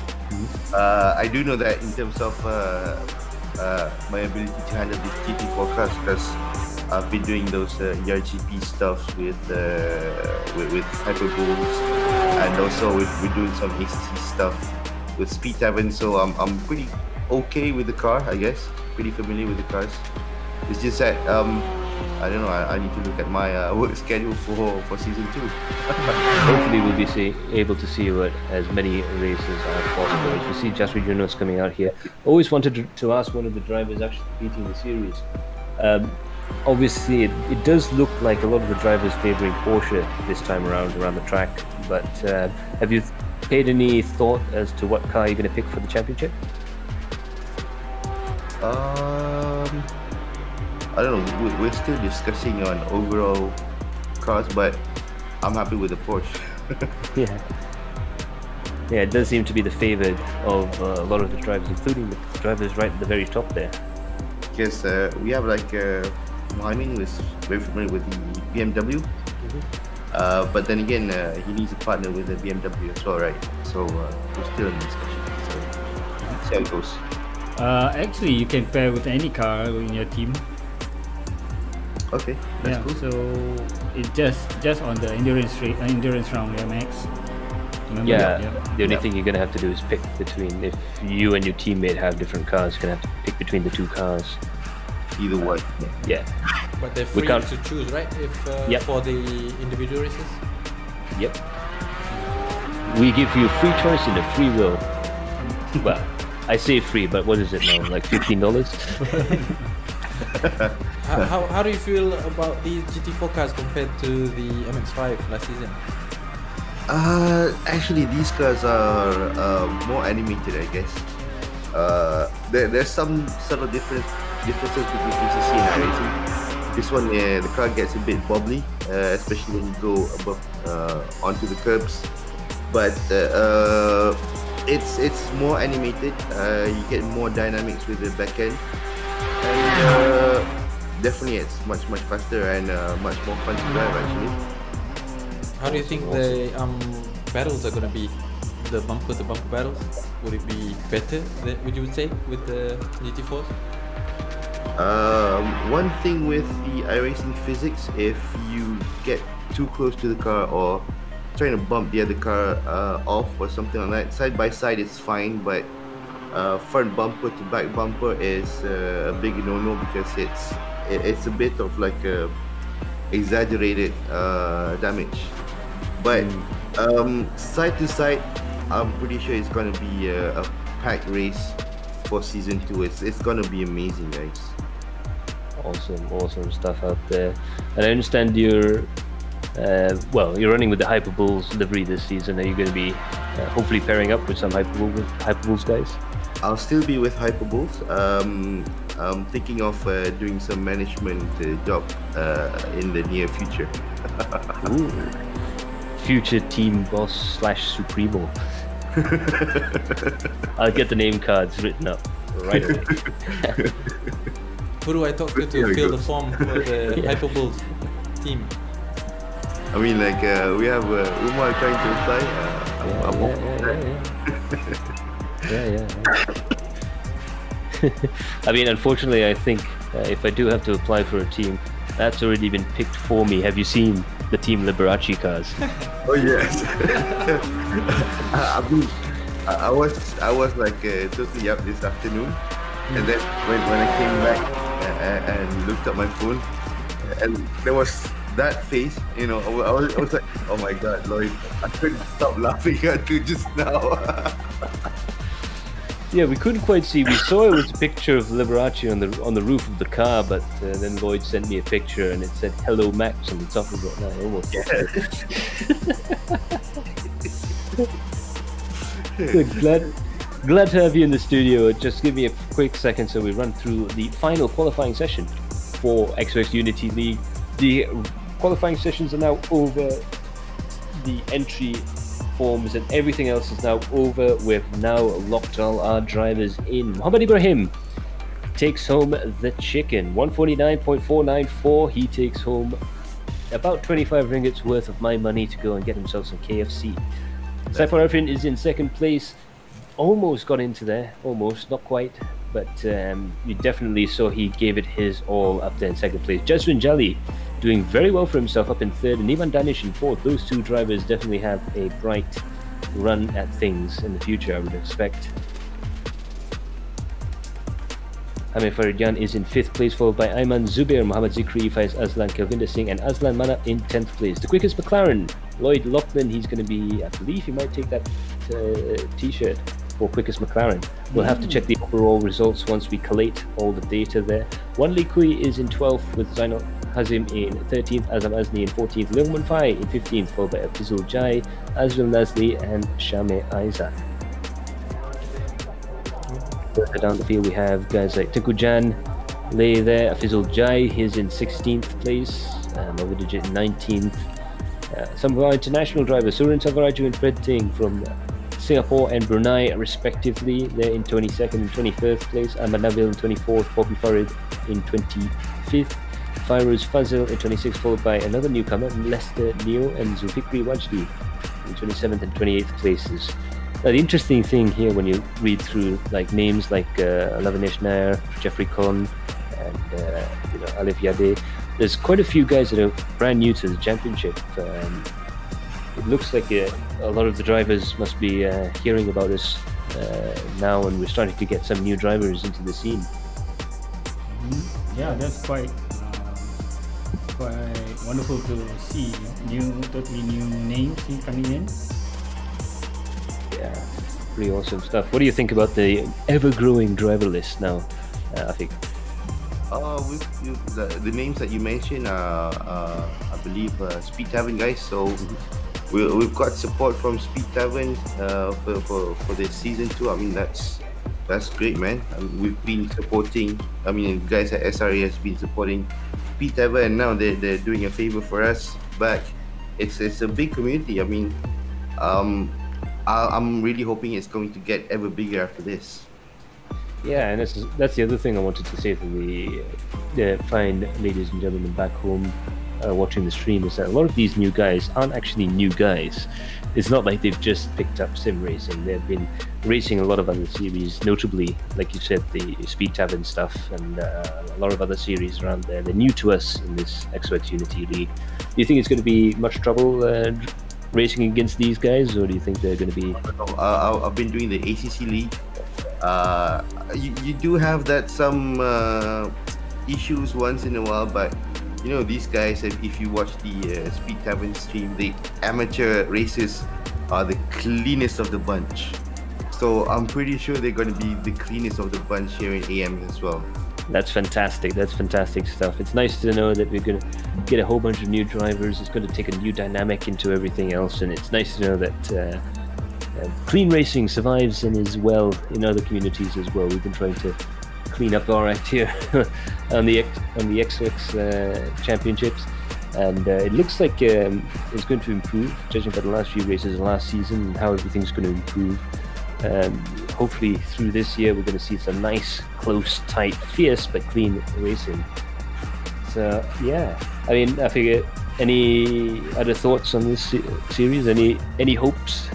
I do know that in terms of my ability to handle this GT forecast, because I've been doing those ERGP stuff with hyperboles, and also we're doing some ACC stuff with Speed Tavern. So I'm pretty okay with the car, I guess. Pretty familiar with the cars. It's just that I don't know. I need to look at my work schedule for season 2. Hopefully we'll be able to see you at as many races as possible. If you see Jasri Junos coming out here, always wanted to ask one of the drivers actually competing in the series. Obviously, it does look like a lot of the drivers favouring Porsche this time around the track. But have you paid any thought as to what car you're going to pick for the championship? I don't know. We're still discussing on overall cars, but I'm happy with the Porsche. Yeah, it does seem to be the favoured of a lot of the drivers, including the drivers right at the very top there. Because we have like Mohammed, who is very familiar with the BMW. But then again, he needs a partner with the BMW as well, right? So we're still in discussion. So see how it goes. Actually, you can pair with any car in your team. Okay, that's cool. So it just on the endurance round, yeah, Max. Remember? Yeah, the only thing you're going to have to do is pick between, if you and your teammate have different cars, you're going to have to pick between the 2 cars. Either way. Yeah. But they're free can't- to choose, right? If Yep. for the individual races. Yep. We give you free choice and a free will. Well, I say free, but what is it now? Like $15? How do you feel about these GT4 cars compared to the MX-5 last season? Actually, these cars are more animated, I guess. There's some subtle differences between ACC and iRacing. This one, the car gets a bit wobbly, especially when you go above onto the curbs. But it's more animated. You get more dynamics with the back end, and definitely it's much faster and much more fun to drive actually. How do you think the battles are gonna be? The bumper to bumper battles, would it be better? Would you say with the GT4s? One thing with the iRacing physics, if you get too close to the car or trying to bump the other car off or something like that, side by side it's fine, but front bumper to back bumper is a big no-no because it's a bit of like a exaggerated damage. But side to side, I'm pretty sure it's gonna be a packed race for season 2. It's gonna be amazing, guys. Awesome stuff out there. And I understand you're running with the Hyperbulls livery this season. Are you going to be hopefully pairing up with some Hyperbulls guys? I'll still be with Hyperbulls. I'm thinking of doing some management job in the near future. Ooh. Future team boss / Supremo. I'll get the name cards written up right away. Who do I talk to fill the form for the Hyperbulls team? I mean, like we have Umar trying to apply. I'm off I mean, unfortunately, I think if I do have to apply for a team, that's already been picked for me. Have you seen the Team Liberace cars? Oh yes. I was like totally up this afternoon, and then when I came back and looked at my phone, and there was that face, I was like, oh my god, Lloyd, I couldn't stop laughing until just now. Yeah, we couldn't quite see. We saw it was a picture of Liberace on the roof of the car, but then Lloyd sent me a picture and it said "Hello Max" on the top of it. And I almost Good, glad to have you in the studio. Just give me a quick second so we run through the final qualifying session for XOX Unity League. The qualifying sessions are now over. The entry forms and everything else is now over. We've now locked all our drivers in. Muhammad Ibrahim takes home the chicken, 149.494. He takes home about 25 ringgits worth of my money to go and get himself some KFC. Saifur Arifin is in second place. Almost got into there, almost, not quite, but you definitely saw he gave it his all up there in second place. Jaswin Jali doing very well for himself up in third, and Ivan Danish in fourth. Those two drivers definitely have a bright run at things in the future, I would expect. Hamid Faridyan is in 5th place, followed by Ayman Zubair, Muhammad Zikri, Faiz Aslan, Kelvinder Singh, and Aslan Mana in 10th place. The quickest McLaren, Lloyd Lachlan, he's going to be, I believe he might take that t-shirt for quickest McLaren. We'll have to check the overall results once we collate all the data there. Wan Li Kui is in 12th with Zainal Hazim in 13th, Azam Azni in 14th, Leung Fai in 15th, followed by Afizul Jai, Azril Nazli, and Shame Aiza. Further down the field, we have guys like Tinku Jan, Lay there, Afizul Jai, he's in 16th place, Movidijit 19th. Some of our international drivers, Surin Savaraju and Fred Ting from Singapore and Brunei respectively, they're in 22nd and 21st place. Ahmad Nabil in 24th, Bobby Farid in 25th, Fairuz Fazil in 26th, followed by another newcomer, Lester Neo and Zulfikri Wajdi in 27th and 28th places. Now, the interesting thing here when you read through like names like Lavinesh Nair, Jeffrey Kohn, and Alif Yade, there's quite a few guys that are brand new to the championship. It looks like a lot of the drivers must be hearing about us now, and we're starting to get some new drivers into the scene. Yeah, that's quite wonderful to see totally new names coming in. Yeah, pretty awesome stuff. What do you think about the ever-growing driver list now, Afiq? The names that you mentioned are, I believe, Speed Tavern guys. So we've got support from Speed Tavern for this season 2. I mean, that's great, man. We've been supporting. I mean, guys at SRA has been supporting Speed Tavern, and now they're doing a favor for us back. It's a big community. I mean, I'm really hoping it's going to get ever bigger after this. Yeah, and that's the other thing I wanted to say to the fine ladies and gentlemen back home watching the stream is that a lot of these new guys aren't actually new guys. It's not like they've just picked up sim racing. They've been racing a lot of other series, notably, like you said, the Speed Tavern stuff and a lot of other series around there. They're new to us in this XOX Unity League. Do you think it's going to be much trouble racing against these guys, or do you think they're going to be... I've been doing the ACC League. You do have that some issues once in a while, but you know, these guys, if you watch the Speed Tavern stream, the amateur racers are the cleanest of the bunch. So I'm pretty sure they're going to be the cleanest of the bunch here in AM as well. That's fantastic. That's fantastic stuff. It's nice to know that we're going to get a whole bunch of new drivers. It's going to take a new dynamic into everything else, and it's nice to know that clean racing survives and is well in other communities as well. We've been trying to clean up our act here on the XOX championships, and it looks like it's going to improve, judging by the last few races of last season and how everything's going to improve. Hopefully through this year we're going to see some nice, close, tight, fierce but clean racing. So yeah, I mean, I figure, any other thoughts on this series? Any hopes?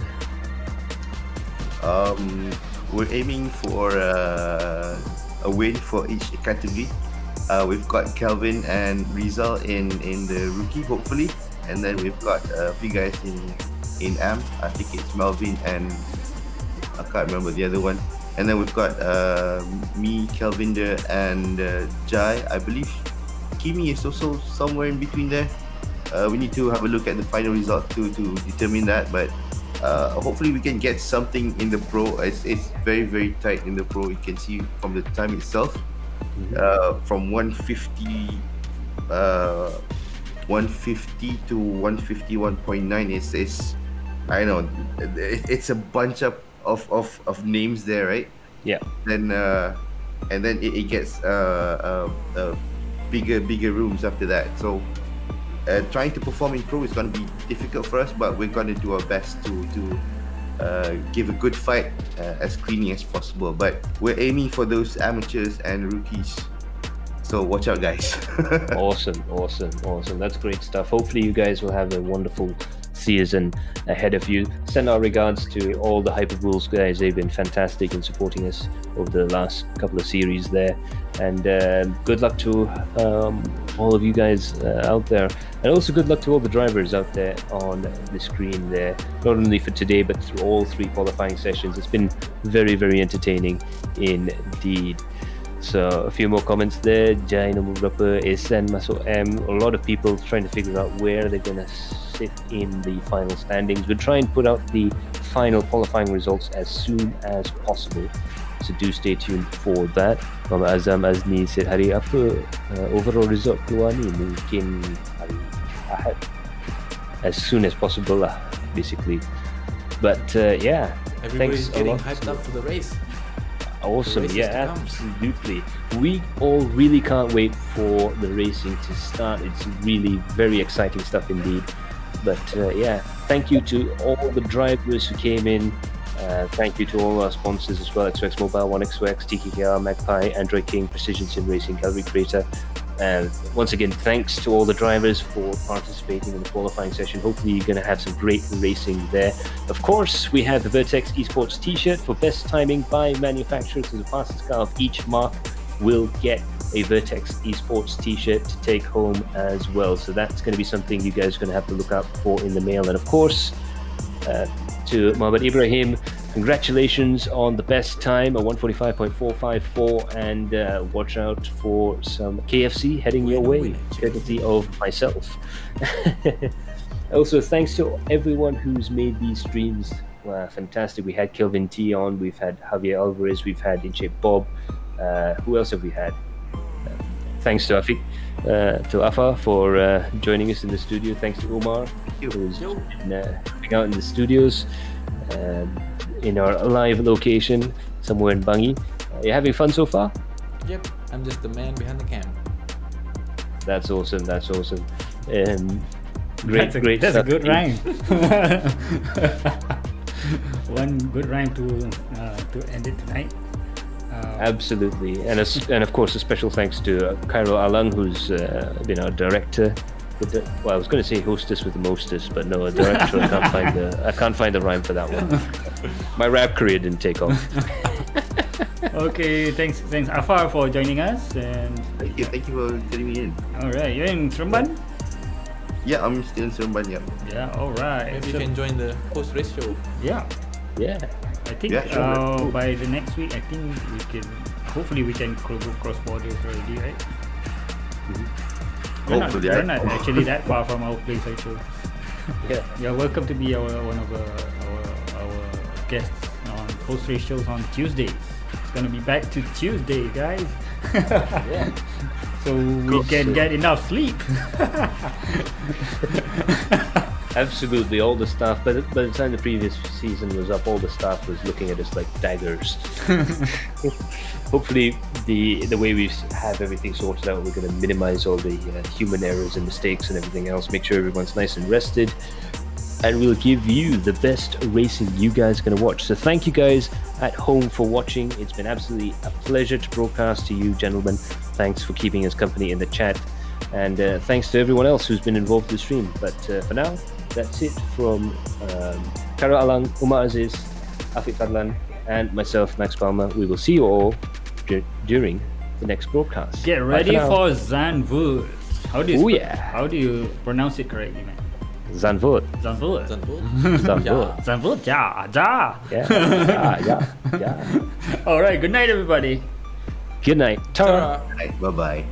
We're aiming for a win for each category. We've got Kelvin and Rizal in the rookie, hopefully, and then we've got a few guys in AM. I think it's Melvin and I can't remember the other one. And then we've got me, Kelvinder, and Jai. I believe Kimi is also somewhere in between there. We need to have a look at the final result to determine that, but hopefully we can get something in the pro. It's very, very tight in the pro. You can see from the time itself, from 150 to 151.9 is I don't know, it's a bunch of names there, right? Yeah. Then and then it gets bigger rooms after that. So trying to perform in pro is going to be difficult for us, but we're going to do our best to give a good fight as cleanly as possible. But we're aiming for those amateurs and rookies. So watch out, guys. Awesome. That's great stuff. Hopefully you guys will have a wonderful season ahead of you. Send our regards to all the Hyperrules guys. They've been fantastic in supporting us over the last couple of series there, and good luck to all of you guys out there, and also good luck to all the drivers out there on the screen there, not only for today but through all 3 qualifying sessions. It's been very, very entertaining indeed. So a few more comments there. Jai nombor berapa, Ehsan masuk M. A lot of people trying to figure out where they're going to sit in the final standings. We'll try and put out the final qualifying results as soon as possible. So do stay tuned for that. Muhammad Azam Azni said, hari apa overall result keluar ni? Mungkin hari Ahad. As soon as possible lah, basically. But yeah, Everybody's thanks a getting lot. hyped up for the race. Awesome, The race is yeah, to come. absolutely. We all really can't wait for the racing to start. It's really very exciting stuff indeed. But yeah, thank you to all the drivers who came in. Thank you to all our sponsors as well: XOX Mobile, 1XOX, TKKR, Magpie, Android King, Precision Sim Racing, Galeri Kereta. And once again, thanks to all the drivers for participating in the qualifying session. Hopefully you're going to have some great racing there. Of course, we have the Vertex Esports t-shirt for best timing by manufacturer. So the fastest car of each mark will get a Vertex Esports t-shirt to take home as well. So that's going to be something you guys are going to have to look out for in the mail. And of course, to Mohammad Ibrahim, congratulations on the best time, a 145.454, and watch out for some KFC heading your way, courtesy of myself. Also, thanks to everyone who's made these streams fantastic. We had Kelvin T on, we've had Javier Alvarez, we've had Inche Bob. Who else have we had? Thanks to Afa for joining us in the studio. Thanks to Omar, who's been coming out in the studios in our live location somewhere in Bangi. You having fun so far? Yep, I'm just the man behind the cam. That's awesome. Great That's stuff. a good rhyme. One good rhyme to end it tonight. Absolutely, and and of course a special thanks to Cairo Alang, who's been our director. Well, I was going to say hostess with the mostest, but no, a director. I can't find the rhyme for that one. My rap career didn't take off. Okay, thanks Afar for joining us, and Thank you for getting me in. all right, you're in Seremban. Yeah, I'm still in Seremban, yeah. Yeah, all right. Maybe So- you can join the post race show. Yeah, Yeah. I think Yeah, sure. by the next week, I think we can. Hopefully, we can go cross borders already, right? Hopefully, we're not actually that far from our place, actually. Yeah. You're welcome to be one of our guests on post race shows on Tuesdays. It's gonna be back to Tuesday, guys. Yeah. So we can get enough sleep. Absolutely, all the staff. By the time the previous season was up, all the staff was looking at us like daggers. Hopefully, the way we have everything sorted out, we're going to minimize all the human errors and mistakes and everything else. Make sure everyone's nice and rested, and we'll give you the best racing you guys are going to watch. So thank you guys at home for watching. It's been absolutely a pleasure to broadcast to you, gentlemen. Thanks for keeping us company in the chat, and thanks to everyone else who's been involved in the stream. But for now, that's it from Karo Alang, Umar Aziz, Afiq Fadlan, and myself, Max Palmer. We will see you all during the next broadcast. Get Bye ready now. for Zandvoort. How do you pronounce it correctly, man? Zandvoort. Zandvoort. Zandvoort. Zandvoort. Ja. Yeah. All right. Good night, everybody. Good night. Ta-ra. Bye-bye.